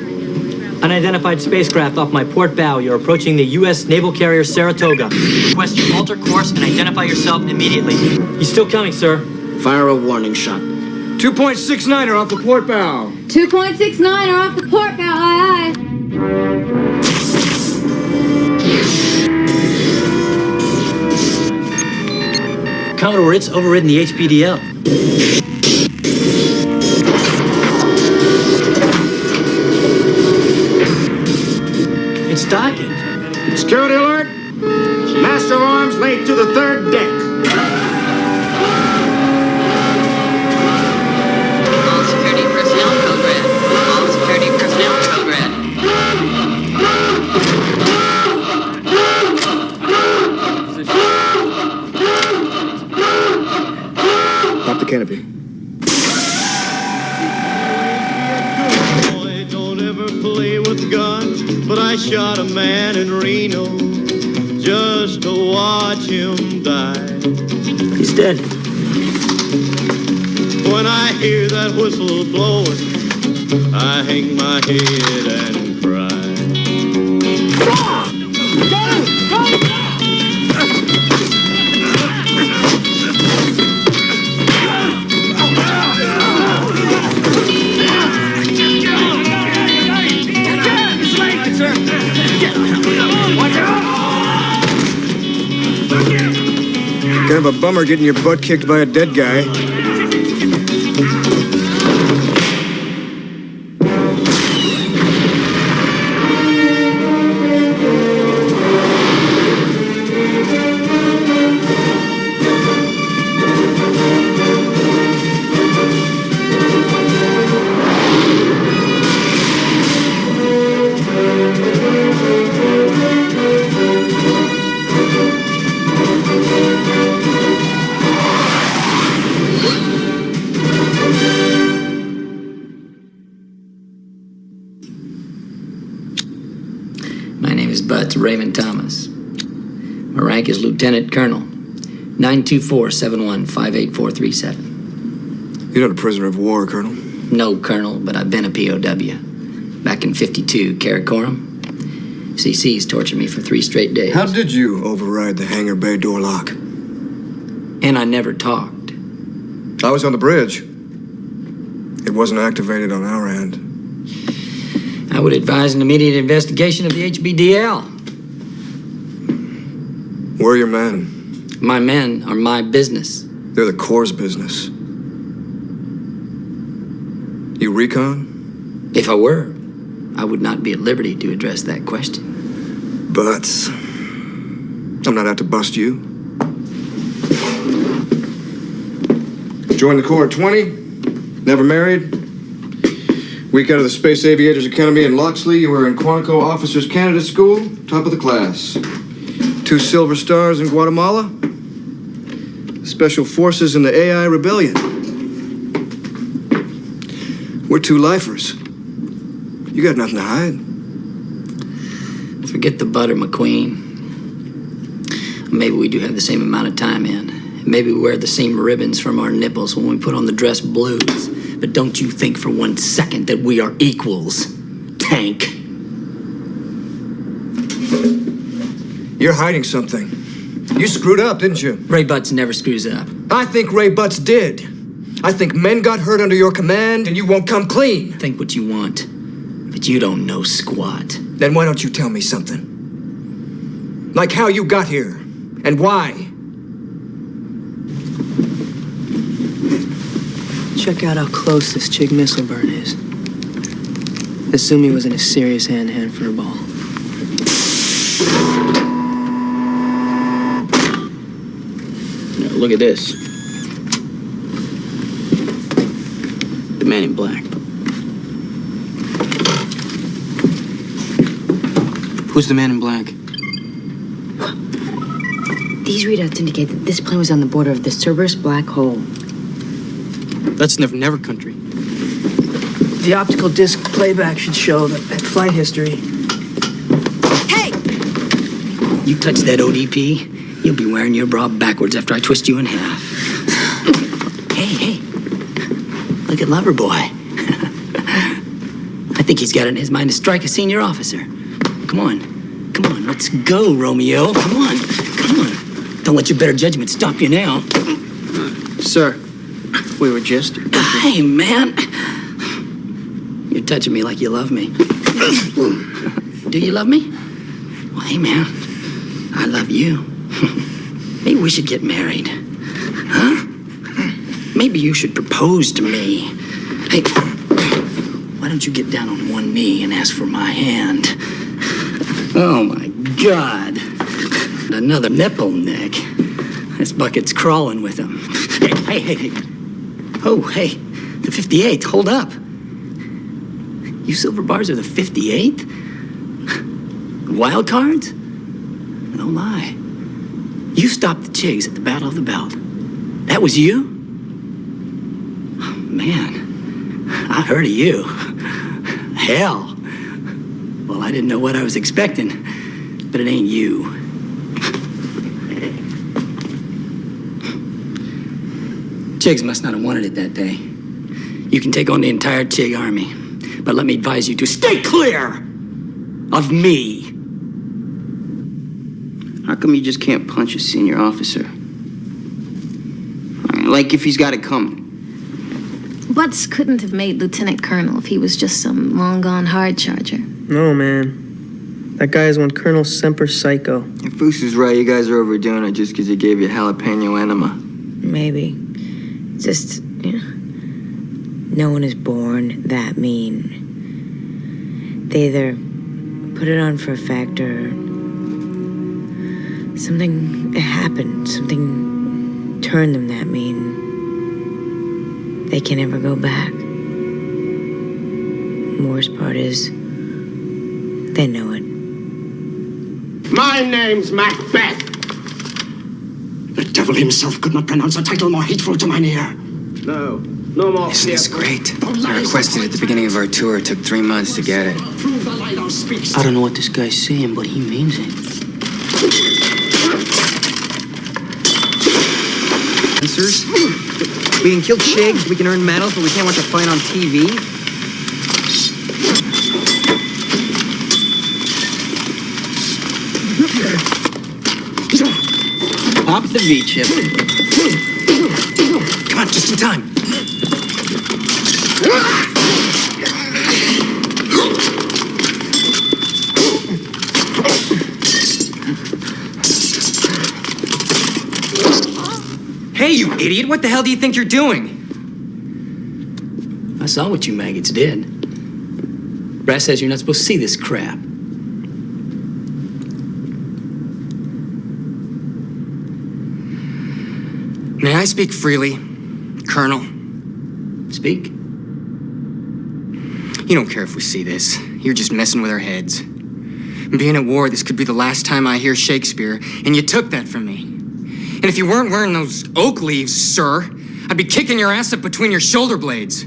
Unidentified spacecraft off my port bow. You're approaching the U.S. naval carrier Saratoga. Request you alter course and identify yourself immediately. He's still coming, sir. Fire a warning shot. 2.69 are off the port bow. 2.69 are off the port bow, aye, aye. Commodore, it's overridden the HPDL. It's docking. Security alert. Master of arms laid to the third deck. All security personnel code red. All security personnel code red. Pop the canopy. Play with guns, but I shot a man in Reno just to watch him die. He's dead. When I hear that whistle blowing, I hang my head and cry. Kind of a bummer getting your butt kicked by a dead guy. Raymond Thomas. My rank is Lieutenant Colonel. 924-71-58437. You're not a prisoner of war, Colonel. No, Colonel, but I've been a POW. Back in 52, Karakoram. CC's tortured me for 3 straight days. How did you override the hangar bay door lock? And I never talked. I was on the bridge. It wasn't activated on our end. I would advise an immediate investigation of the HBDL. Where are your men? My men are my business. They're the Corps' business. You recon? If I were, I would not be at liberty to address that question. But I'm not out to bust you. Joined the Corps at 20, never married. Week out of the Space Aviators Academy in Loxley, you were in Quantico Officers Candidate School, top of the class. 2 silver stars in Guatemala. Special Forces in the AI Rebellion. We're 2 lifers. You got nothing to hide. Forget the butter, McQueen. Maybe we do have the same amount of time in. Maybe we wear the same ribbons from our nipples when we put on the dress blues. But don't you think for 1 second that we are equals, Tank. You're hiding something. You screwed up, didn't you? Ray Butts never screws up. I think Ray Butts did. I think men got hurt under your command and you won't come clean. Think what you want, but you don't know squat. Then why don't you tell me something? Like how you got here and why? Check out how close this Chig missile burn is. Assume he was in a serious hand-to-hand for a ball. Now, look at this. The man in black. Who's the man in black? These readouts indicate that this plane was on the border of the Cerberus black hole. That's never country. The optical disc playback should show that flight history. Hey! You touch that ODP, you'll be wearing your bra backwards after I twist you in half. Hey. Look at Loverboy. I think he's got it in his mind to strike a senior officer. Come on, let's go, Romeo. Come on. Don't let your better judgment stop you now. Sir, we were just... Hey, man. You're touching me like you love me. Do you love me? Well, hey, man, I love you. Maybe we should get married. Huh? Maybe you should propose to me. Hey, why don't you get down on one knee and ask for my hand? Oh, my God. Another nipple neck. This bucket's crawling with him. Hey. Oh, hey, the 58th, hold up. You silver bars are the 58th? Wild cards? Oh, my. You stopped the Chigs at the Battle of the Belt. That was you? Oh, man, I heard of you. Hell. Well, I didn't know what I was expecting, but it ain't you. Chigs must not have wanted it that day. You can take on the entire Chig army, but let me advise you to stay clear of me. How come you just can't punch a senior officer? Like if he's got it coming. Butts couldn't have made Lieutenant Colonel if he was just some long-gone hard charger. No, man. That guy is one Colonel Semper Psycho. If Foose is right, you guys are overdoing it just because he gave you jalapeno enema. Maybe. Just, no one is born that mean. They either put it on for effect or something happened, something turned them that mean. They can never go back. The worst part is, they know it. My name's Macbeth. The devil himself could not pronounce a title more hateful to mine ear. No more. Isn't this great? I requested it at the beginning of our tour. It took 3 months to get it. I don't know what this guy's saying, but he means it. officers. We can kill chigs, we can earn medals, but we can't watch a fight on TV. Pop the V-chip. Come on, just in time. Hey, you idiot! What the hell do you think you're doing? I saw what you maggots did. Brass says you're not supposed to see this crap. May I speak freely, Colonel? Speak. You don't care if we see this. You're just messing with our heads. Being at war, this could be the last time I hear Shakespeare, and you took that from me. And if you weren't wearing those oak leaves, sir, I'd be kicking your ass up between your shoulder blades.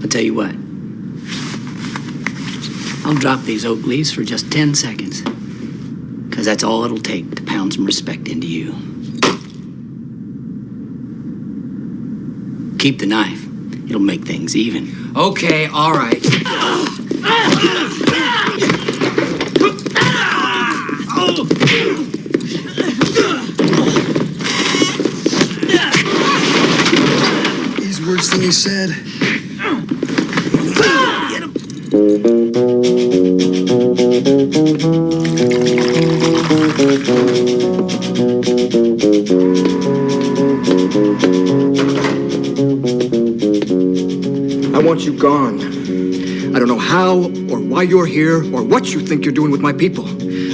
I'll tell you what. I'll drop these oak leaves for just 10 seconds. Because that's all it'll take to pound some respect into you. Keep the knife. It'll make things even. Okay, all right. He's worse than he said. Get him. I want you gone. I don't know how or why you're here or what you think you're doing with my people.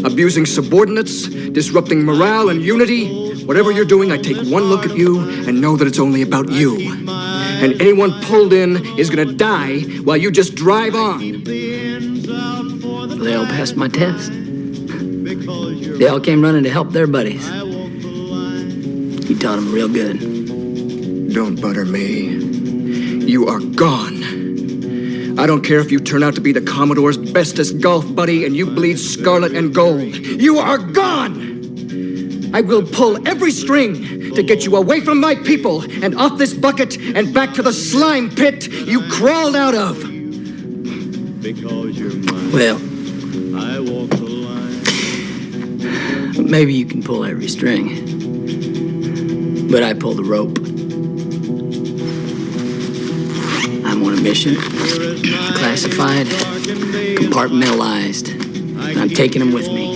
Abusing subordinates, disrupting morale and unity. Whatever you're doing, I take one look at you and know that it's only about you. And anyone pulled in is gonna die while you just drive on. They all passed my test. They all came running to help their buddies. You taught them real good. Don't butter me. You are gone. I don't care if you turn out to be the Commodore's bestest golf buddy and you bleed scarlet and gold. You are gone! I will pull every string to get you away from my people and off this bucket and back to the slime pit you crawled out of. Well, maybe you can pull every string, but I pull the rope. I'm on a mission, classified, compartmentalized, and I'm taking them with me.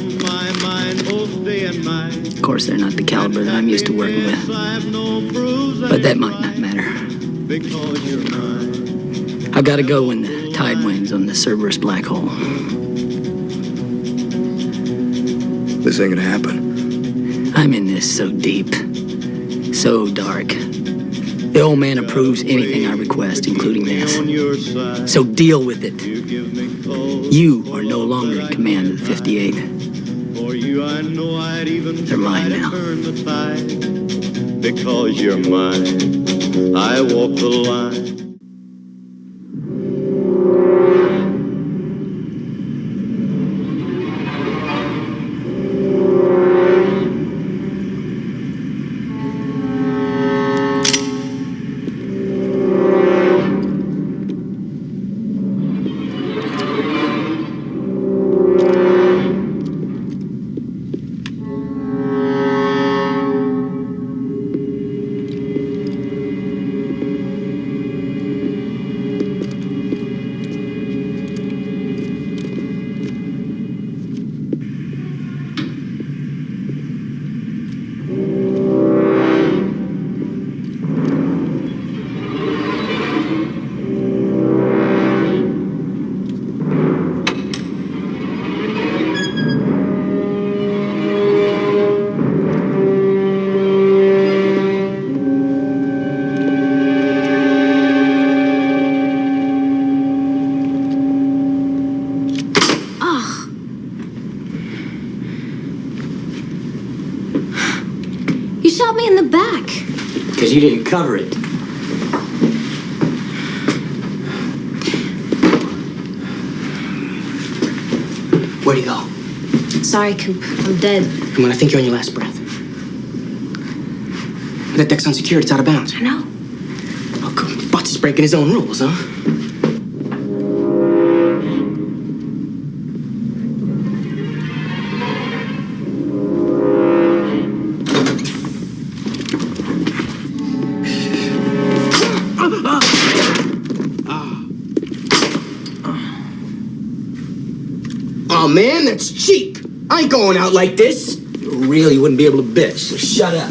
Of course, they're not the caliber that I'm used to working with, but that might not matter. I've got to go when the tide winds on the Cerberus black hole. This ain't gonna happen. I'm in this so deep, so dark. The old man approves anything I request, including this. So deal with it. You are no longer in command of the 58. They're mine now. Because you're mine, I walk the line. Shot me in the back. Because you didn't cover it. Where'd he go? Sorry, Coop. I'm dead. Come on, I think you're on your last breath. That deck's unsecured. It's out of bounds. I know. Oh, cool. Butts is breaking his own rules, huh? Oh, man, that's cheap. I ain't going out like this. You really wouldn't be able to bitch, so shut up.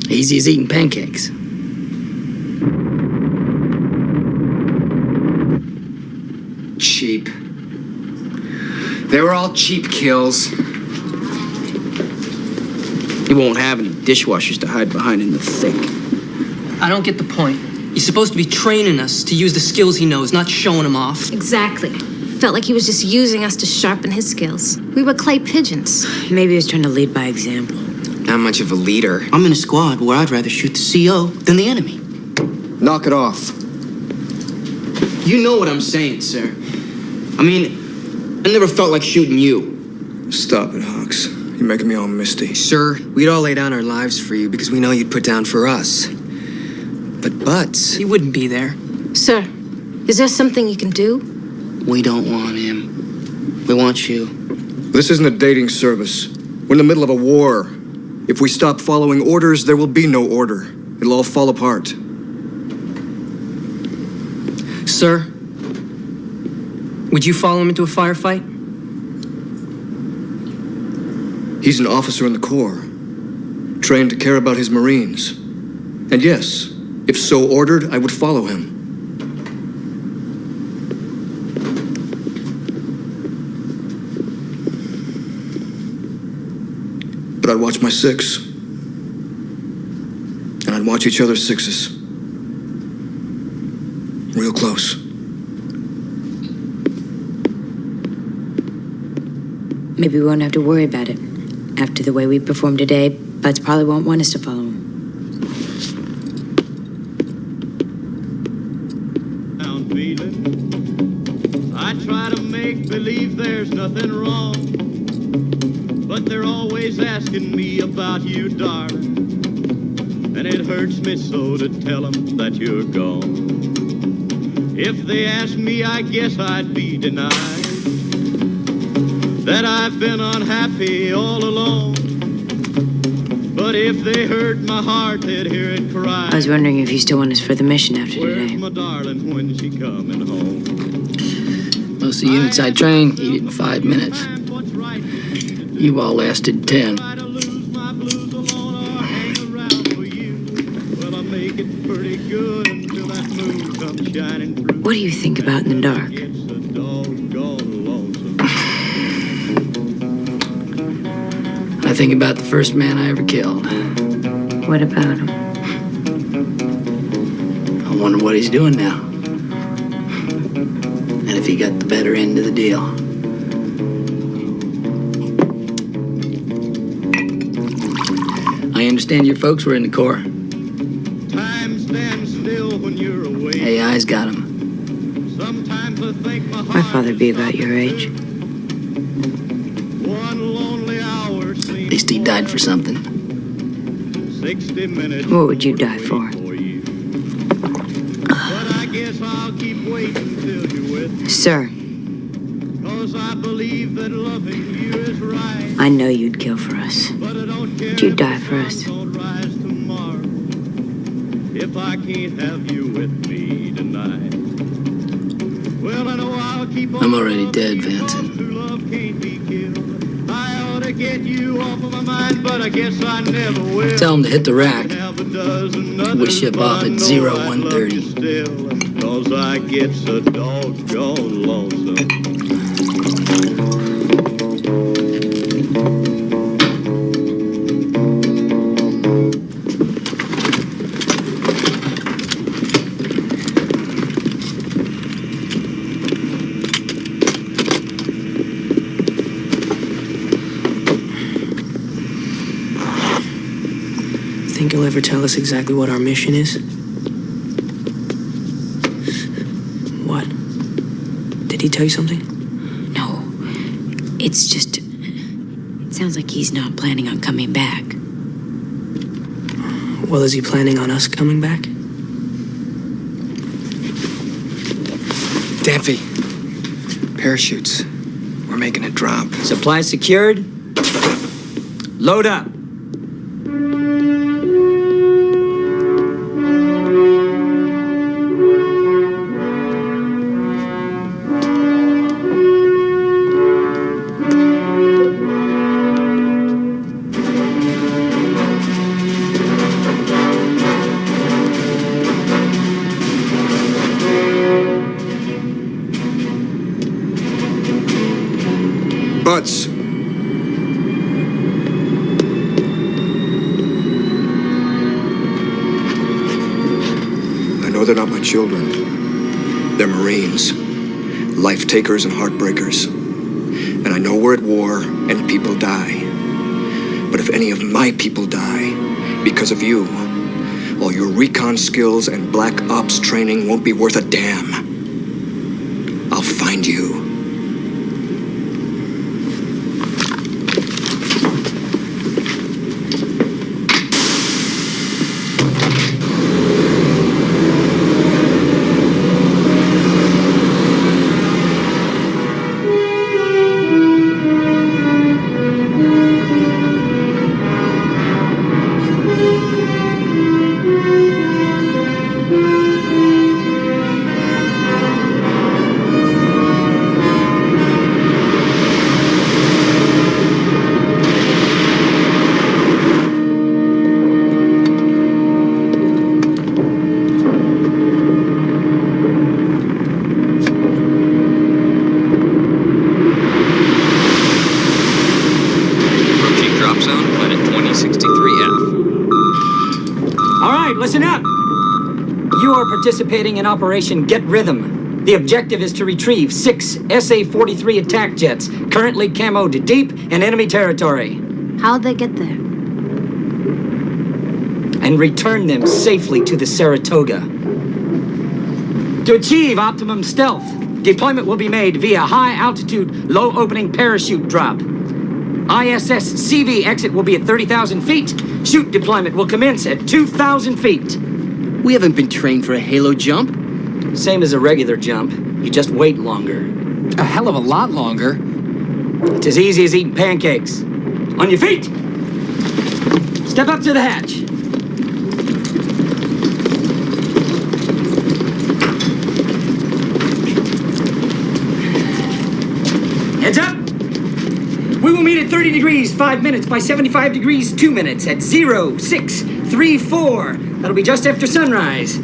Easy as eating pancakes. Cheap. They were all cheap kills. He won't have any dishwashers to hide behind in the thick. I don't get the point. He's supposed to be training us to use the skills he knows, not showing them off. Exactly. Felt like he was just using us to sharpen his skills. We were clay pigeons. Maybe he was trying to lead by example. Not much of a leader. I'm in a squad where I'd rather shoot the CO than the enemy. Knock it off. You know what I'm saying, sir. I mean, I never felt like shooting you. Stop it, Hawks. You're making me all misty. Sir, we'd all lay down our lives for you because we know you'd put down for us. But Butts... He wouldn't be there. Sir, is there something you can do? We don't want him. We want you. This isn't a dating service. We're in the middle of a war. If we stop following orders, there will be no order. It'll all fall apart. Sir, would you follow him into a firefight? He's an officer in the Corps, trained to care about his Marines. And yes, if so ordered, I would follow him. But I'd watch my six. And I'd watch each other's sixes. Real close. Maybe we won't have to worry about it. After the way we performed today, Butts probably won't want us to follow him. I try to make believe there's nothing wrong, but they're always asking me about you, darling, and it hurts me so to tell them that you're gone. If they asked me, I guess I'd be denied that I've been unhappy all along. But if they heard my heart, they'd hear it cry. I was wondering if you still want us for the mission after Where's today. my darling when she coming home? Most of the units I trained eat it in 5 minutes. You all lasted 10. Well, I make it pretty good until that moon comes shining through. What do you think about in the dark? I think about the first man I ever killed. What about him? I wonder what he's doing now. And if he got the better end of the deal. I understand your folks were in the Corps. Time stands still when you're away. AI's got him. Sometimes I think my My father'd be about your age. one he died for something. 60 minutes. What would you die for? But I guess I'll keep waiting till you're with me. Sir, 'Cause I believe that loving you is right. I know you'd kill for us. But I don't care Would you die for us? don't rise tomorrow if I can't have you with me tonight. Well, I know I'll keep on. I'm already dead, Vincent. True love can't be killed. I ought to get you off of my mind, but I guess I never will. Tell him to hit the rack. Have a dozen We others, ship but off I at know 01:30. I'd love you still, 'cause I get so doggone lonesome. Think he'll ever tell us exactly what our mission is? What? Did he tell you something? No. It's just... It sounds like he's not planning on coming back. Well, is he planning on us coming back? Daffy. Parachutes. We're making a drop. Supplies secured. Load up. Butts. I know they're not my children. They're Marines. Life takers and heartbreakers. And I know we're at war and people die. But if any of my people die because of you, all your recon skills and black ops training won't be worth a damn. I'll find you. Listen up! You are participating in Operation Get Rhythm. The objective is to retrieve 6 SA-43 attack jets, currently camoed deep in enemy territory. How'd they get there? And return them safely to the Saratoga. To achieve optimum stealth, deployment will be made via high-altitude, low-opening parachute drop. ISS CV exit will be at 30,000 feet. Chute deployment will commence at 2,000 feet. We haven't been trained for a halo jump. Same as a regular jump. You just wait longer. A hell of a lot longer. It's as easy as eating pancakes. On your feet! Step up to the hatch. Heads up! We will meet at 30 degrees, 5 minutes, by 75 degrees, 2 minutes, at 0634. That'll be just after sunrise.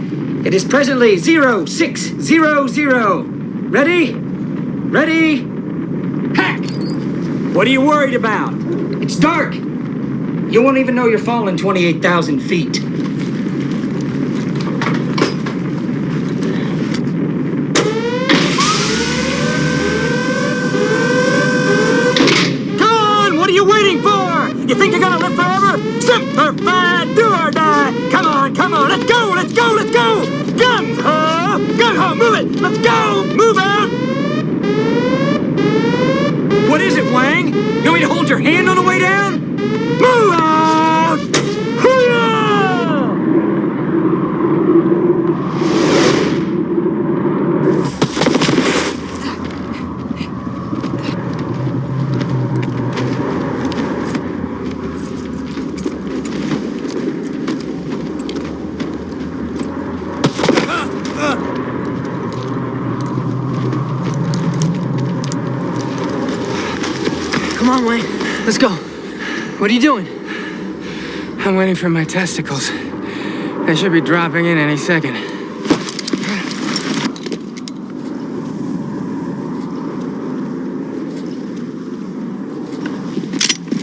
It is presently 0600. Ready? Ready? Hack! What are you worried about? It's dark. You won't even know you're falling 28,000 feet. You think you're gonna live forever? Simplified, do or die. Come on, let's go, let's go, let's go. Gung-ho, move it. Let's go, move out. What is it, Wang? You want me to hold your hand on the way down? Move Let's go. What are you doing? I'm waiting for my testicles. They should be dropping in any second.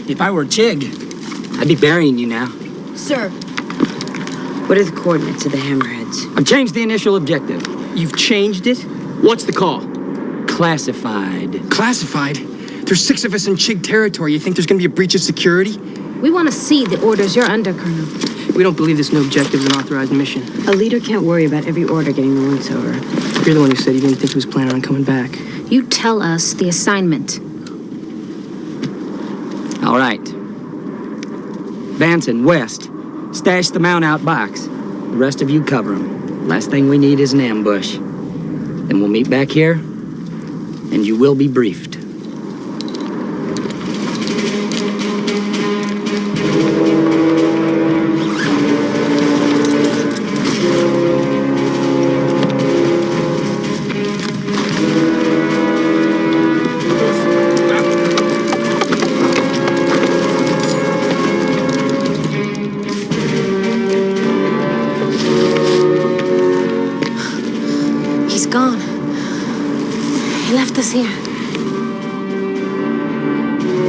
If I were Chig, I'd be burying you now. Sir. What are the coordinates of the hammerheads? I've changed the initial objective. You've changed it? What's the call? Classified. Classified? There's 6 of us in Chig territory. You think there's gonna be a breach of security? We want to see the orders you're under, Colonel. We don't believe this new objective is an authorized mission. A leader can't worry about every order getting the once over. You're the one who said you didn't think he was planning on coming back. You tell us the assignment. All right. Vance and West, stash the mount out box. The rest of you cover them. Last thing we need is an ambush. Then we'll meet back here, and you will be briefed. He's gone. He left us here.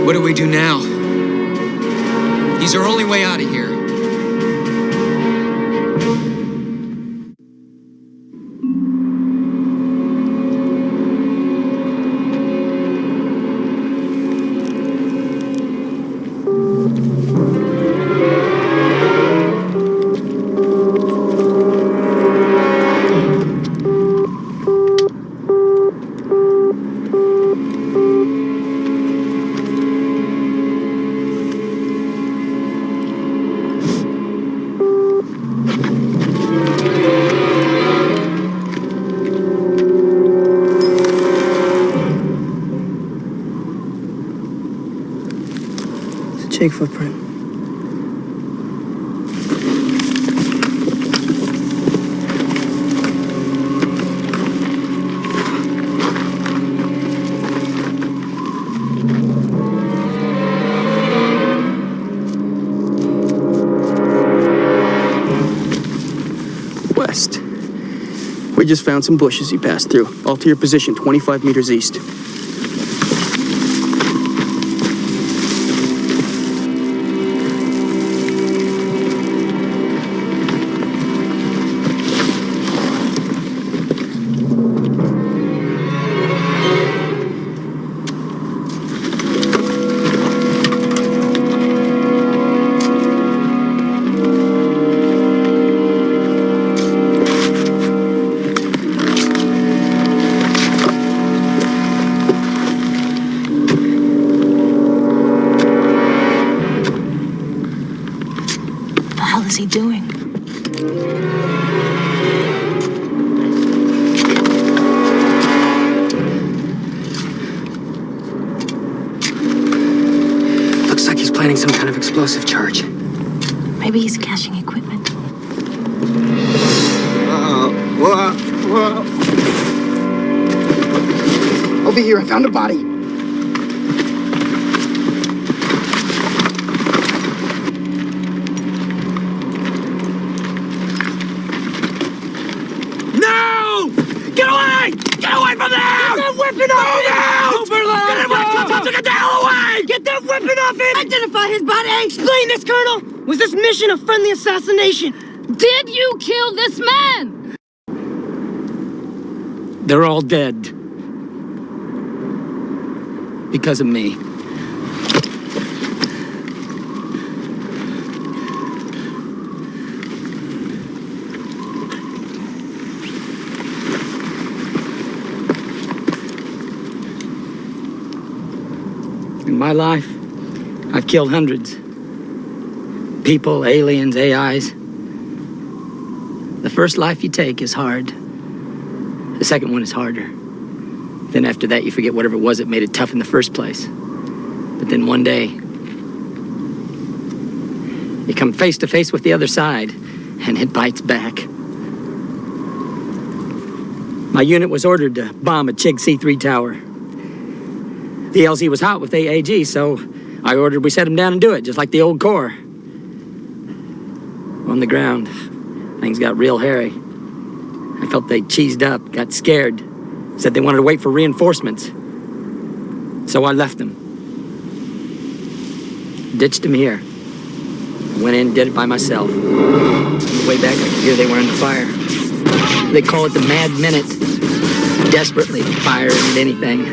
What do we do now? He's our only way out of here. Chig footprint. West. We just found some bushes he passed through. Alter your position 25 meters east. What is he doing? Looks like he's planning some kind of explosive charge. Maybe he's caching equipment. Whoa. Over here, I found a body. No! Get away! Get away from there! Get that weapon off him! Get the hell away! Get that weapon off him! Identify his body! Explain this, Colonel! Was this mission a friendly assassination? Did you kill this man? They're all dead. Because of me. In my life, I've killed hundreds. People, aliens, AIs. The first life you take is hard. The second one is harder. Then after that, you forget whatever it was that made it tough in the first place. But then one day, you come face to face with the other side, and it bites back. My unit was ordered to bomb a Chig C3 tower. The LZ was hot with AAG, so I ordered we set him down and do it, just like the old Corps. On the ground, things got real hairy. I felt they cheesed up, got scared, said they wanted to wait for reinforcements. So I left them. Ditched them here. Went in, did it by myself. On the way back, I could hear they were under fire. They call it the Mad Minute. Desperately fire at anything.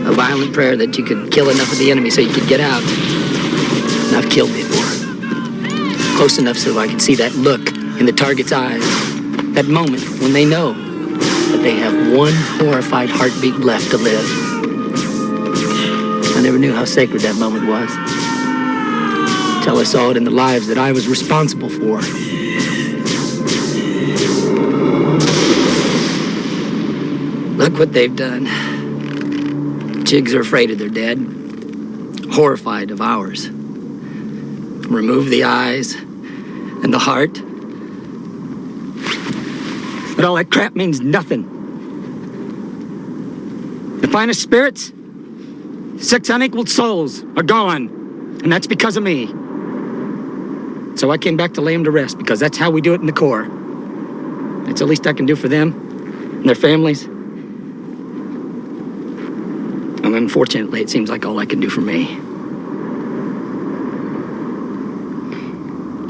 A violent prayer that you could kill enough of the enemy so you could get out. And I've killed before. Close enough so I could see that look in the target's eyes. That moment when they know that they have one horrified heartbeat left to live. I never knew how sacred that moment was. Till I saw it in the lives that I was responsible for. Look what they've done. Chigs are afraid of their dead, horrified of ours. Remove the eyes and the heart. But all that crap means nothing. The finest spirits, 6 unequaled souls are gone, and that's because of me. So I came back to lay them to rest, because that's how we do it in the Corps. That's the least I can do for them and their families. And unfortunately, it seems like all I can do for me.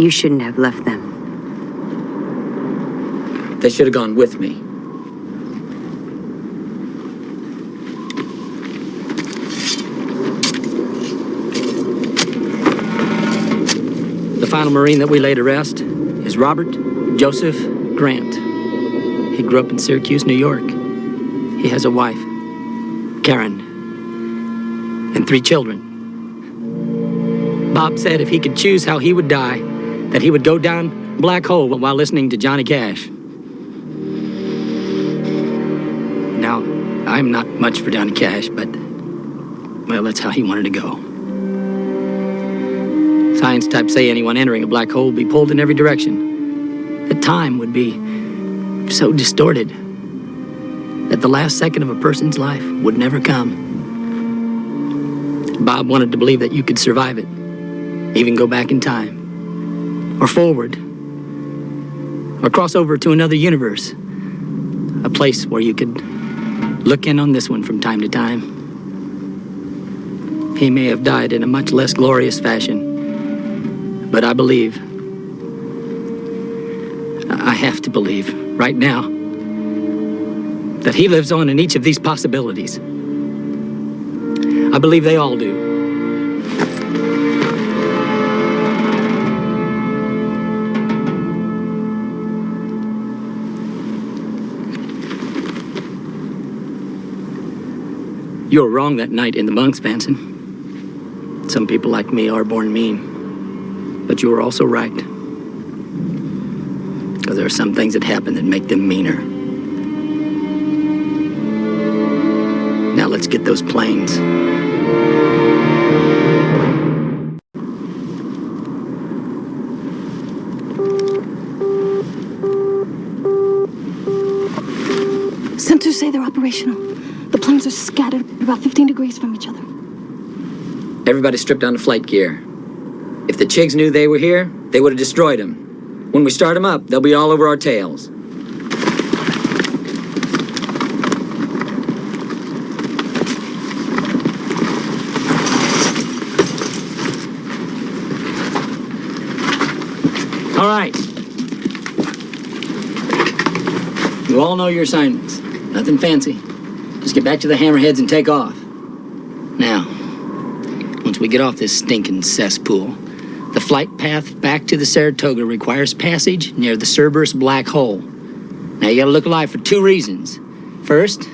You shouldn't have left them. They should have gone with me. The final Marine that we laid to rest is Robert Joseph Grant. He grew up in Syracuse, New York. He has a wife, Karen, and 3 children. Bob said if he could choose how he would die, that he would go down a black hole while listening to Johnny Cash. Now, I'm not much for Johnny Cash, but, well, that's how he wanted to go. Science types say anyone entering a black hole would be pulled in every direction. That time would be so distorted that the last second of a person's life would never come. Bob wanted to believe that you could survive it, even go back in time, or forward, or cross over to another universe, a place where you could look in on this one from time to time. He may have died in a much less glorious fashion, but I believe, I have to believe, right now, that he lives on in each of these possibilities. I believe they all do. You were wrong that night in the bunks, Vanson. Some people like me are born mean. But you were also right. Because there are some things that happen that make them meaner. Now let's get those planes. Sensors say they're operational. The planes are scattered about 15 degrees from each other. Everybody stripped down to flight gear. If the Chigs knew they were here, they would have destroyed them. When we start them up, they'll be all over our tails. All right. You all know your assignments. Nothing fancy. Just get back to the hammerheads and take off. Now, once we get off this stinking cesspool, the flight path back to the Saratoga requires passage near the Cerberus black hole. Now, you gotta look alive for 2 reasons. First,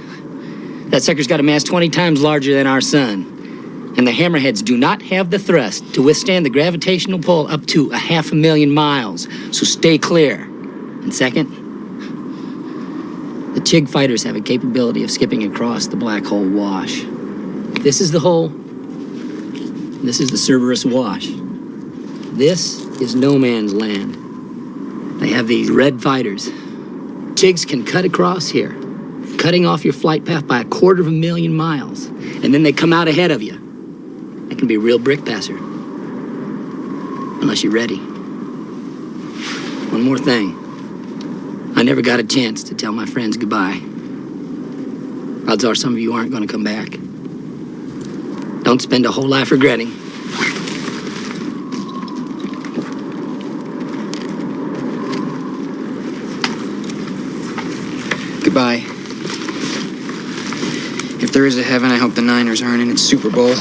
that sucker's got a mass 20 times larger than our sun. And the hammerheads do not have the thrust to withstand the gravitational pull up to 500,000 miles. So stay clear. And second, the Chig fighters have a capability of skipping across the black hole wash. If this is the hole, this is the Cerberus wash. This is no man's land. They have these red fighters. Chigs can cut across here, cutting off your flight path by 250,000 miles, and then they come out ahead of you. I can be a real brick passer. Unless you're ready. One more thing. I never got a chance to tell my friends goodbye. Odds are some of you aren't going to come back. Don't spend a whole life regretting. Goodbye. If there is a heaven, I hope the Niners aren't in its Super Bowl.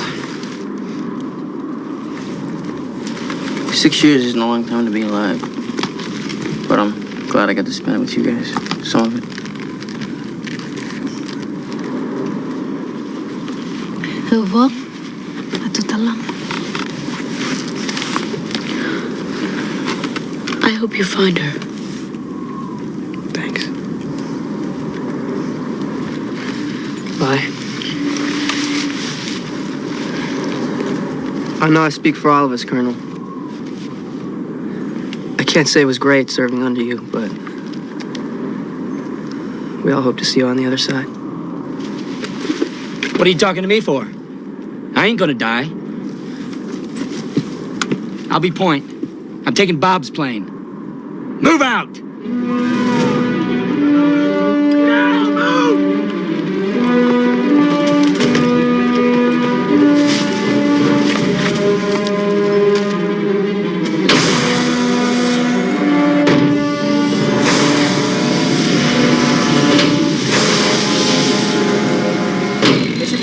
6 years isn't a long time to be alive. But I'm glad I got to spend it with you guys. Some of it. Au revoir. À tout à l'heure. I hope you find her. Thanks. Bye. I know I speak for all of us, Colonel. I can't say it was great serving under you, but we all hope to see you on the other side. What are you talking to me for? I ain't gonna die. I'll be point. I'm taking Bob's plane. Move out!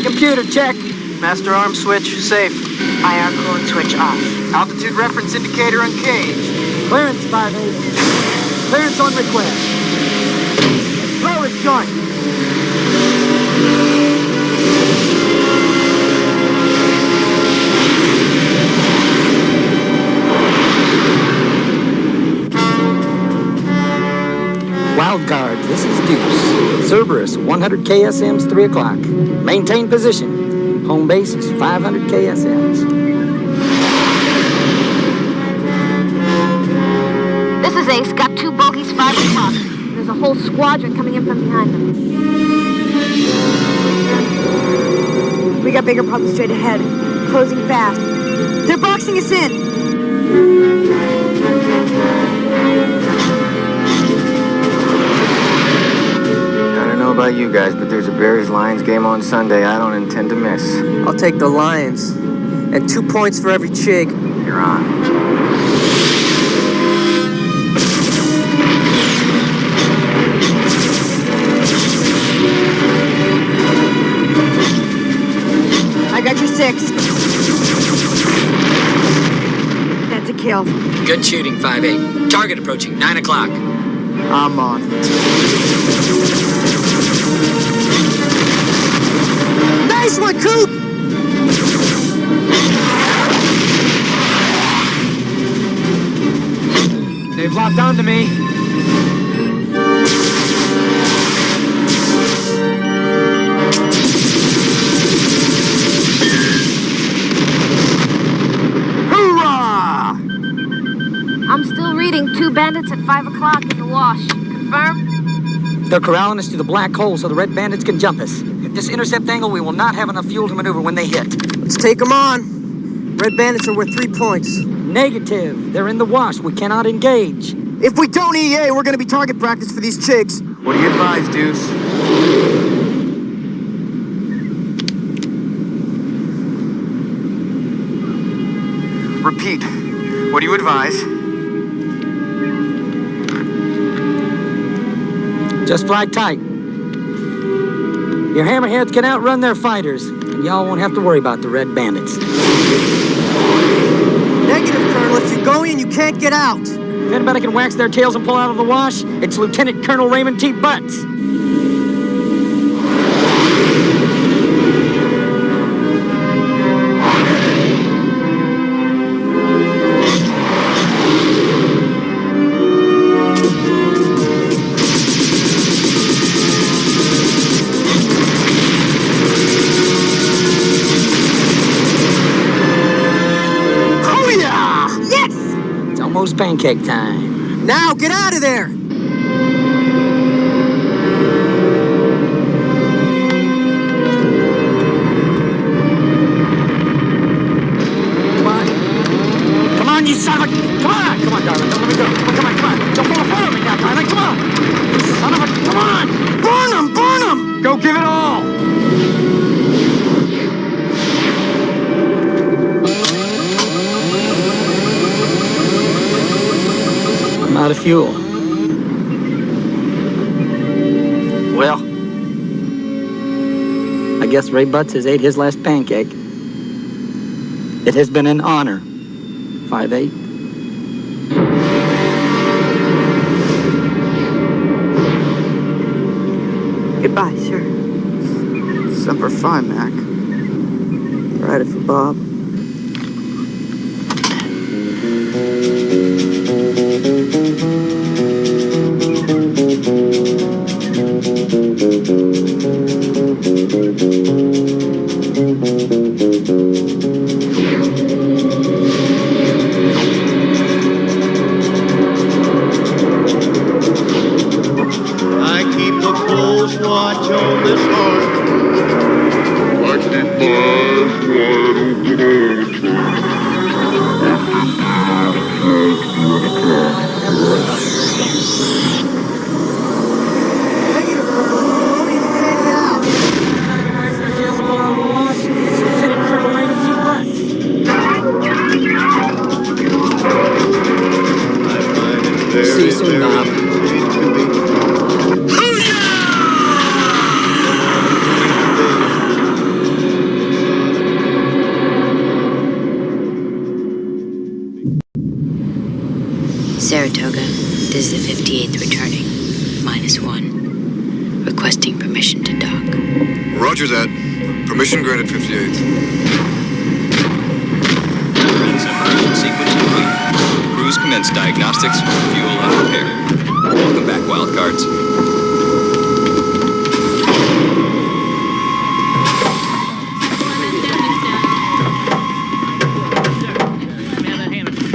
Computer check. Master arm switch safe. IR code switch off. Altitude reference indicator engaged. Clearance 5-8. Clearance on request. Throw it joint. Wild guard, this is Deuce. Cerberus, 100 KSMs, 3 o'clock. Maintain position. Home base is 500 KSMs. This is Ace. Got 2 bogies, 5 o'clock. There's a whole squadron coming in from behind them. We got bigger problems straight ahead. Closing fast. They're boxing us in. I don't know about you guys, but there's a Bears-Lions game on Sunday I don't intend to miss. I'll take the Lions. And 2 points for every chig. You're on. I got your 6. That's a kill. Good shooting, 5-8. Target approaching, 9 o'clock. I'm on it. Nice one, Coop! They've locked onto me. Hoorah! I'm still reading 2 bandits at 5 o'clock in the wash. Confirm? They're corralling us to the black hole so the red bandits can jump us. At this intercept angle, we will not have enough fuel to maneuver when they hit. Let's take them on. Red bandits are worth 3 points. Negative. They're in the wash. We cannot engage. If we don't EA, we're gonna be target practice for these chicks. What do you advise, Deuce? Repeat. What do you advise? Just fly tight. Your hammerheads can outrun their fighters, and y'all won't have to worry about the red bandits. Negative, Colonel. If you go in, you can't get out. If anybody can wax their tails and pull out of the wash, it's Lieutenant Colonel Raymond T. Butts. Almost pancake time. Now, get out of there! son of a... Come on, darling. Don't let me go. Come on. Don't fall apart on me now, darling. Come on. Son of a... Come on. Burn him. Go give it all. I'm out of fuel. Well, I guess Ray Butts has ate his last pancake. It has been an honor. 5-8. Goodbye, sir. Semper Fi, Mac. Right it for Bob. I keep a close watch on this heart. I keep my eyes wide open See you soon, Bob. Saratoga, this is the 58th returning. -1. Requesting permission to dock. Roger that. Permission granted, 58th. Separation sequence complete. Crews commence diagnostics. Fuel on repair. Welcome back, wildcards.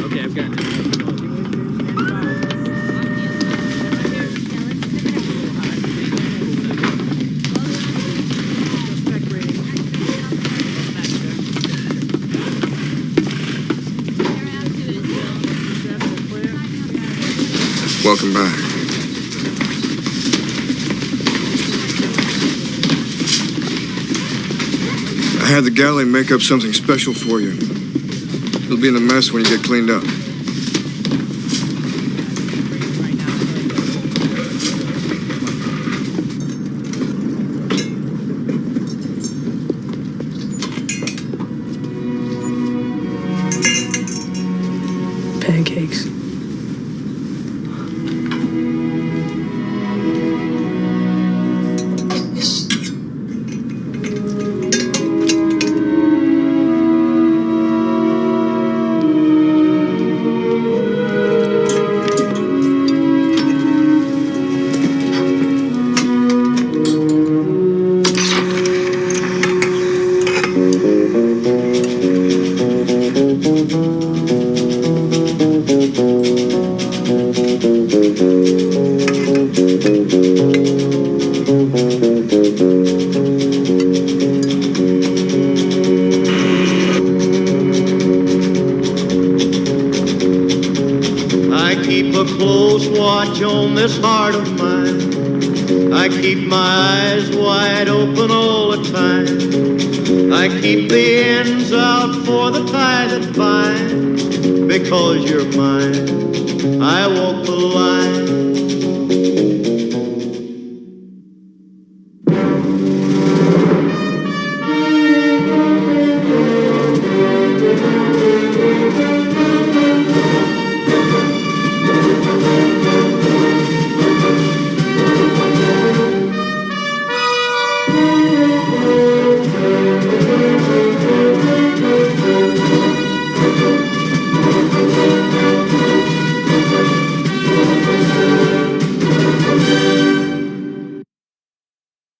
Okay, I've got it. Welcome back. I had the galley make up something special for you. It'll be in a mess when you get cleaned up. Pancakes. I keep a close watch on this heart of mine. I keep my eyes wide open all the time. I keep the ends out for the tie that binds. Because you're mine, I walk the line.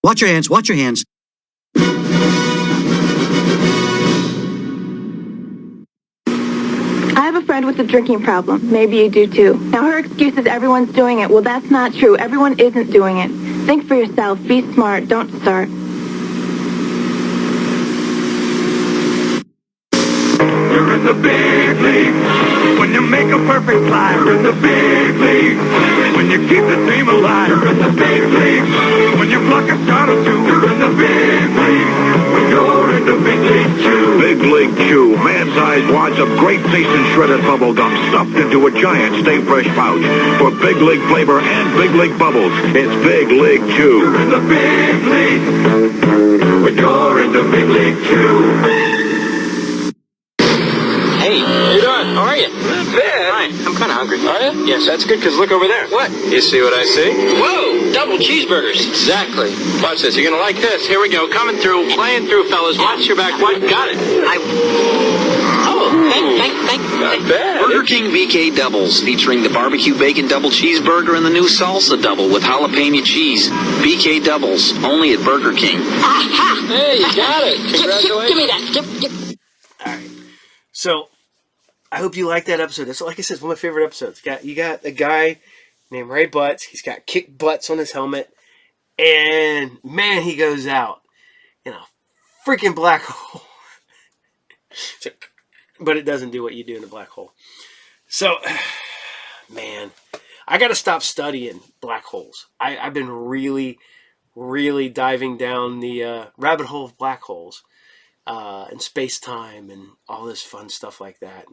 Watch your hands, watch your hands. I have a friend with a drinking problem. Maybe you do too. Now her excuse is everyone's doing it. Well, that's not true. Everyone isn't doing it. Think for yourself. Be smart. Don't start. You're in the big leagues. When you make a perfect play, you're in the big leagues. When you keep the team alive, you're in the big leagues. When you block a shot or two, you're in the big leagues. When you're in the big league chew. Big League Chew, man-sized wads of great tasting shredded bubble gum stuffed into a giant Stay Fresh pouch. For Big League flavor and Big League bubbles, it's Big League Chew. You're in the big league. When you're in the big league chew. Hey, how you doing? How are you? Bad. Fine. I'm kind of hungry. Are you? Yes, that's good, because look over there. What? You see what I see? Whoa! Double cheeseburgers. Exactly. Watch this. You're going to like this. Here we go. Coming through. Playing through, fellas. Watch your back. What? Got it. Not bad. Burger King BK Doubles, featuring the barbecue bacon double cheeseburger and the new salsa double with jalapeno cheese. BK Doubles, only at Burger King. Aha! Hey, you got it. Congratulations. Give me that. All right. So, I hope you like that episode. That's, like I said, it's one of my favorite episodes. You got a guy named Ray Butts. He's got kick butts on his helmet. And, man, he goes out in a freaking black hole. But it doesn't do what you do in a black hole. So, man, I got to stop studying black holes. I've been really, really diving down the rabbit hole of black holes and space-time and all this fun stuff like that.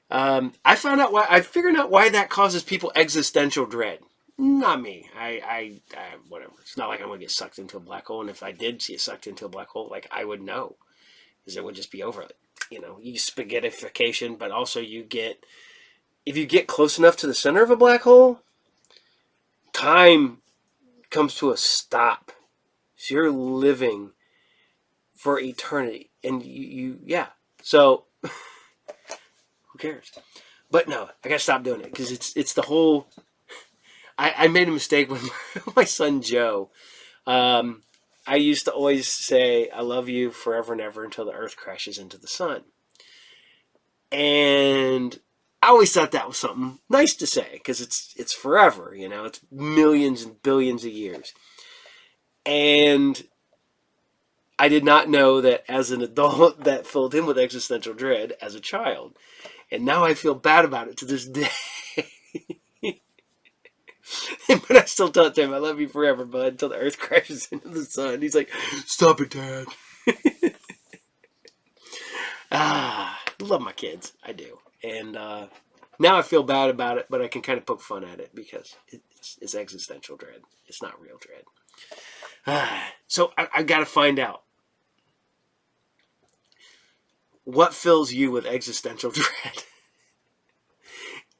And I figured out why that causes people existential dread. Not me. I whatever. It's not like I'm going to get sucked into a black hole. And if I did get sucked into a black hole, like, I would know. Because it would just be over it. You know, you spaghettification, but also if you get close enough to the center of a black hole, time comes to a stop. So you're living for eternity. And yeah. So, who cares? But no, I gotta stop doing it. Because it's the whole... I made a mistake with my son Joe. I used to always say, I love you forever and ever until the earth crashes into the sun. And I always thought that was something nice to say, because it's forever, you know, it's millions and billions of years. And I did not know that as an adult that filled him with existential dread as a child. And now I feel bad about it to this day. But I still taught him, I love you forever, bud, until the earth crashes into the sun. He's like, stop it, Dad. I love my kids. I do. And now I feel bad about it, but I can kind of poke fun at it because it's existential dread. It's not real dread. So I got to find out. What fills you with existential dread?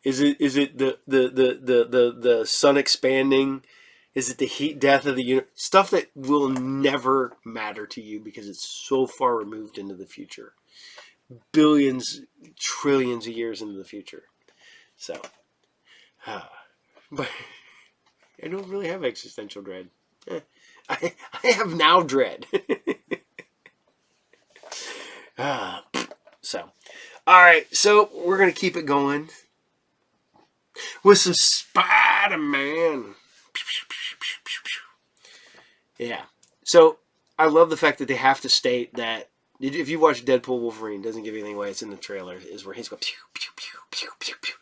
Is it the sun expanding? Is it the heat death of the universe? Stuff that will never matter to you because it's so far removed into the future. Billions, trillions of years into the future. So, but I don't really have existential dread. I have now dread. So, all right. So we're gonna keep it going with some Spider-Man. Yeah. So I love the fact that they have to state that if you watch Deadpool Wolverine, doesn't give anything away. It's in the trailer. Is where he's going pew pew pew pew pew pew.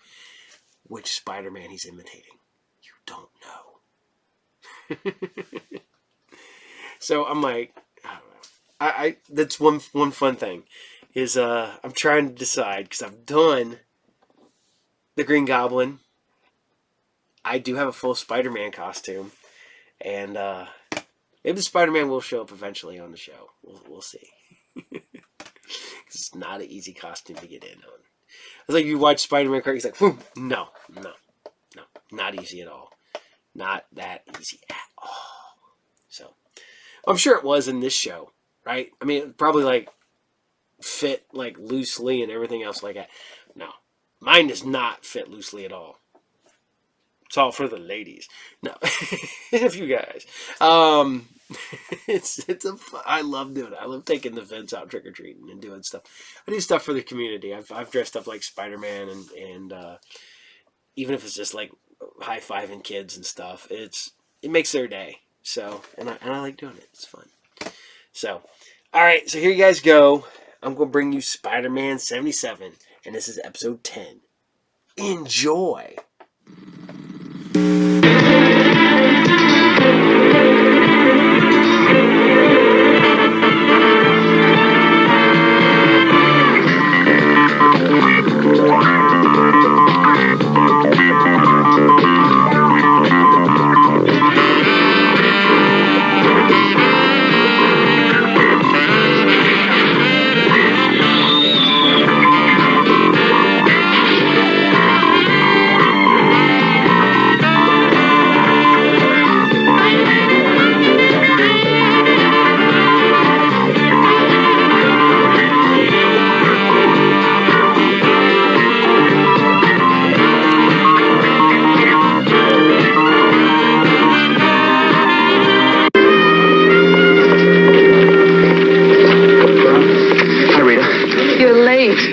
Which Spider-Man he's imitating? You don't know. So I'm like, I don't know. That's one fun thing is I'm trying to decide because I've done the Green Goblin. I do have a full Spider-Man costume, and maybe the Spider-Man will show up eventually on the show. We'll see. It's not an easy costume to get in on. It's like you watch Spider-Man, he's like, whoom, no, not easy at all. Not that easy at all. So, I'm sure it was in this show, right? I mean, it probably like fit like loosely and everything else like that. No, mine does not fit loosely at all. It's all for the ladies. No, if you guys. I love doing it. I love taking the Vince out trick or treating and doing stuff. I do stuff for the community. I've dressed up like Spider-Man and even if it's just like high-fiving kids and stuff, it makes their day. So and I like doing it. It's fun. So Alright, so here you guys go. I'm going to bring you Spider-Man 77, and this is episode 10. Enjoy!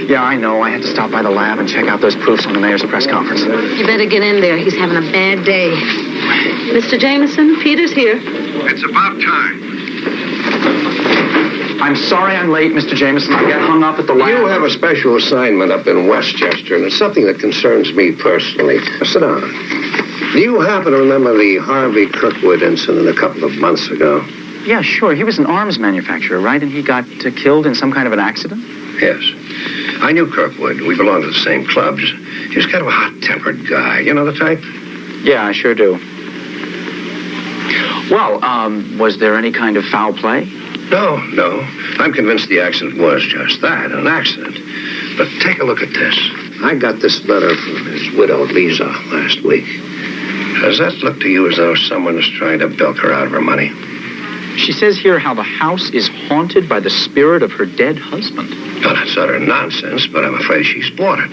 Yeah, I know. I had to stop by the lab and check out those proofs on the mayor's press conference. You better get in there. He's having a bad day. Mr. Jameson, Peter's here. It's about time. I'm sorry I'm late, Mr. Jameson. I got hung up at the lab. You have a special assignment up in Westchester, and it's something that concerns me personally. Sit down. Do you happen to remember the Harvey Kirkwood incident a couple of months ago? Yeah, sure. He was an arms manufacturer, right? And he got killed in some kind of an accident? Yes. I knew Kirkwood. We belonged to the same clubs. He was kind of a hot-tempered guy. You know the type? Yeah, I sure do. Well, was there any kind of foul play? No. I'm convinced the accident was just that, an accident. But take a look at this. I got this letter from his widow, Lisa, last week. Does that look to you as though someone is trying to bilk her out of her money? She says here how the house is haunted by the spirit of her dead husband. Well, that's utter nonsense, but I'm afraid she's bought it.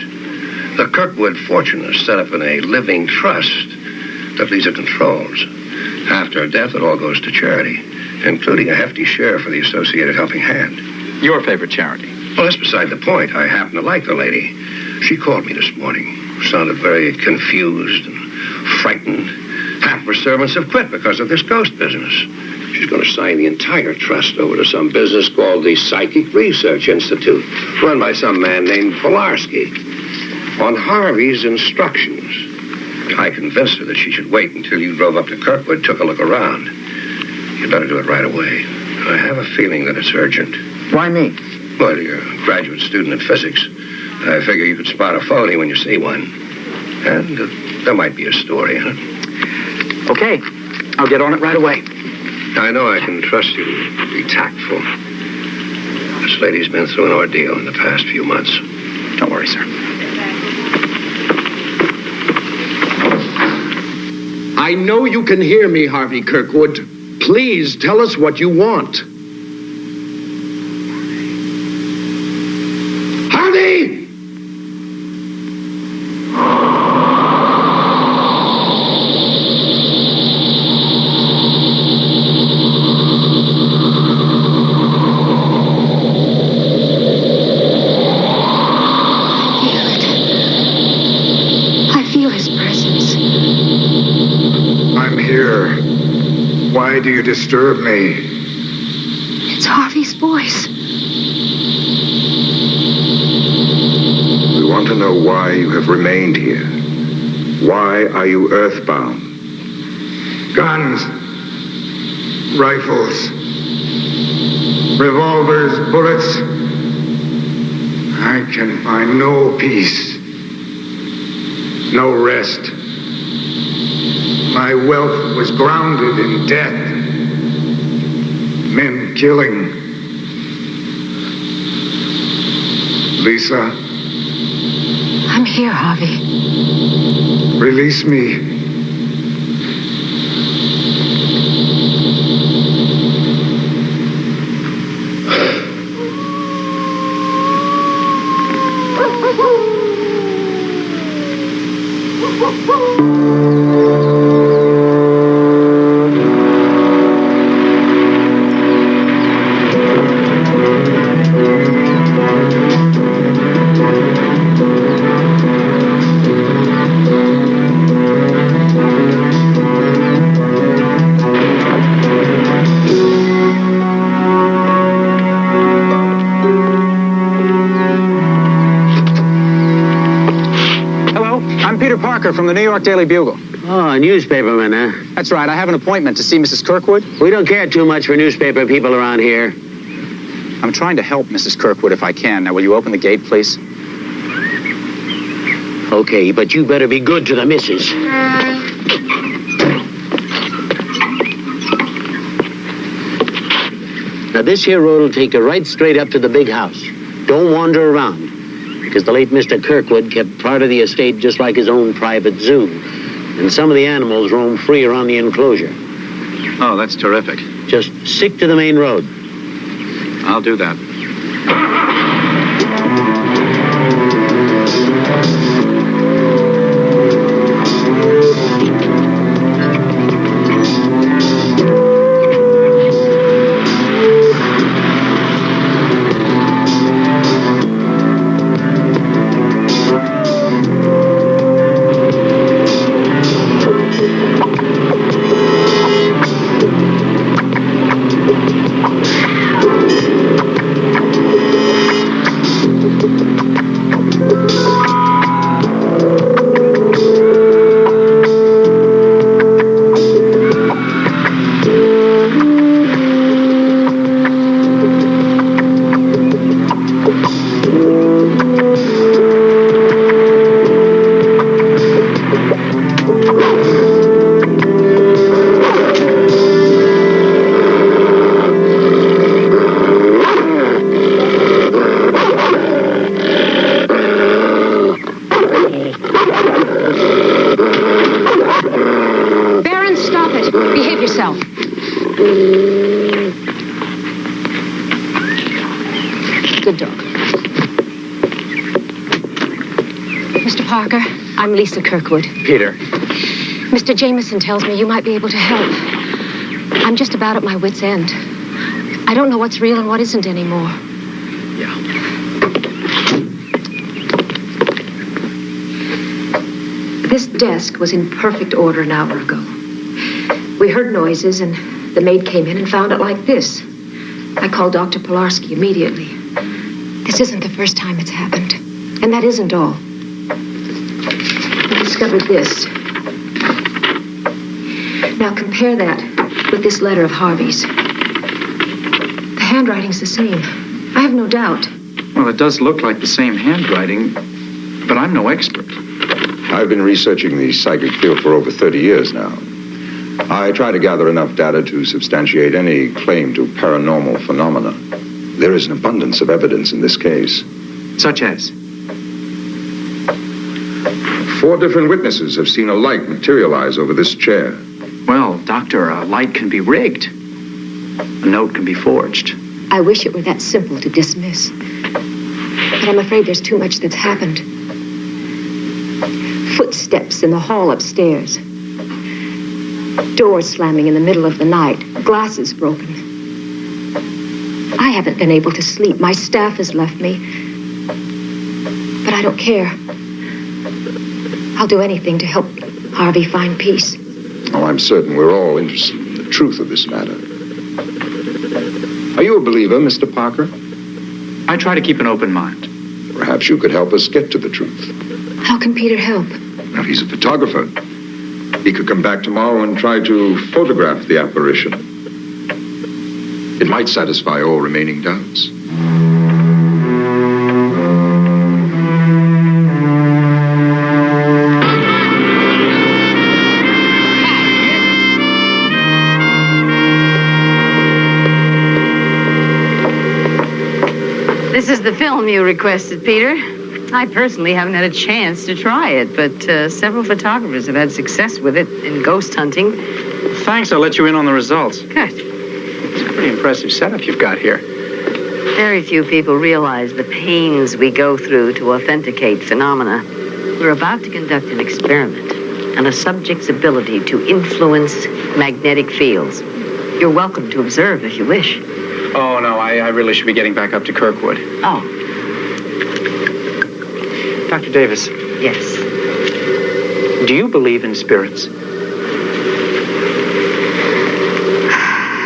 The Kirkwood fortune is set up in a living trust that Lisa controls. After her death, it all goes to charity, including a hefty share for the Associated Helping Hand. Your favorite charity? Well, that's beside the point. I happen to like the lady. She called me this morning. Sounded very confused and frightened. Half her servants have quit because of this ghost business. She's going to sign the entire trust over to some business called the Psychic Research Institute, run by some man named Polarski, on Harvey's instructions. I convinced her that she should wait until you drove up to Kirkwood, took a look around. You'd better do it right away. I have a feeling that it's urgent. Why me? Well, you're a graduate student in physics. I figure you could spot a phony when you see one. And there might be a story in it. Okay. I'll get on it right away. I know I can trust you to be tactful. This lady's been through an ordeal in the past few months. Don't worry, sir. I know you can hear me, Harvey Kirkwood. Please tell us what you want. Harvey! Why do you disturb me? It's Harvey's voice. We want to know why you have remained here. Why are you earthbound? Guns, rifles, revolvers, bullets. I can find no peace, no rest. My wealth was grounded in death. Men killing. Lisa. I'm here, Harvey. Release me. Parker from the New York Daily Bugle. Oh, a newspaperman, huh? That's right. I have an appointment to see Mrs. Kirkwood. We don't care too much for newspaper people around here. I'm trying to help Mrs. Kirkwood if I can. Now, will you open the gate, please? Okay, but you better be good to the missus. Now, this here road will take you right straight up to the big house. Don't wander around, because the late Mr. Kirkwood kept part of the estate just like his own private zoo. And some of the animals roam free around the enclosure. Oh, that's terrific. Just stick to the main road. I'll do that. Parker, I'm Lisa Kirkwood. Peter. Mr. Jameson tells me you might be able to help. I'm just about at my wit's end. I don't know what's real and what isn't anymore. Yeah. This desk was in perfect order an hour ago. We heard noises and the maid came in and found it like this. I called Dr. Pilarski immediately. This isn't the first time it's happened. And that isn't all. I discovered this. Now compare that with this letter of Harvey's. The handwriting's the same. I have no doubt. Well, it does look like the same handwriting, but I'm no expert. I've been researching the psychic field for over 30 years now. I try to gather enough data to substantiate any claim to paranormal phenomena. There is an abundance of evidence in this case. Such as? 4 different witnesses have seen a light materialize over this chair. Well, Doctor, a light can be rigged. A note can be forged. I wish it were that simple to dismiss. But I'm afraid there's too much that's happened. Footsteps in the hall upstairs. Doors slamming in the middle of the night. Glasses broken. I haven't been able to sleep. My staff has left me. But I don't care. I'll do anything to help Harvey find peace. Oh, I'm certain we're all interested in the truth of this matter. Are you a believer, Mr. Parker? I try to keep an open mind. Perhaps you could help us get to the truth. How can Peter help? Now, he's a photographer. He could come back tomorrow and try to photograph the apparition. It might satisfy all remaining doubts. This is the film you requested, Peter. I personally haven't had a chance to try it, but several photographers have had success with it in ghost hunting. Thanks, I'll let you in on the results. Good. It's a pretty impressive setup you've got here. Very few people realize the pains we go through to authenticate phenomena. We're about to conduct an experiment on a subject's ability to influence magnetic fields. You're welcome to observe if you wish. Oh, no, I really should be getting back up to Kirkwood. Oh. Dr. Davis. Yes. Do you believe in spirits?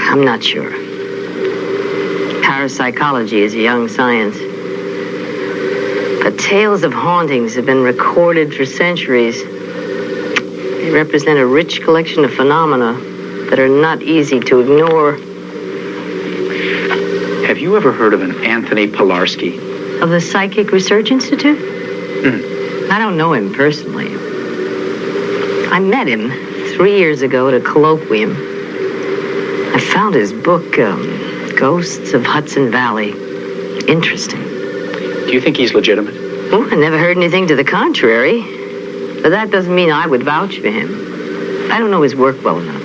I'm not sure. Parapsychology is a young science. But tales of hauntings have been recorded for centuries. They represent a rich collection of phenomena that are not easy to ignore. Have you ever heard of an Anthony Pilarski? Of the Psychic Research Institute? I don't know him personally. I met him 3 years ago at a colloquium. I found his book, Ghosts of Hudson Valley, interesting. Do you think he's legitimate? Well, I never heard anything to the contrary. But that doesn't mean I would vouch for him. I don't know his work well enough.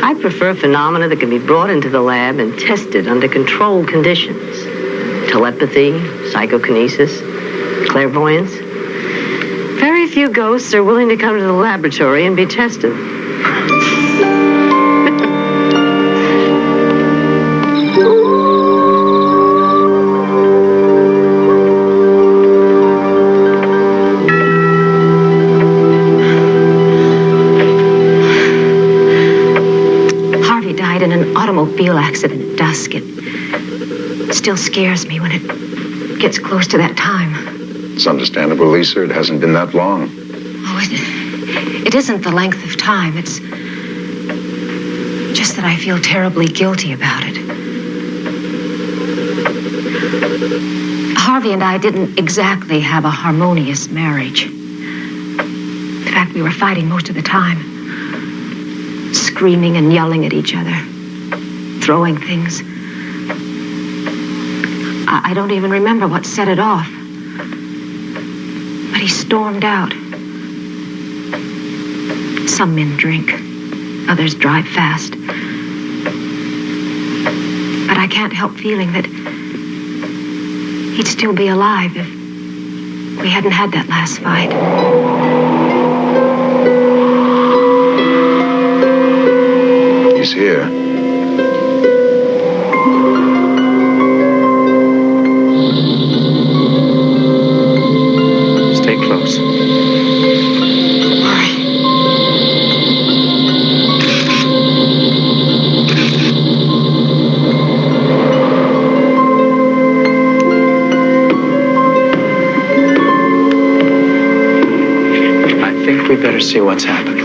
I prefer phenomena that can be brought into the lab and tested under controlled conditions. Telepathy, psychokinesis, clairvoyance. Very few ghosts are willing to come to the laboratory and be tested. In an automobile accident at dusk. It still scares me when it gets close to that time. It's understandable, Lisa. It hasn't been that long. Oh, it isn't the length of time. It's just that I feel terribly guilty about it. Harvey and I didn't exactly have a harmonious marriage. In fact, we were fighting most of the time. Screaming and yelling at each other. Throwing things. I don't even remember what set it off. But he stormed out. Some men drink. Others drive fast. But I can't help feeling that he'd still be alive if we hadn't had that last fight. He's here. Stay close. I think we better see what's happening.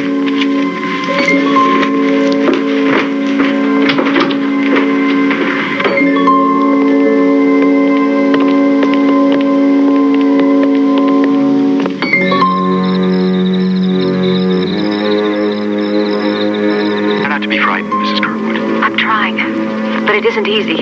It isn't easy.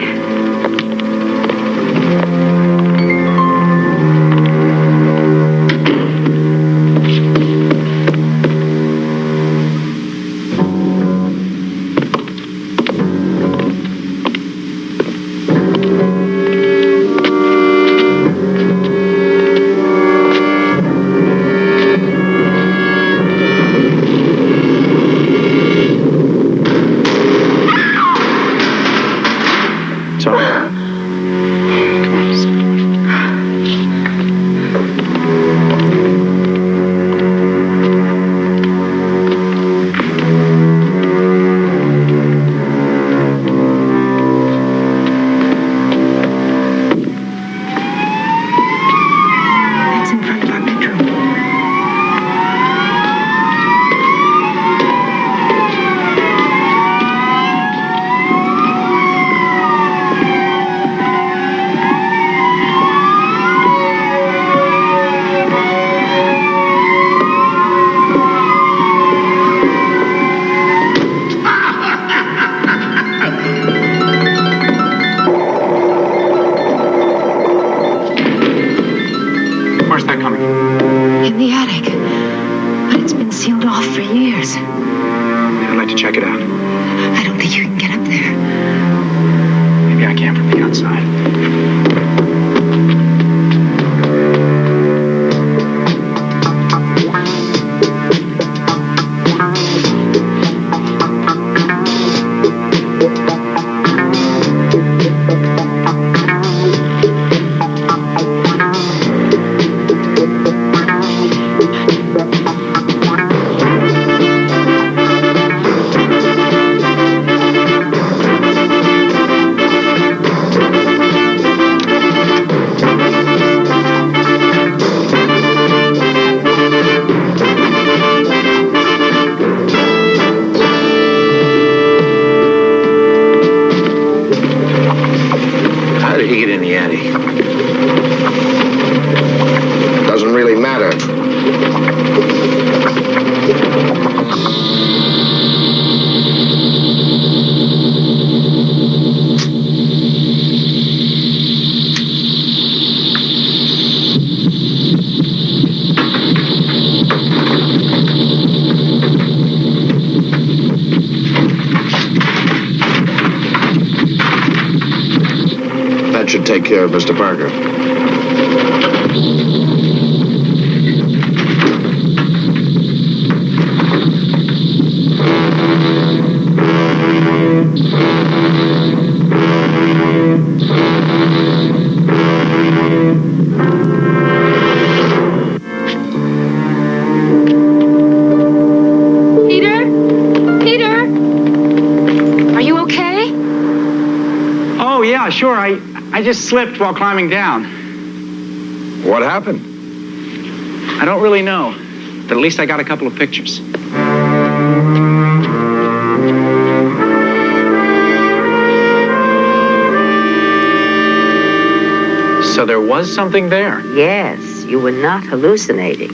take care of Mr. Parker. Peter? Peter? Are you okay? Oh, yeah, sure. I just slipped while climbing down. What happened? I don't really know, but at least I got a couple of pictures. So there was something there. Yes, you were not hallucinating.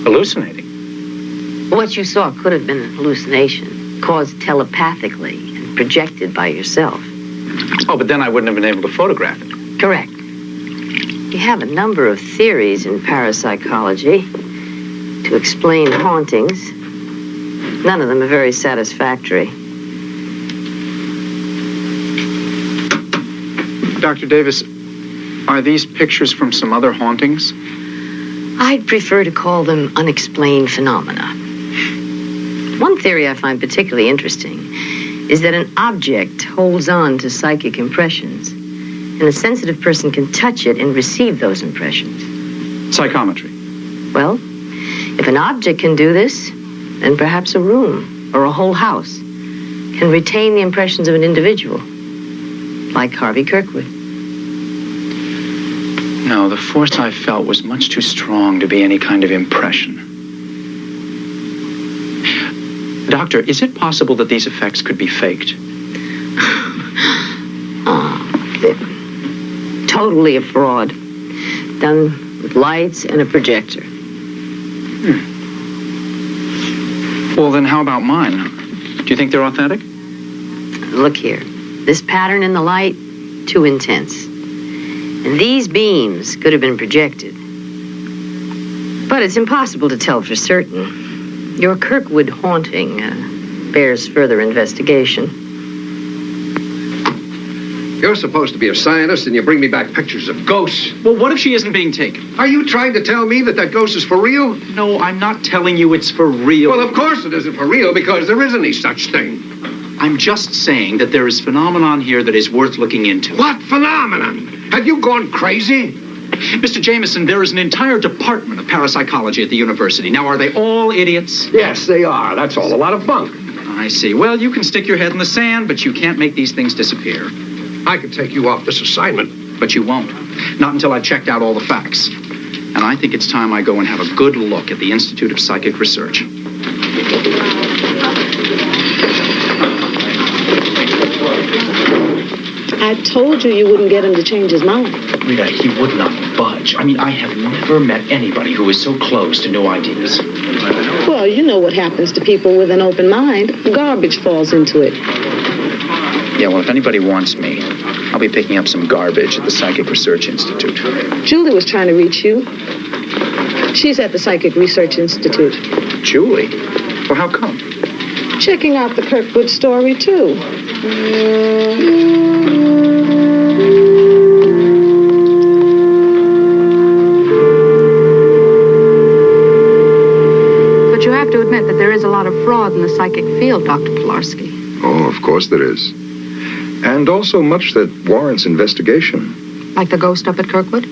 Hallucinating? What you saw could have been a hallucination, caused telepathically and projected by yourself. Oh, but then I wouldn't have been able to photograph it. Correct. We have a number of theories in parapsychology to explain hauntings. None of them are very satisfactory. Dr. Davis, are these pictures from some other hauntings? I'd prefer to call them unexplained phenomena. One theory I find particularly interesting is that an object holds on to psychic impressions, and a sensitive person can touch it and receive those impressions. Psychometry. Well, if an object can do this, then perhaps a room or a whole house can retain the impressions of an individual, like Harvey Kirkwood. No, the force I felt was much too strong to be any kind of impression. Doctor, is it possible that these effects could be faked? They're totally a fraud, done with lights and a projector. Well, then how about mine? Do you think they're authentic? Look here. This pattern in the light, too intense. And these beams could have been projected. But it's impossible to tell for certain. Your Kirkwood haunting bears further investigation. You're supposed to be a scientist, and you bring me back pictures of ghosts. Well, what if she isn't being taken? Are you trying to tell me that ghost is for real? No, I'm not telling you it's for real. Well, of course it isn't for real, because there isn't any such thing. I'm just saying that there is phenomenon here that is worth looking into. What phenomenon? Have you gone crazy? Mr. Jameson, there is an entire department of parapsychology at the university. Now, are they all idiots? Yes, they are. That's all a lot of bunk. I see. Well, you can stick your head in the sand, but you can't make these things disappear. I could take you off this assignment. But you won't. Not until I've checked out all the facts. And I think it's time I go and have a good look at the Institute of Psychic Research. I told you you wouldn't get him to change his mind. Rita, he would not budge. I mean, I have never met anybody who is so close to new ideas. Well, you know what happens to people with an open mind. Garbage falls into it. Yeah, well, if anybody wants me, I'll be picking up some garbage at the Psychic Research Institute. Julie was trying to reach you. She's at the Psychic Research Institute. Julie? Well, how come? Checking out the Kirkwood story, too. But you have to admit that there is a lot of fraud in the psychic field, Dr. Pilarski. Oh, of course there is. And also much that warrants investigation. Like the ghost up at Kirkwood?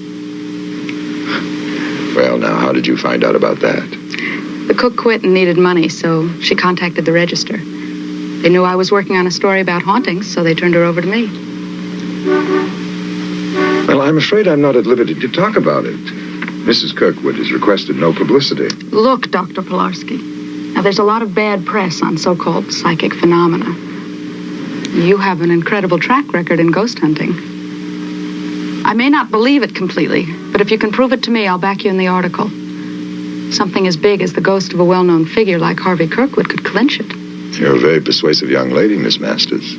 Well, now, how did you find out about that? The cook quit and needed money, so she contacted the Register. They knew I was working on a story about hauntings, so they turned her over to me. Well, I'm afraid I'm not at liberty to talk about it. Mrs. Kirkwood has requested no publicity. Look, Dr. Pilarski. Now, there's a lot of bad press on so-called psychic phenomena. You have an incredible track record in ghost hunting. I may not believe it completely, but if you can prove it to me, I'll back you in the article. Something as big as the ghost of a well-known figure like Harvey Kirkwood could clinch it. You're a very persuasive young lady, Miss Masters.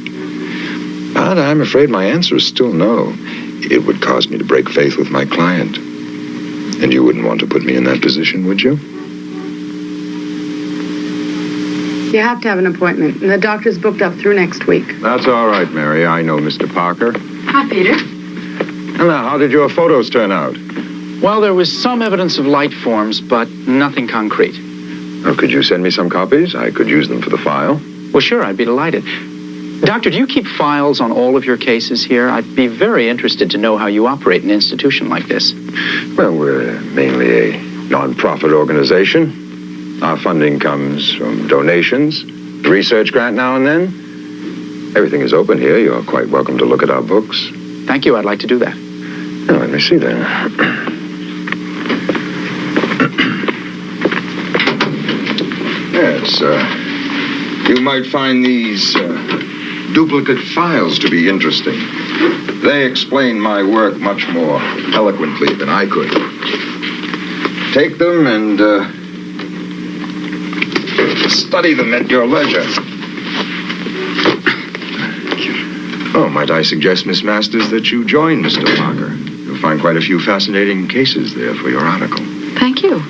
But I'm afraid my answer is still no. It would cause me to break faith with my client. And you wouldn't want to put me in that position, would you? You have to have an appointment, and the doctor's booked up through next week. That's all right, Mary. I know Mr. Parker. Hi, Peter. Now, how did your photos turn out? Well, there was some evidence of light forms, but nothing concrete. Oh, could you send me some copies? I could use them for the file. Well, sure, I'd be delighted. Doctor, do you keep files on all of your cases here? I'd be very interested to know how you operate an institution like this. Well, we're mainly a non-profit organization. Our funding comes from donations, a research grant now and then. Everything is open here. You're quite welcome to look at our books. Thank you. I'd like to do that. Now, let me see then. Yes, you might find these duplicate files to be interesting. They explain my work much more eloquently than I could. Take them and study them at your leisure. Oh, might I suggest, Miss Masters, that you join Mr. Parker? You'll find quite a few fascinating cases there for your article. Thank you.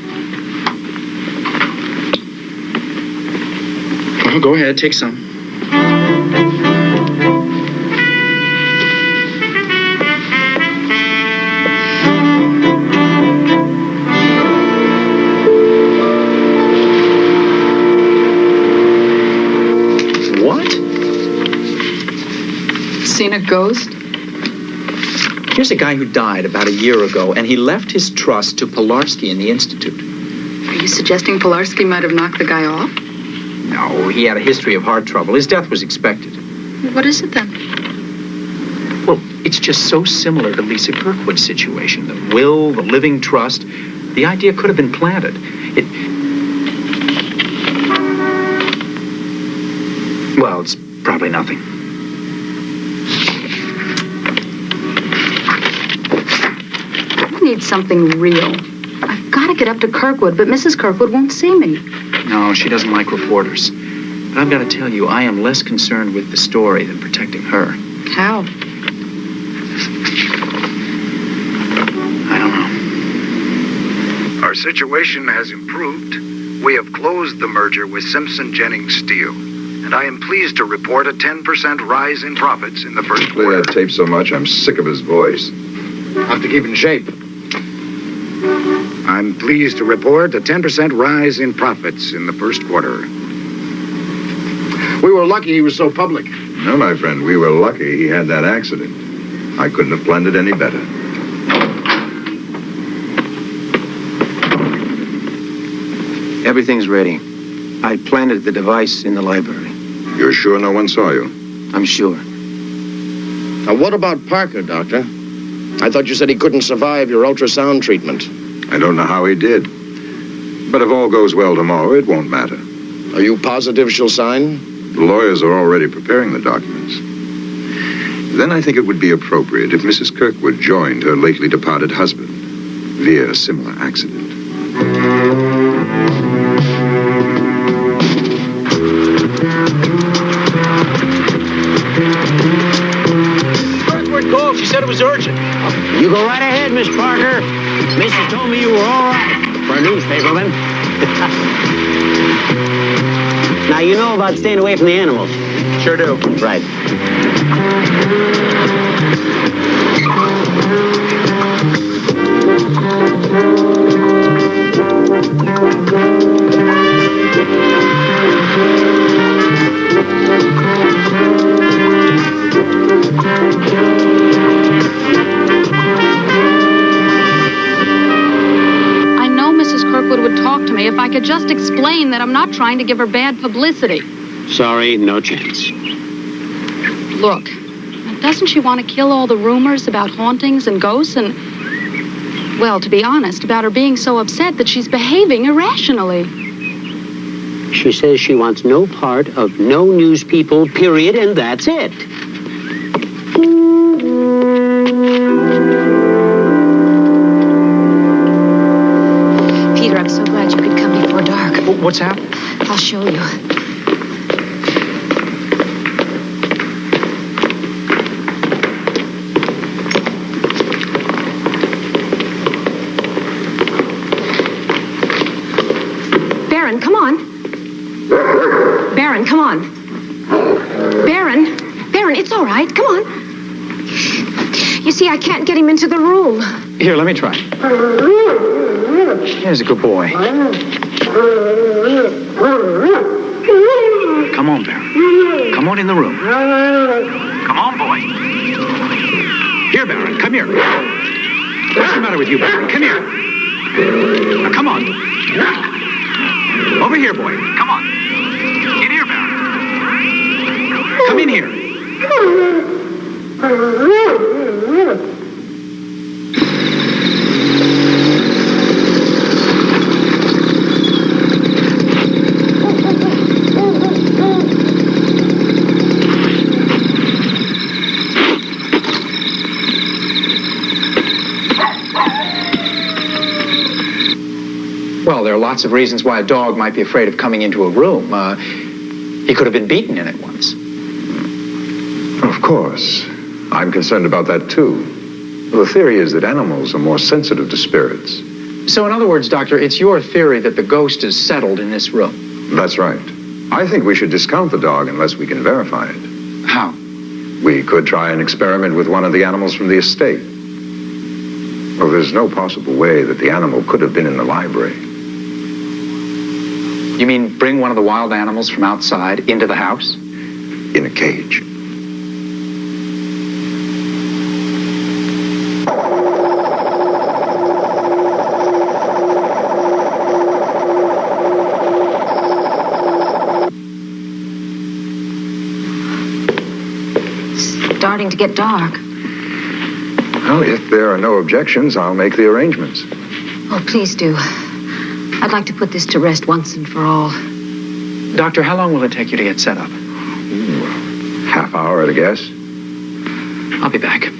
Well, go ahead, take some. Seen a ghost? Here's a guy who died about a year ago, and he left his trust to Pilarski in the Institute. Are you suggesting Pilarski might have knocked the guy off? No, he had a history of heart trouble. His death was expected. What is it then? Well, it's just so similar to Lisa Kirkwood's situation. The will, the living trust. The idea could have been planted. Well, it's probably nothing. Need something real. I've got to get up to Kirkwood, but Mrs. Kirkwood won't see me. No, she doesn't like reporters. But I've got to tell you, I am less concerned with the story than protecting her. How? I don't know. Our situation has improved. We have closed the merger with Simpson Jennings Steel, and I am pleased to report a 10% rise in profits in the first Play quarter. that tape so much, I'm sick of his voice. Have to keep in shape. I'm pleased to report a 10% rise in profits in the first quarter. We were lucky he was so public. No, my friend, we were lucky he had that accident. I couldn't have planned it any better. Everything's ready. I planted the device in the library. You're sure no one saw you? I'm sure. Now, what about Parker, Doctor? I thought you said he couldn't survive your ultrasound treatment. I don't know how he did. But if all goes well tomorrow, it won't matter. Are you positive she'll sign? The lawyers are already preparing the documents. Then I think it would be appropriate if Mrs. Kirkwood joined her lately departed husband via a similar accident. Kirkwood called. She said it was urgent. You go right ahead, Miss Parker. Mrs. told me you were all right for a newspaperman. Now, you know about staying away from the animals. Sure do. Right. Would talk to me if I could just explain that I'm not trying to give her bad publicity. Sorry, no chance. Look, doesn't she want to kill all the rumors about hauntings and ghosts and, well, to be honest, about her being so upset that she's behaving irrationally? She says she wants no part of no news people, period, and that's it. I'm so glad you could come before dark. What's happening? I'll show you. Baron, come on. Baron, come on. Baron, it's all right. Come on. You see, I can't get him into the room. Here, let me try. Here's a good boy. Come on, Baron. Come on in the room. Come on, boy. Here, Baron, come here. What's the matter with you, Baron? Come here. Now, come on. Over here, boy. Come on. In here, Baron. Come in here. Well, there are lots of reasons why a dog might be afraid of coming into a room. He could have been beaten in it once. Of course. I'm concerned about that, too. The theory is that animals are more sensitive to spirits. So, in other words, Doctor, it's your theory that the ghost is settled in this room. That's right. I think we should discount the dog unless we can verify it. How? We could try an experiment with one of the animals from the estate. Well, there's no possible way that the animal could have been in the library. You mean bring one of the wild animals from outside into the house? In a cage. Starting to get dark. Well, if there are no objections, I'll make the arrangements. Oh, please do. I'd like to put this to rest once and for all. Doctor, how long will it take you to get set up? Half hour at a guess. I'll be back.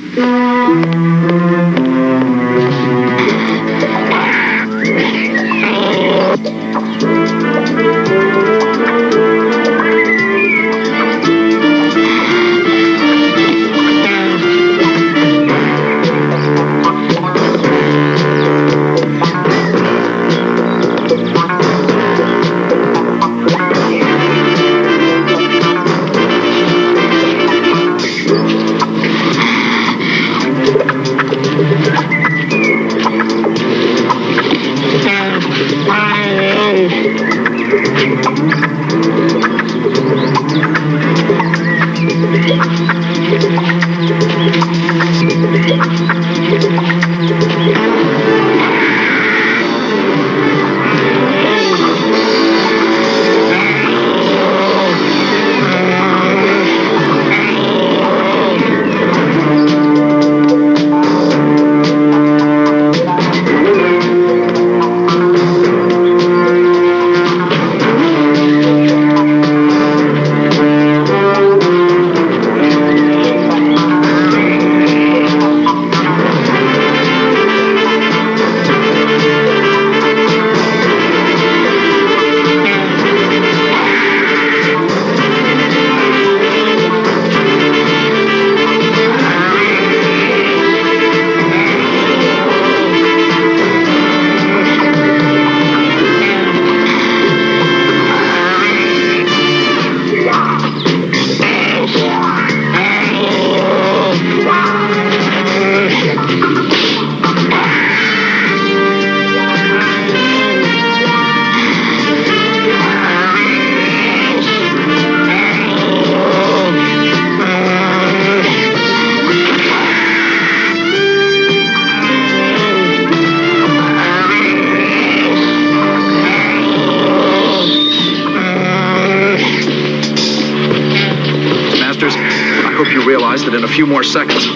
That in a few more seconds,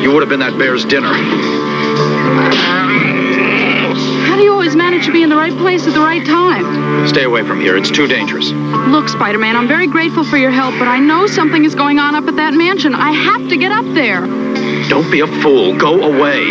you would have been that bear's dinner. How do you always manage to be in the right place at the right time? Stay away from here. It's too dangerous. Look, Spider-Man, I'm very grateful for your help, but I know something is going on up at that mansion. I have to get up there. Don't be a fool. Go away.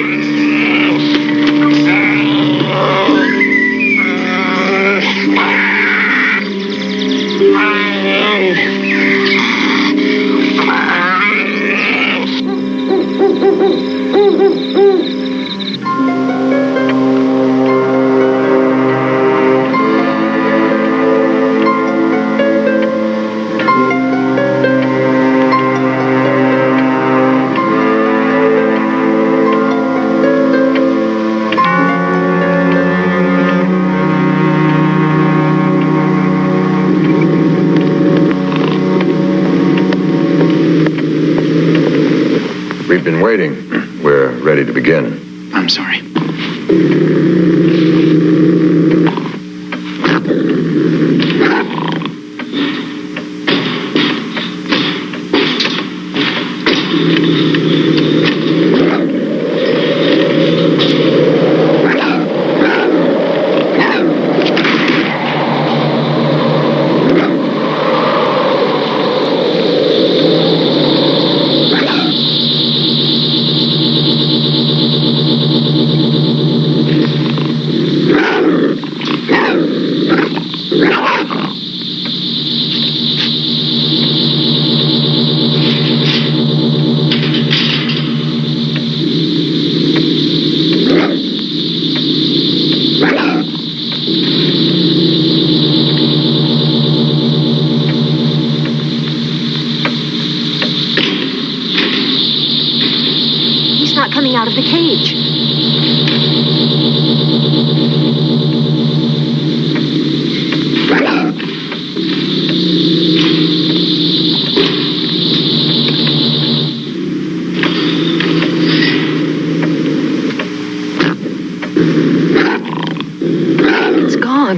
sorry. He's not coming out of the cage. It's gone.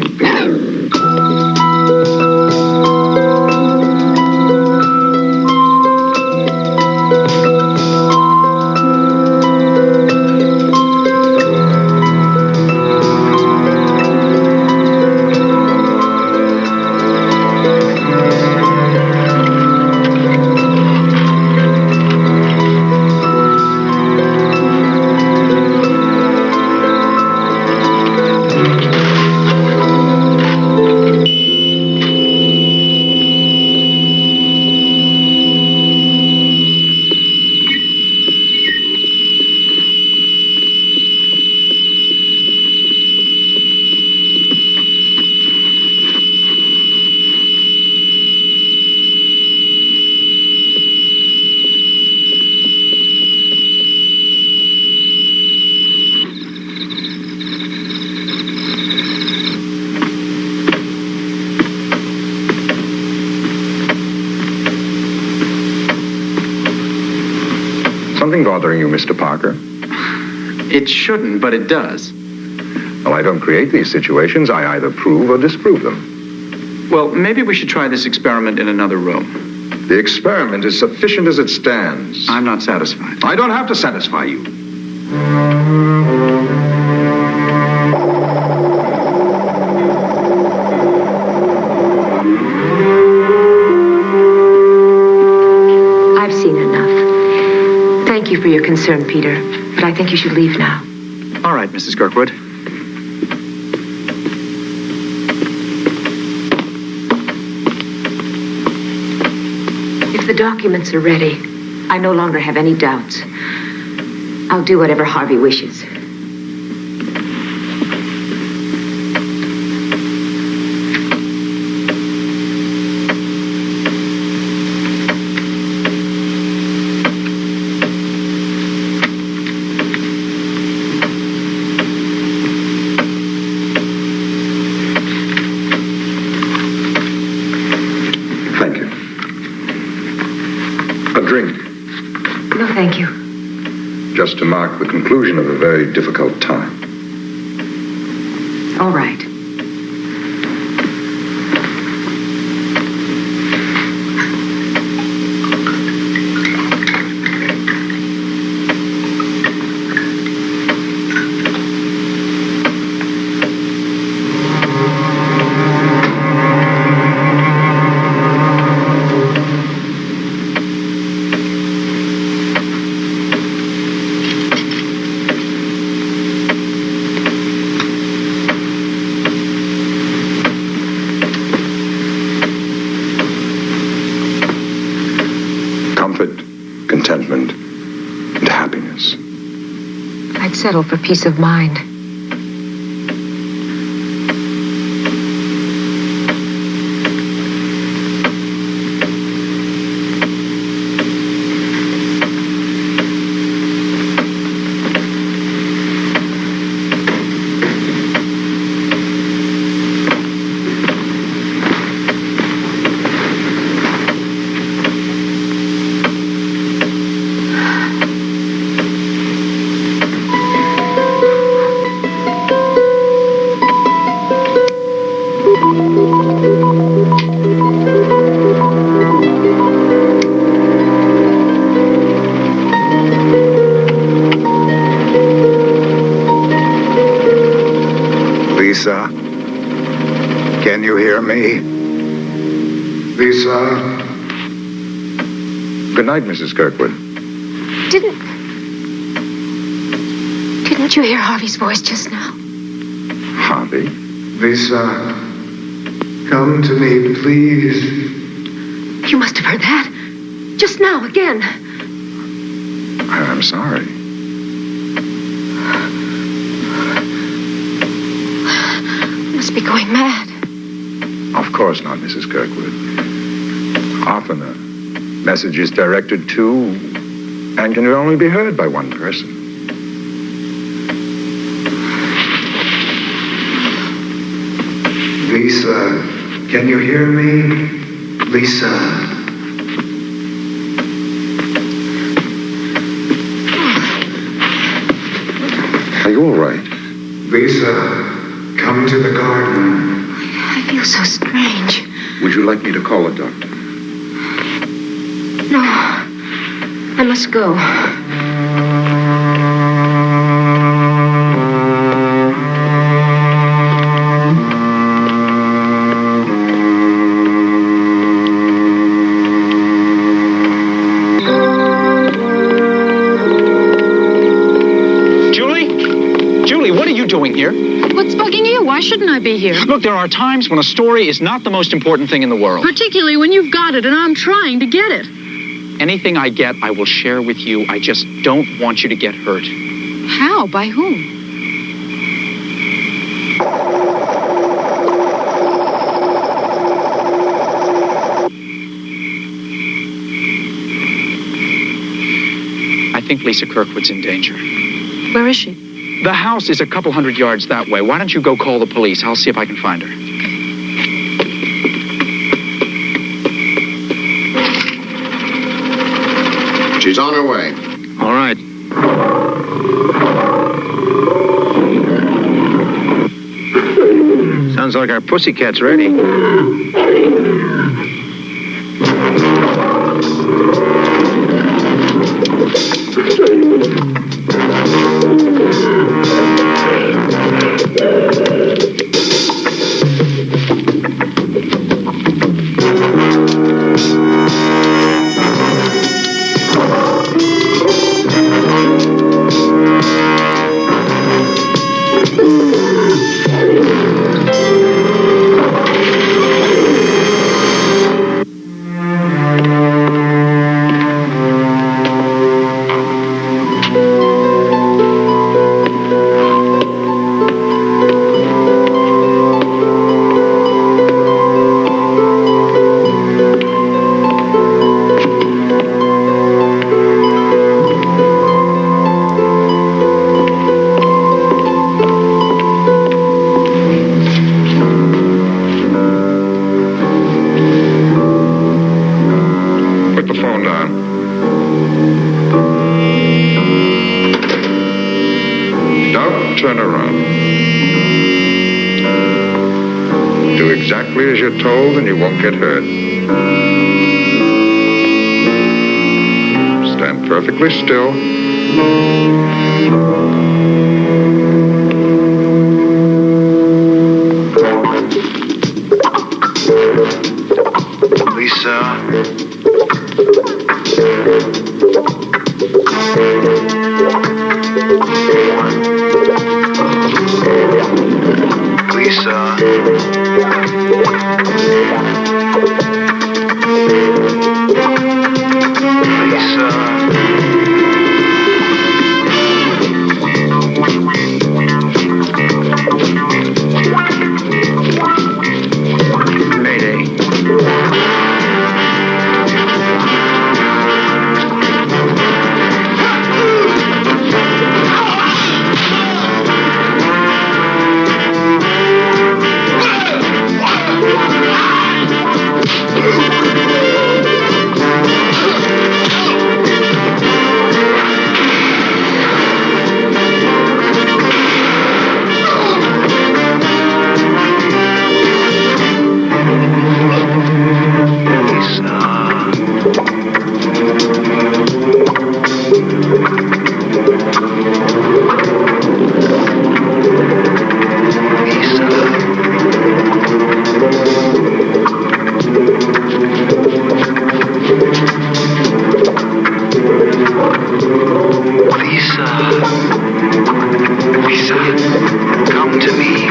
Something bothering you, Mr. Parker? It shouldn't, but it does. Well, I don't create these situations. I either prove or disprove them. Well, maybe we should try this experiment in another room. The experiment is sufficient as it stands. I'm not satisfied. I don't have to satisfy you. I've seen enough. Thank you for your concern, Peter, but I think you should leave now. All right, Mrs. Kirkwood. If the documents are ready, I no longer have any doubts. I'll do whatever Harvey wishes. Thank you. A drink, No, thank you. just to mark the conclusion of a very difficult time. All right. Contentment and happiness. I'd settle for peace of mind. hear me? Lisa? Good night, Mrs. Kirkwood. Didn't you hear Harvey's voice just now? Harvey? Lisa, come to me, please. You must have heard that. Just now, again. I'm sorry. I must be going mad. Of course not, Mrs. Kirkwood. Often a message is directed to and can only be heard by one person. Lisa, can you hear me? Lisa. Are you all right? Lisa, come to the garden. I feel so strange. Would you like me to call a doctor? No, I must go. Doing here? What's bugging you? Why shouldn't I be here? Look, there are times when a story is not the most important thing in the world. Particularly when you've got it and I'm trying to get it. Anything I get, I will share with you. I just don't want you to get hurt. How? By whom? I think Lisa Kirkwood's in danger. Where is she? The house is a couple hundred yards that way. Why don't you go call the police? I'll see if I can find her. She's on her way. All right. Sounds like our pussycat's ready. Turn around. Do exactly as you're told and you won't get hurt. Stand perfectly still. Come to me.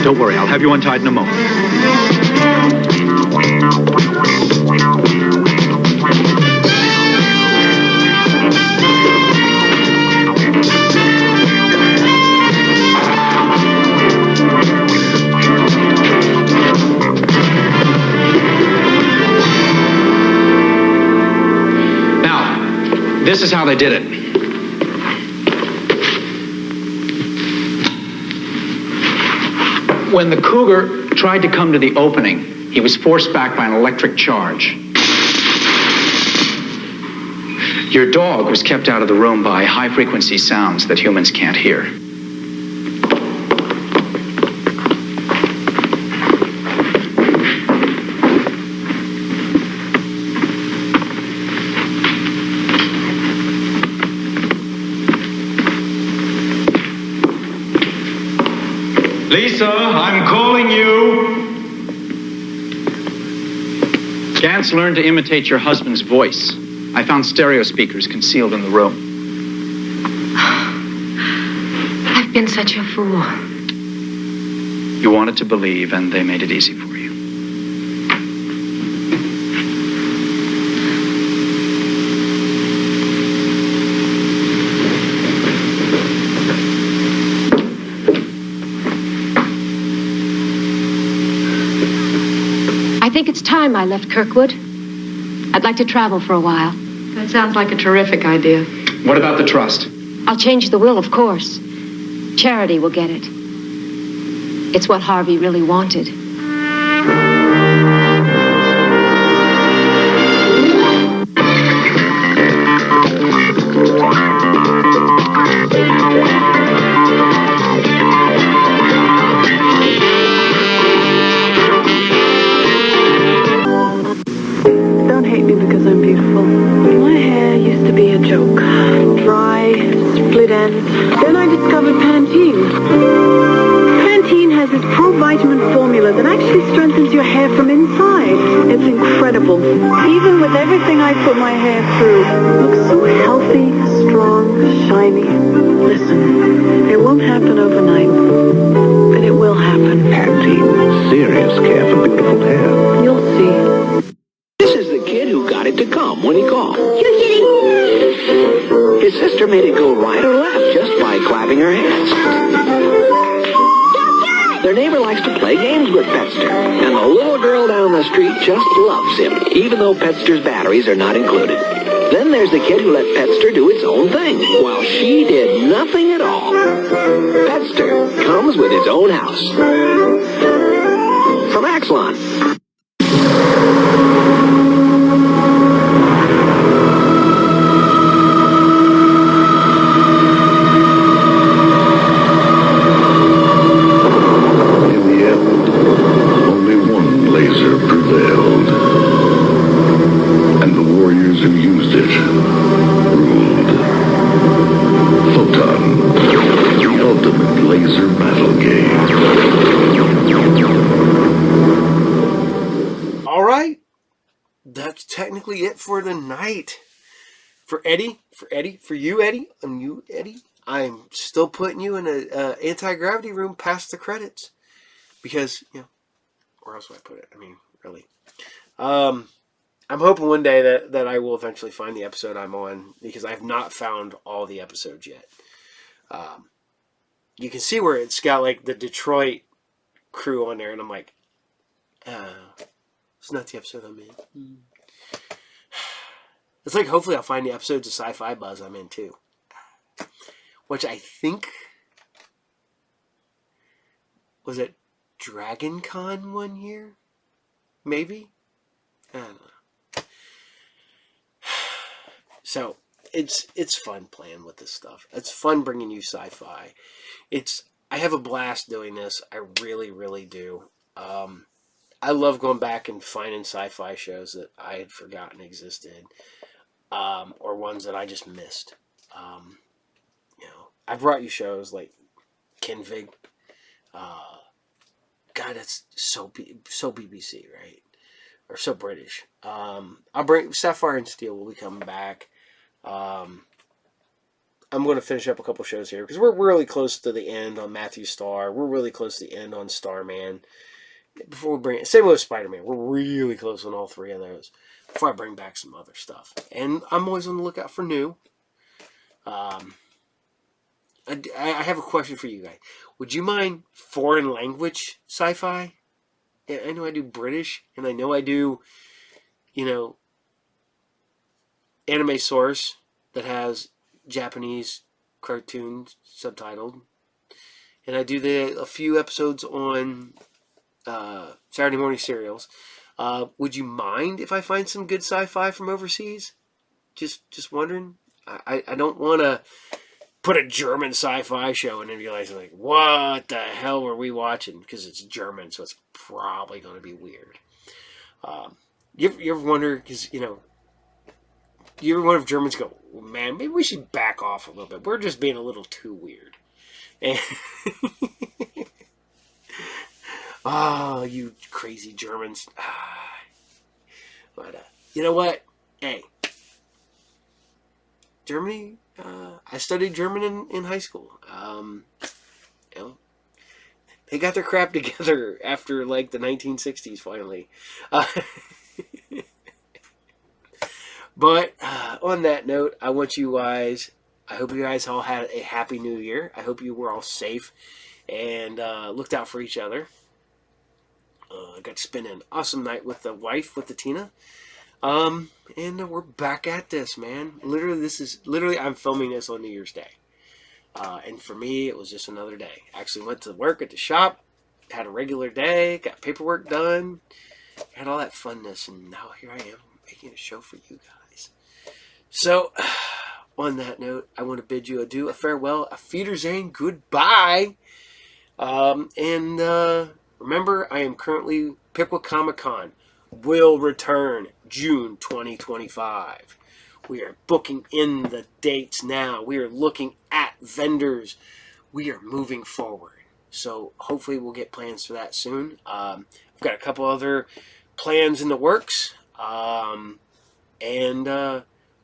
Don't worry, I'll have you untied in a moment. Now, this is how they did it. When the cougar tried to come to the opening, he was forced back by an electric charge. Your dog was kept out of the room by high-frequency sounds that humans can't hear. Lisa, I'm calling you. Gantz learned to imitate your husband's voice. I found stereo speakers concealed in the room. I've been such a fool. You wanted to believe, and they made it easy for you. I think it's time I left Kirkwood. I'd like to travel for a while. That sounds like a terrific idea. What about the trust? I'll change the will, of course. Charity will get it. It's what Harvey really wanted. Don't hate me because I'm beautiful. My hair used to be a joke. Dry, split ends. Then I discovered Pantene. Pantene has this pro-vitamin formula that actually strengthens your hair from inside. It's incredible. Even with everything I put my hair through, it looks so healthy, strong, shiny. Listen, it won't happen overnight, but it will happen. Pantene. Serious care for beautiful hair. You'll see. This is the kid who got it to come when he called. You're kidding. His sister made it go right or left just by clapping her hands. Their neighbor likes to play games with Petster, and the little girl down the street just loves him, even though Petster's batteries are not included. Then there's the kid who let Petster do its own thing, while she did nothing at all. Petster comes with its own house. From Axlon. Battle game. All right. That's technically it for the night. For you, Eddie, and you, Eddie, I'm still putting you in an anti-gravity room past the credits. Because, where else would I put it? I mean, really. I'm hoping one day that I will eventually find the episode I'm on, because I have not found all the episodes yet. You can see where it's got, like, the Detroit crew on there, and I'm like, it's not the episode I'm in. It's like, hopefully I'll find the episodes of Sci-Fi Buzz I'm in, too. Which I think... Was it Dragon Con one year? Maybe? I don't know. So, it's fun playing with this stuff. It's fun bringing you sci-fi. I have a blast doing this. I really, really do. I love going back and finding sci-fi shows that I had forgotten existed. Or ones that I just missed. I brought you shows like Kinvig. God, that's so BBC, right? Or so British. I'll bring Sapphire and Steel will be coming back. I'm going to finish up a couple shows here because we're really close to the end on Matthew Starr. We're really close to the end on StarMan. Before we bring it, same with Spider-Man. We're really close on all three of those. Before I bring back some other stuff, and I'm always on the lookout for new. I have a question for you guys. Would you mind foreign language sci-fi? I know I do British, and I know I do, anime source that has Japanese cartoons subtitled, and I do a few episodes on Saturday morning serials. Would you mind if I find some good sci-fi from overseas? Just wondering. I don't want to put a German sci-fi show and then realize, like, what the hell were we watching? Because it's German, so it's probably going to be weird. You ever wonder, because, you ever wonder if Germans go, man, maybe we should back off a little bit. We're just being a little too weird. And oh, you crazy Germans. But, you know what? Hey. Germany, I studied German in high school. They got their crap together after, like, the 1960s, finally. But, on that note, I hope you guys all had a happy new year. I hope you were all safe and looked out for each other. I got to spend an awesome night with the wife, with the Tina. And we're back at this, man. Literally, I'm filming this on New Year's Day. And for me, it was just another day. Actually went to work at the shop, had a regular day, got paperwork done, had all that funness, and now here I am making a show for you guys. So, on that note, I want to bid you adieu, a farewell, a Wiedersehen, goodbye. And remember, I am currently Pickwick Comic Con. Will return June 2025. We are booking in the dates now. We are looking at vendors. We are moving forward. So hopefully we'll get plans for that soon. I've got a couple other plans in the works. And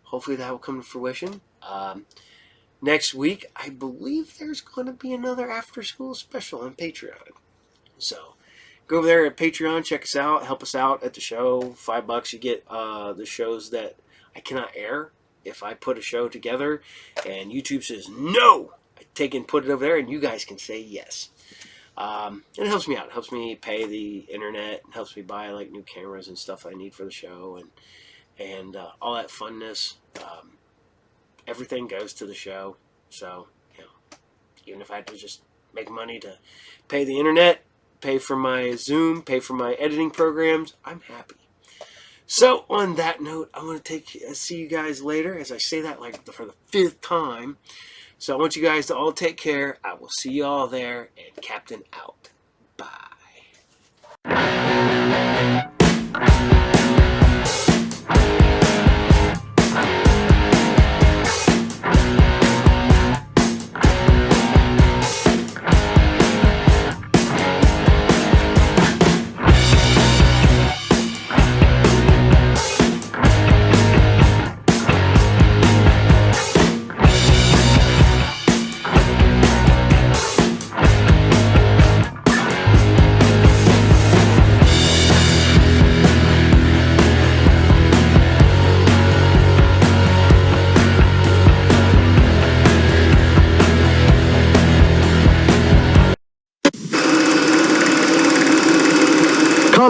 hopefully that will come to fruition. Next week, I believe there's going to be another after school special on Patreon. So go over there at Patreon, check us out, help us out at the show. $5, you get the shows that I cannot air if I put a show together. And YouTube says no. I take and put it over there, and you guys can say yes. And it helps me out. It helps me pay the internet. It helps me buy like new cameras and stuff I need for the show, and all that funness. Everything goes to the show. So even if I had to just make money to pay the internet, pay for my Zoom, pay for my editing programs, I'm happy. So, on that note, I'm going to see you guys later, as I say that like for the 5th time. So, I want you guys to all take care. I will see you all there, and Captain out. Bye.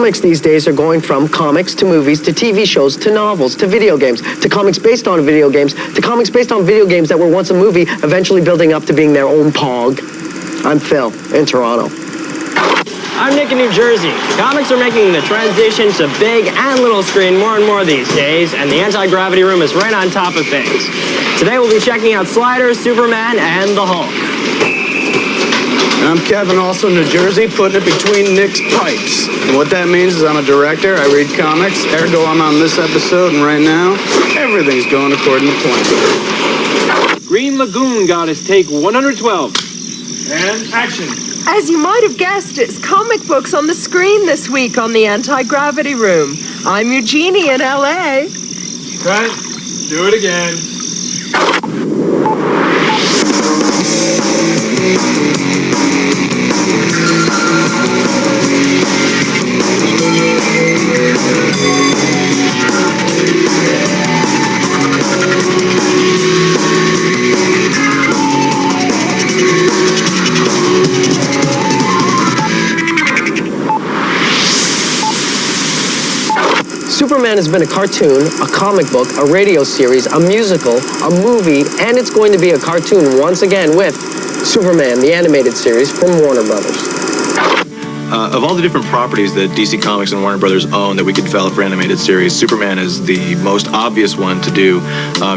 Comics these days are going from comics to movies to TV shows to novels to video games to comics based on video games to comics based on video games that were once a movie, eventually building up to being their own Pog. I'm Phil, in Toronto. I'm Nick in New Jersey. Comics are making the transition to big and little screen more and more these days, and the Anti-Gravity Room is right on top of things. Today we'll be checking out Sliders, Superman, and the Hulk. And I'm Kevin, also New Jersey, putting it between Nick's pipes. And what that means is I'm a director, I read comics, ergo I'm on this episode, and right now, everything's going according to plan. Green Lagoon Goddess, take 112. And action. As you might have guessed, it's comic books on the screen this week on the Anti-Gravity Room. I'm Eugenie in L.A. Right, do it again. Superman has been a cartoon, a comic book, a radio series, a musical, a movie, and it's going to be a cartoon once again with Superman, the animated series from Warner Brothers. Of all the different properties that DC Comics and Warner Brothers own that we could develop for animated series, Superman is the most obvious one to do,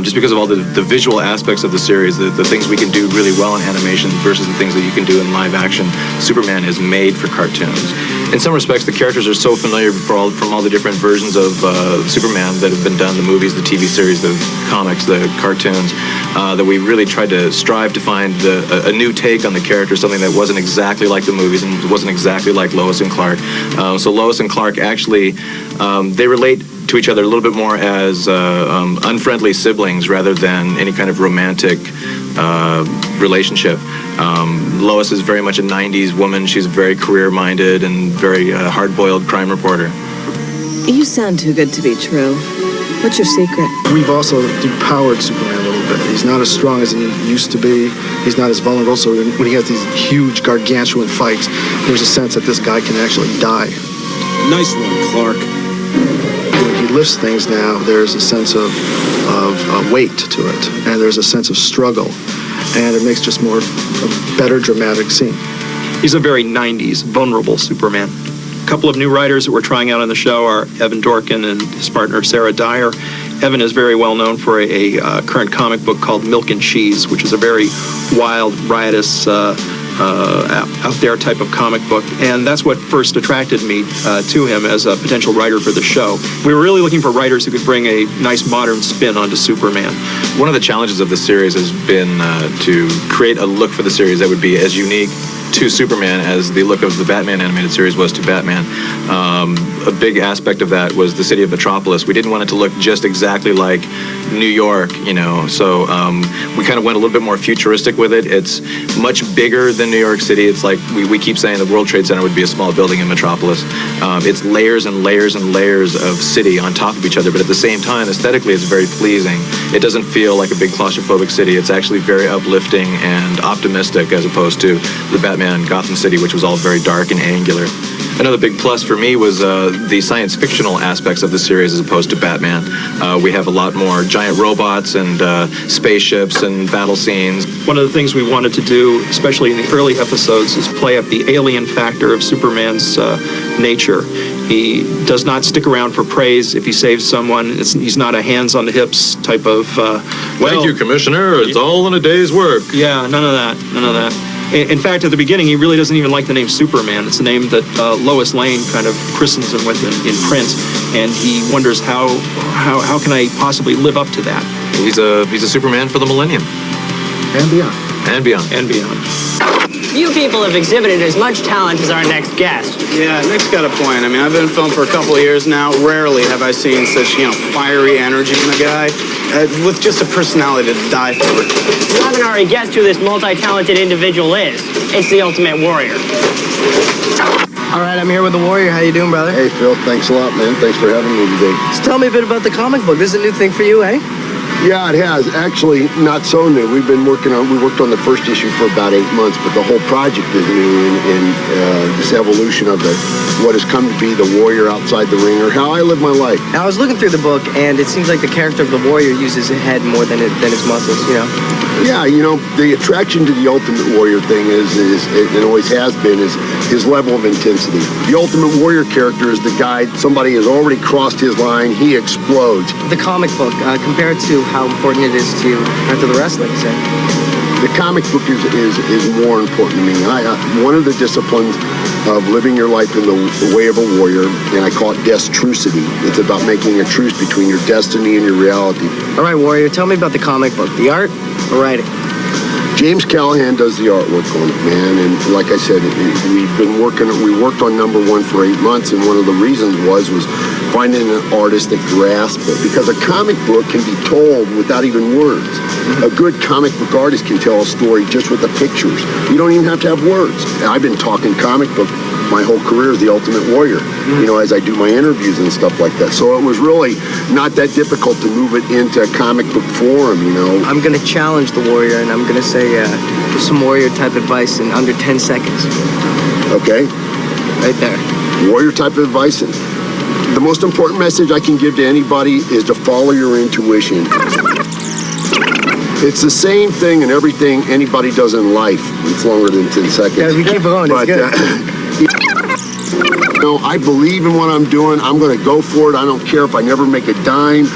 just because of all the visual aspects of the series, the things we can do really well in animation versus the things that you can do in live action. Superman is made for cartoons. In some respects, the characters are so familiar from all the different versions of Superman that have been done, the movies, the TV series, the comics, the cartoons, that we really tried to strive to find a new take on the character, something that wasn't exactly like the movies and wasn't exactly like Lois and Clark. So Lois and Clark actually, they relate to each other a little bit more as unfriendly siblings rather than any kind of romantic relationship. Lois is very much a 90s woman. She's very career-minded and very hard-boiled crime reporter. You sound too good to be true. What's your secret? We've also depowered Superman a little bit. He's not as strong as he used to be. He's not as vulnerable, so when he has these huge, gargantuan fights, there's a sense that this guy can actually die. Nice one, Clark. When he lifts things now, there's a sense of weight to it, and there's a sense of struggle, and it makes just a better dramatic scene. He's a very 90s, vulnerable Superman. A couple of new writers that we're trying out on the show are Evan Dorkin and his partner Sarah Dyer. Evan is very well known for a current comic book called Milk and Cheese, which is a very wild, riotous, out there type of comic book, and that's what first attracted me to him as a potential writer for the show. We were really looking for writers who could bring a nice modern spin onto Superman. One of the challenges of the series has been to create a look for the series that would be as unique to Superman as the look of the Batman animated series was to Batman. A big aspect of that was the city of Metropolis. We didn't want it to look just exactly like New York, you know, so we kind of went a little bit more futuristic with it. It's much bigger than New York City. It's like we keep saying the World Trade Center would be a small building in Metropolis. It's layers and layers and layers of city on top of each other, but at the same time, aesthetically, it's very pleasing. It doesn't feel like a big claustrophobic city. It's actually very uplifting and optimistic as opposed to the Batman Gotham City, which was all very dark and angular. Another big plus for me was the science fictional aspects of the series as opposed to Batman. We have a lot more giant robots and spaceships and battle scenes. One of the things we wanted to do, especially in the early episodes, is play up the alien factor of Superman's nature. He does not stick around for praise if he saves someone. He's not a hands-on-the-hips type of... Thank you, Commissioner. It's all in a day's work. Yeah, none of that. None of that. In fact, at the beginning, he really doesn't even like the name Superman. It's the name that Lois Lane kind of christens him with in print, and he wonders how can I possibly live up to that? He's a Superman for the millennium. And beyond. And beyond. And beyond. You people have exhibited as much talent as our next guest. Yeah, Nick's got a point. I mean, I've been in film for a couple of years now. Rarely have I seen such, fiery energy in a guy with just a personality to die for. You haven't already guessed who this multi-talented individual is. It's the Ultimate Warrior. All right, I'm here with the Warrior. How you doing, brother? Hey, Phil. Thanks a lot, man. Thanks for having me today. Just tell me a bit about the comic book. This is a new thing for you, eh? Yeah, it has. Actually, not so new. We worked on the first issue for about 8 months, but the whole project is new in this evolution of what has come to be the warrior outside the ring, or how I live my life. Now, I was looking through the book, and it seems like the character of the warrior uses his head more than his muscles, you know? Yeah, the attraction to the Ultimate Warrior thing is it always has been, is his level of intensity. The Ultimate Warrior character is the guy, somebody has already crossed his line, he explodes. The comic book, compared to how important it is to you after the wrestling, say? The comic book is more important to me. One of the disciplines of living your life in the way of a warrior, and I call it destrucity. It's about making a truce between your destiny and your reality. All right, Warrior, tell me about the comic book. The art or writing? James Callahan does the artwork on it, man, and like I said, we worked on #1 for 8 months, and one of the reasons was finding an artist that grasped it, because a comic book can be told without even words. A good comic book artist can tell a story just with the pictures. You don't even have to have words. I've been talking comic book my whole career as the Ultimate Warrior, as I do my interviews and stuff like that. So it was really not that difficult to move it into a comic book form, I'm going to challenge the Warrior, and I'm going to say some Warrior-type advice in under 10 seconds. Okay. Right there. Warrior-type advice. The most important message I can give to anybody is to follow your intuition. It's the same thing in everything anybody does in life. It's longer than 10 seconds. Yeah, we keep going. It's good. I believe in what I'm doing. I'm going to go for it. I don't care if I never make a dime.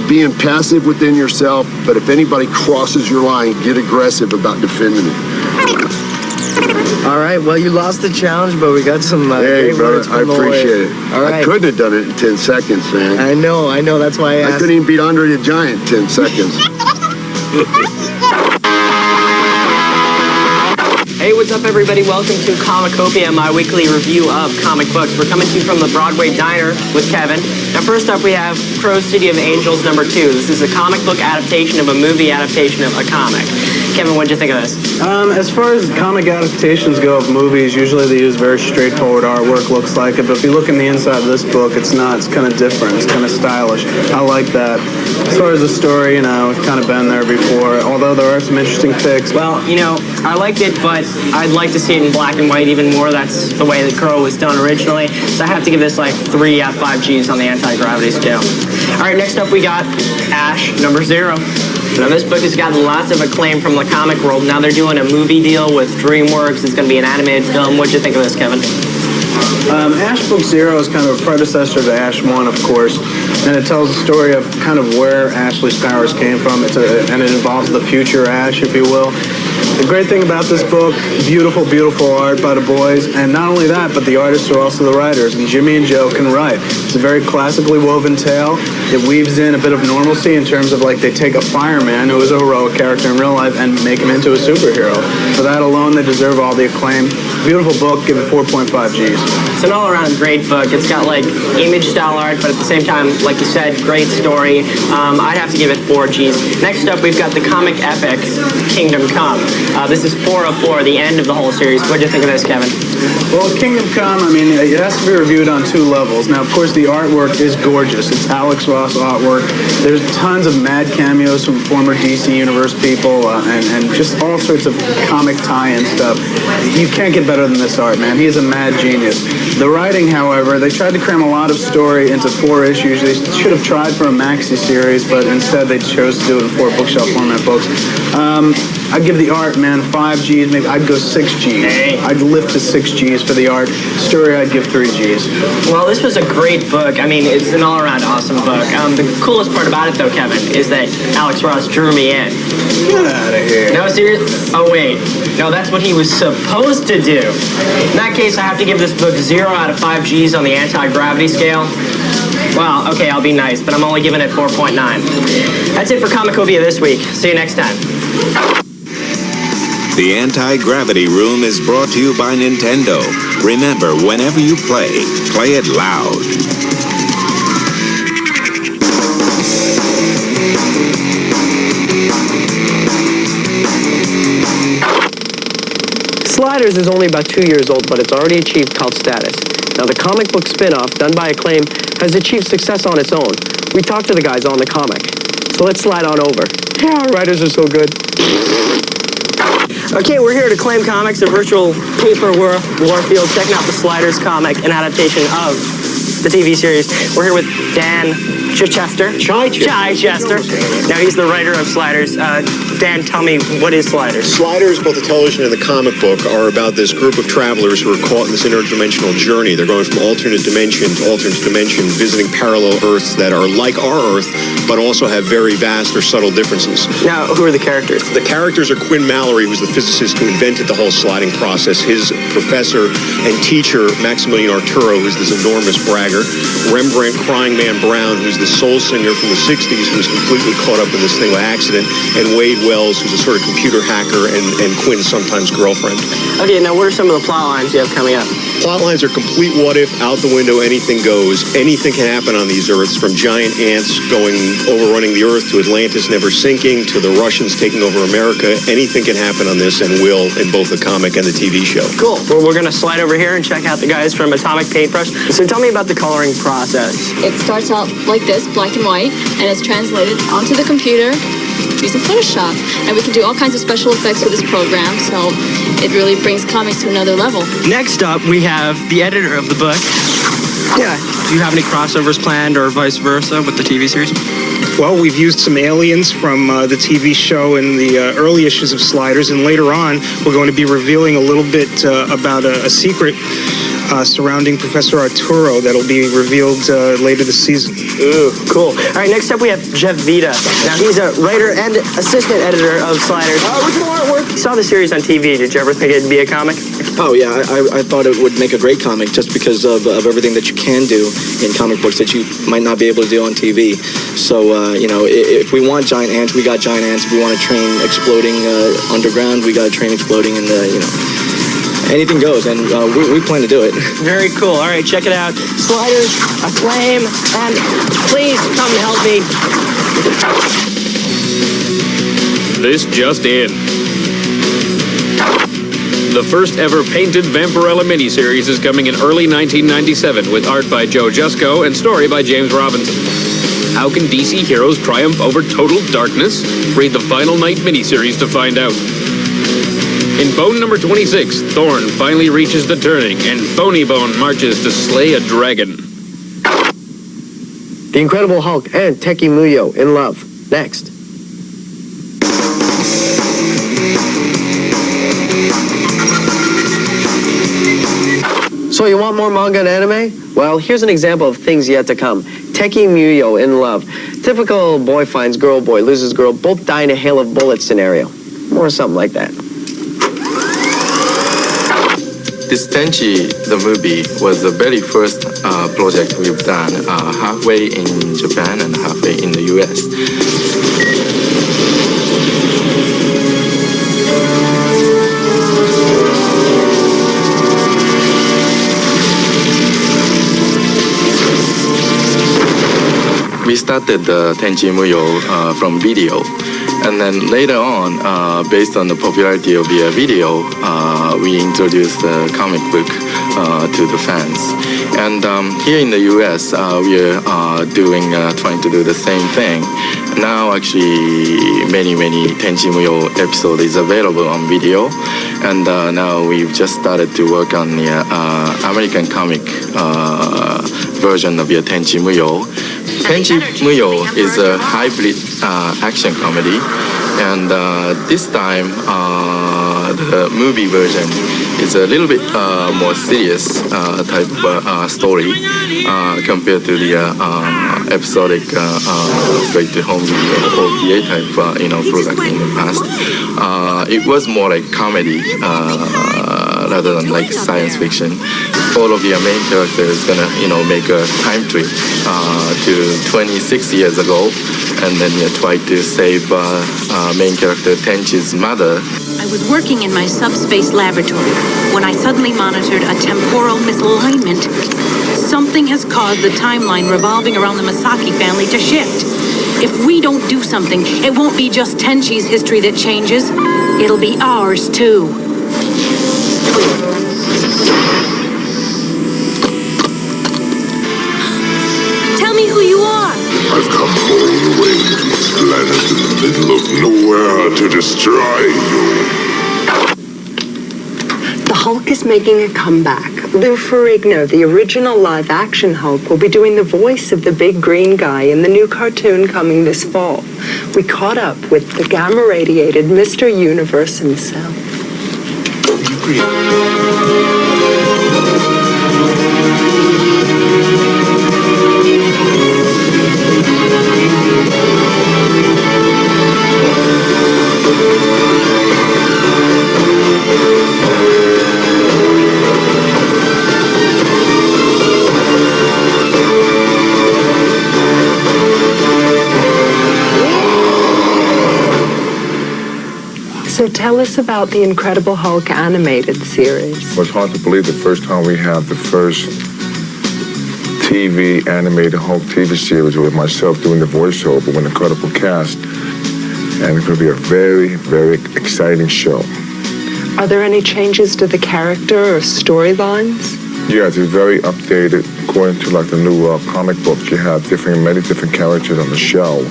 Being passive within yourself, but if anybody crosses your line, get aggressive about defending it. All right, well, you lost the challenge, but we got some hey, great brother, words I from the appreciate Warrior. it. All right. I couldn't have done it in 10 seconds, man. I know, that's why I asked. I couldn't even beat Andre the Giant in 10 seconds. Hey, what's up, everybody? Welcome to Comicopia, my weekly review of comic books. We're coming to you from the Broadway Diner with Kevin. Now, first up, we have Crow's City of Angels #2. This is a comic book adaptation of a movie adaptation of a comic. Kevin, what'd you think of this? As far as comic adaptations go of movies, usually they use very straightforward artwork, looks like it, but if you look in the inside of this book, it's not. It's kind of different. It's kind of stylish. I like that. As far as the story, it's kind of been there before, although there are some interesting picks. Well, I liked it, but I'd like to see it in black and white even more. That's the way the Crow was done originally. So I have to give this like 3 out of 5 Gs on the anti-gravity scale. All right, next up we got Ash #0. Now, this book has gotten lots of acclaim from the comic world. Now they're doing a movie deal with DreamWorks. It's going to be an animated film. What'd you think of this, Kevin? Ash Book 0 is kind of a predecessor to Ash 1, of course, and it tells the story of kind of where Ashley's powers came from. And it involves the future Ash, if you will. The great thing about this book, beautiful, beautiful art by the boys, and not only that, but the artists are also the writers, and Jimmy and Joe can write. It's a very classically woven tale. It weaves in a bit of normalcy in terms of they take a fireman who is a heroic character in real life and make him into a superhero. For that alone, they deserve all the acclaim. Beautiful book, give it 4.5 Gs. It's an all-around great book. It's got image-style art, but at the same time, like you said, great story. I'd have to give it 4 Gs. Next up, we've got the comic epic Kingdom Come. This is 404, the end of the whole series. What do you think of this, Kevin? Well, Kingdom Come, it has to be reviewed on 2 levels. Now, of course, the artwork is gorgeous. It's Alex Ross artwork. There's tons of mad cameos from former DC Universe people and just all sorts of comic tie-in stuff. You can't get better than this art, man. He is a mad genius. The writing, however, they tried to cram a lot of story into 4 issues. They should have tried for a maxi series, but instead they chose to do it in 4 bookshelf format books. I'd give the art, man, 5 Gs. Maybe I'd go 6 Gs. Hey. I'd lift to 6 Gs for the art. Story, I'd give 3 Gs. Well, this was a great book. It's an all-around awesome book. The coolest part about it, though, Kevin, is that Alex Ross drew me in. Get out of here. No, serious? Oh, wait. No, that's what he was supposed to do. In that case, I have to give this book 0 out of 5 Gs on the anti-gravity scale. Well, okay, I'll be nice, but I'm only giving it 4.9. That's it for Comicopia this week. See you next time. The Anti-Gravity Room is brought to you by Nintendo. Remember, whenever you play it loud. Sliders is only about 2 years old, but it's already achieved cult status. Now, the comic book spin-off, done by Acclaim, has achieved success on its own. We talked to the guys on the comic. So let's slide on over. Yeah, our writers are so good. Okay, we're here at Acclaim Comics, a virtual paper warfield, checking out the Sliders comic, an adaptation of the TV series. We're here with Dan Chichester. Chichester. Now, he's the writer of Sliders. Dan, tell me, what is Sliders? Sliders, both the television and the comic book, are about this group of travelers who are caught in this interdimensional journey. They're going from alternate dimension to alternate dimension, visiting parallel Earths that are like our Earth, but also have very vast or subtle differences. Now, who are the characters? The characters are Quinn Mallory, who's the physicist who invented the whole sliding process, his professor and teacher, Maximilian Arturo, who's this enormous bragger, Rembrandt Crying Man Brown, who's the soul singer from the 60s, who's completely caught up in this thing by accident, and Wade Wells, who's a sort of computer hacker and Quinn's sometimes girlfriend. Okay, now what are some of the plot lines you have coming up? Plot lines are complete what if, out the window, anything goes. Anything can happen on these Earths, from giant ants overrunning the Earth to Atlantis never sinking to the Russians taking over America. Anything can happen on this and will in both the comic and the TV show. Cool. Well, we're going to slide over here and check out the guys from Atomic Paintbrush. So tell me about the coloring process. It starts out like this, black and white, and it's translated onto the computer using Photoshop. And we can do all kinds of special effects with this program, so it really brings comics to another level. Next up, we have the editor of the book. Yeah. Do you have any crossovers planned or vice versa with the TV series? Well, we've used some aliens from the TV show in the early issues of Sliders, and later on, we're going to be revealing a little bit about a secret surrounding Professor Arturo that'll be revealed later this season. Ooh, cool. All right, next up we have Jeff Vita. Now, he's a writer and assistant editor of Sliders. Original artwork. You saw the series on TV. Did you ever think it'd be a comic? Oh, yeah. I thought it would make a great comic just because of everything that you can do in comic books that you might not be able to do on TV. So, if we want giant ants, we got giant ants. If we want to train exploding underground, we got to train exploding in the, anything goes, and we plan to do it. Very cool. All right, check it out. Sliders, Acclaim, and please come help me. This just in. The first ever painted Vampirella miniseries is coming in early 1997 with art by Joe Jusko and story by James Robinson. How can DC heroes triumph over total darkness? Read the Final Night miniseries to find out. In Bone number 26, Thorn finally reaches the turning, and Phony Bone marches to slay a dragon. The Incredible Hulk and Teki Muyo in love. Next. So you want more manga and anime? Well, here's an example of things yet to come. Teki Muyo in love. Typical boy finds girl, boy loses girl, both die in a hail of bullets scenario. Or something like that. This Tenchi, the movie, was the very first project we've done, halfway in Japan and halfway in the US. We started the Tenchi Muyo from video, and then later on, based on the popularity of the video, we introduced the comic book to the fans. And here in the US, we are trying to do the same thing. Now, actually, many Tenchi Muyo episode is available on video, and now we've just started to work on the American comic version of the Tenchi Muyo. Tenchi Muyo is a hybrid action comedy, and this time the movie version is a little bit more serious type of story compared to the episodic straight-to-home video OVA type product in the past. It was more like comedy rather than like science fiction. All of the main character is gonna make a time trip to 26 years ago, and then try to save main character Tenchi's mother. I was working in my subspace laboratory when I suddenly monitored a temporal misalignment. Something has caused the timeline revolving around the Masaki family to shift. If we don't do something, it won't be just Tenchi's history that changes. It'll be ours, too. I've come all the way to a planet in the middle of nowhere to destroy you. The Hulk is making a comeback. Lou Ferrigno, the original live-action Hulk, will be doing the voice of the big green guy in the new cartoon coming this fall. We caught up with the gamma-radiated Mr. Universe himself. So tell us about the Incredible Hulk animated series. It was hard to believe the first time we had the first TV animated Hulk TV series with myself doing the voiceover with an incredible cast. And it's going to be a very, very exciting show. Are there any changes to the character or storylines? Yes, it's very updated. According to like the new comic books, you have many different characters on the show.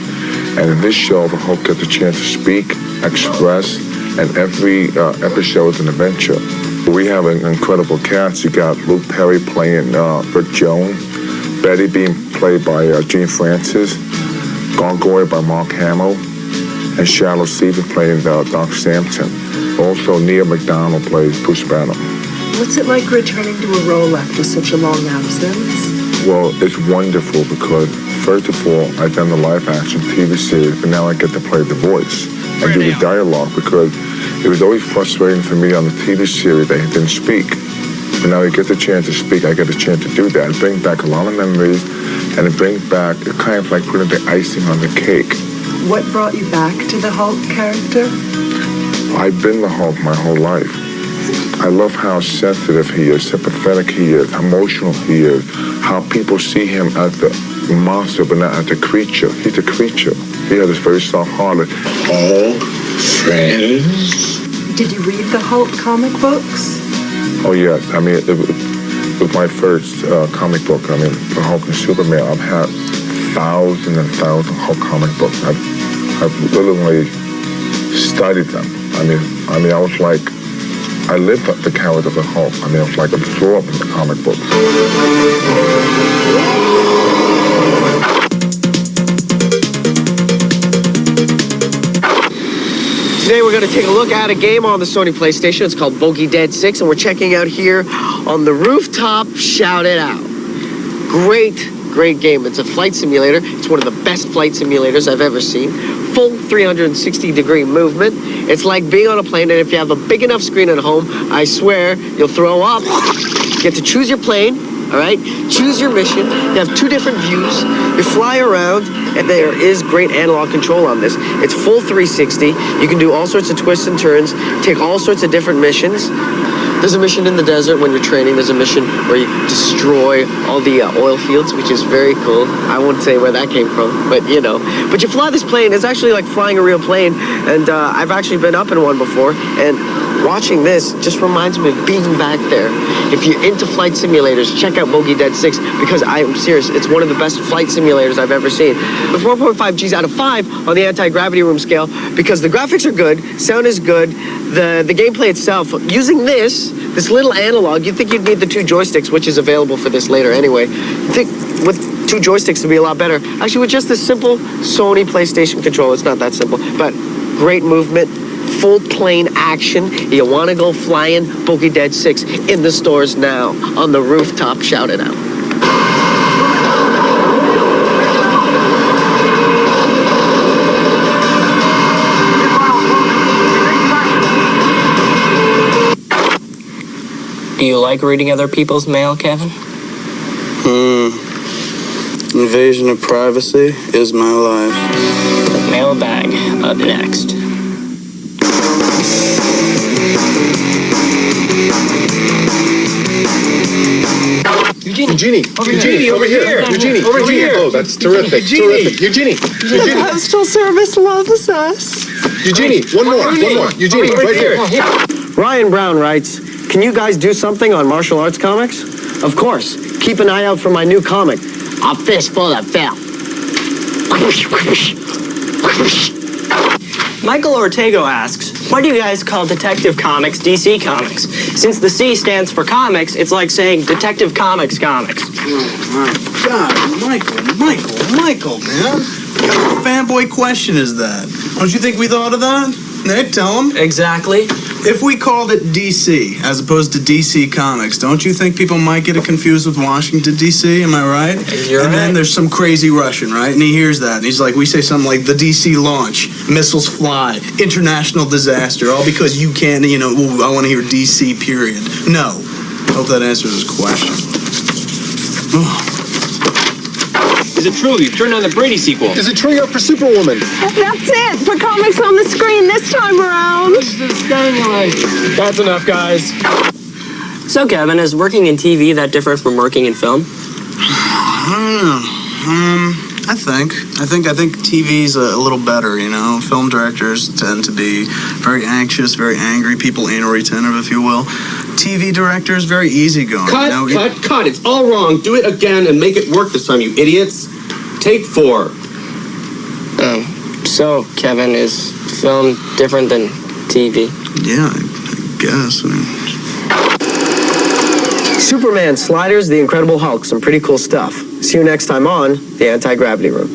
And in this show, the Hulk gets a chance to speak, express, and every episode is an adventure. We have an incredible cast. You got Luke Perry playing Rick Jones, Betty being played by Gene Francis, Gargoyle by Mark Hamill, and Shallow Steven playing Doc Samson. Also, Neil McDonald plays Bruce Banner. What's it like returning to a role after such a long absence? Well, it's wonderful because, first of all, I've done the live-action TV series, and now I get to play the voice and do the dialogue because it was always frustrating for me on the TV series that he didn't speak. But now he gets a chance to speak, I get a chance to do that. It brings back a lot of memories, and it brings back, it kind of like putting the icing on the cake. What brought you back to the Hulk character? I've been the Hulk my whole life. I love how sensitive he is, sympathetic he is, how emotional he is, how people see him as the monster but not as a creature. He's a creature. He has this very soft heart. All friends? Did you read the Hulk comic books? Oh, yes. I mean, it was my first comic book. I mean, the Hulk and Superman. I've had thousands and thousands of Hulk comic books. I've literally studied them. I mean, I was like, I lived the character of the Hulk. I mean, I was like absorbed in the comic books. Today we're going to take a look at a game on the Sony PlayStation. It's called Bogey Dead 6, and we're checking out here on the rooftop. Shout it out. Great game. It's a flight simulator. It's one of the best flight simulators I've ever seen. Full 360-degree movement. It's like being on a plane, and if you have a big enough screen at home, I swear you'll throw up. You get to choose your plane, all right? Choose your mission. You have two different views. You fly around, and there is great analog control on this. It's full 360. You can do all sorts of twists and turns, take all sorts of different missions. There's a mission in the desert when you're training. There's a mission where you destroy all the oil fields, which is very cool. I won't say where that came from, but you know. But you fly this plane. It's actually like flying a real plane, and I've actually been up in one before, and watching this just reminds me of being back there. If you're into flight simulators, check out Bogey Dead 6, because I am serious. It's one of the best flight simulators I've ever seen. With 4.5 Gs out of 5 on the anti-gravity room scale, because the graphics are good, sound is good, the gameplay itself, using this little analog, you'd think you'd need the two joysticks, which is available for this later anyway. You'd think with two joysticks would be a lot better. Actually, with just this simple Sony PlayStation controller, it's not that simple, but great movement, full plane action. You want to go flying? Bogey Dead 6 in the stores now. On the rooftop, shout it out. Do you like reading other people's mail, Kevin? Invasion of privacy is my life. Mailbag up next. Eugenie, over here. Eugenie, over here. Oh, that's terrific. Eugenie. The Postal Service loves us. Eugenie, one more. Eugenie, right here. Ryan Brown writes, can you guys do something on martial arts comics? Of course. Keep an eye out for my new comic, A Fistful of Filth. Michael Ortego asks, why do you guys call Detective Comics DC Comics? Since the C stands for comics, it's like saying Detective Comics Comics. Oh, my God. Michael, man. What kind of fanboy question is that? Don't you think we thought of that? Nick, tell him. Exactly. If we called it DC as opposed to DC Comics, don't you think people might get it confused with Washington, D.C.? Am I right? You're and right. then there's some crazy Russian, right? And he hears that, and he's like, we say something like the DC launch, missiles fly, international disaster, all because you can't, ooh, I want to hear DC, period. No. Hope that answers his question. Is it true you've turned on the Brady sequel? Is it true you're up for Superwoman? That's it. Put comics on the screen this time around. That's enough, guys. So, Kevin, is working in TV that different from working in film? I don't know. I think TV's a little better, Film directors tend to be very anxious, very angry, people anal retentive, if you will. TV directors, very easygoing. Cut. It's all wrong. Do it again and make it work this time, you idiots. Take 4. So, Kevin, is film different than TV? Yeah, I guess. Superman, Sliders, The Incredible Hulk, some pretty cool stuff. See you next time on The Anti-Gravity Room.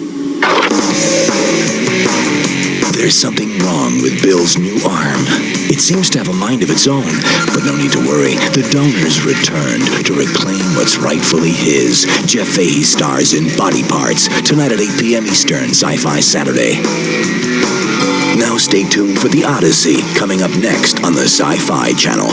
There's something wrong with Bill's new arm. It seems to have a mind of its own, but no need to worry. The donor's returned to reclaim what's rightfully his. Jeff Fahey stars in Body Parts, tonight at 8 p.m. Eastern, SciFi Saturday. Now stay tuned for The Odyssey, coming up next on the Sci-Fi Channel.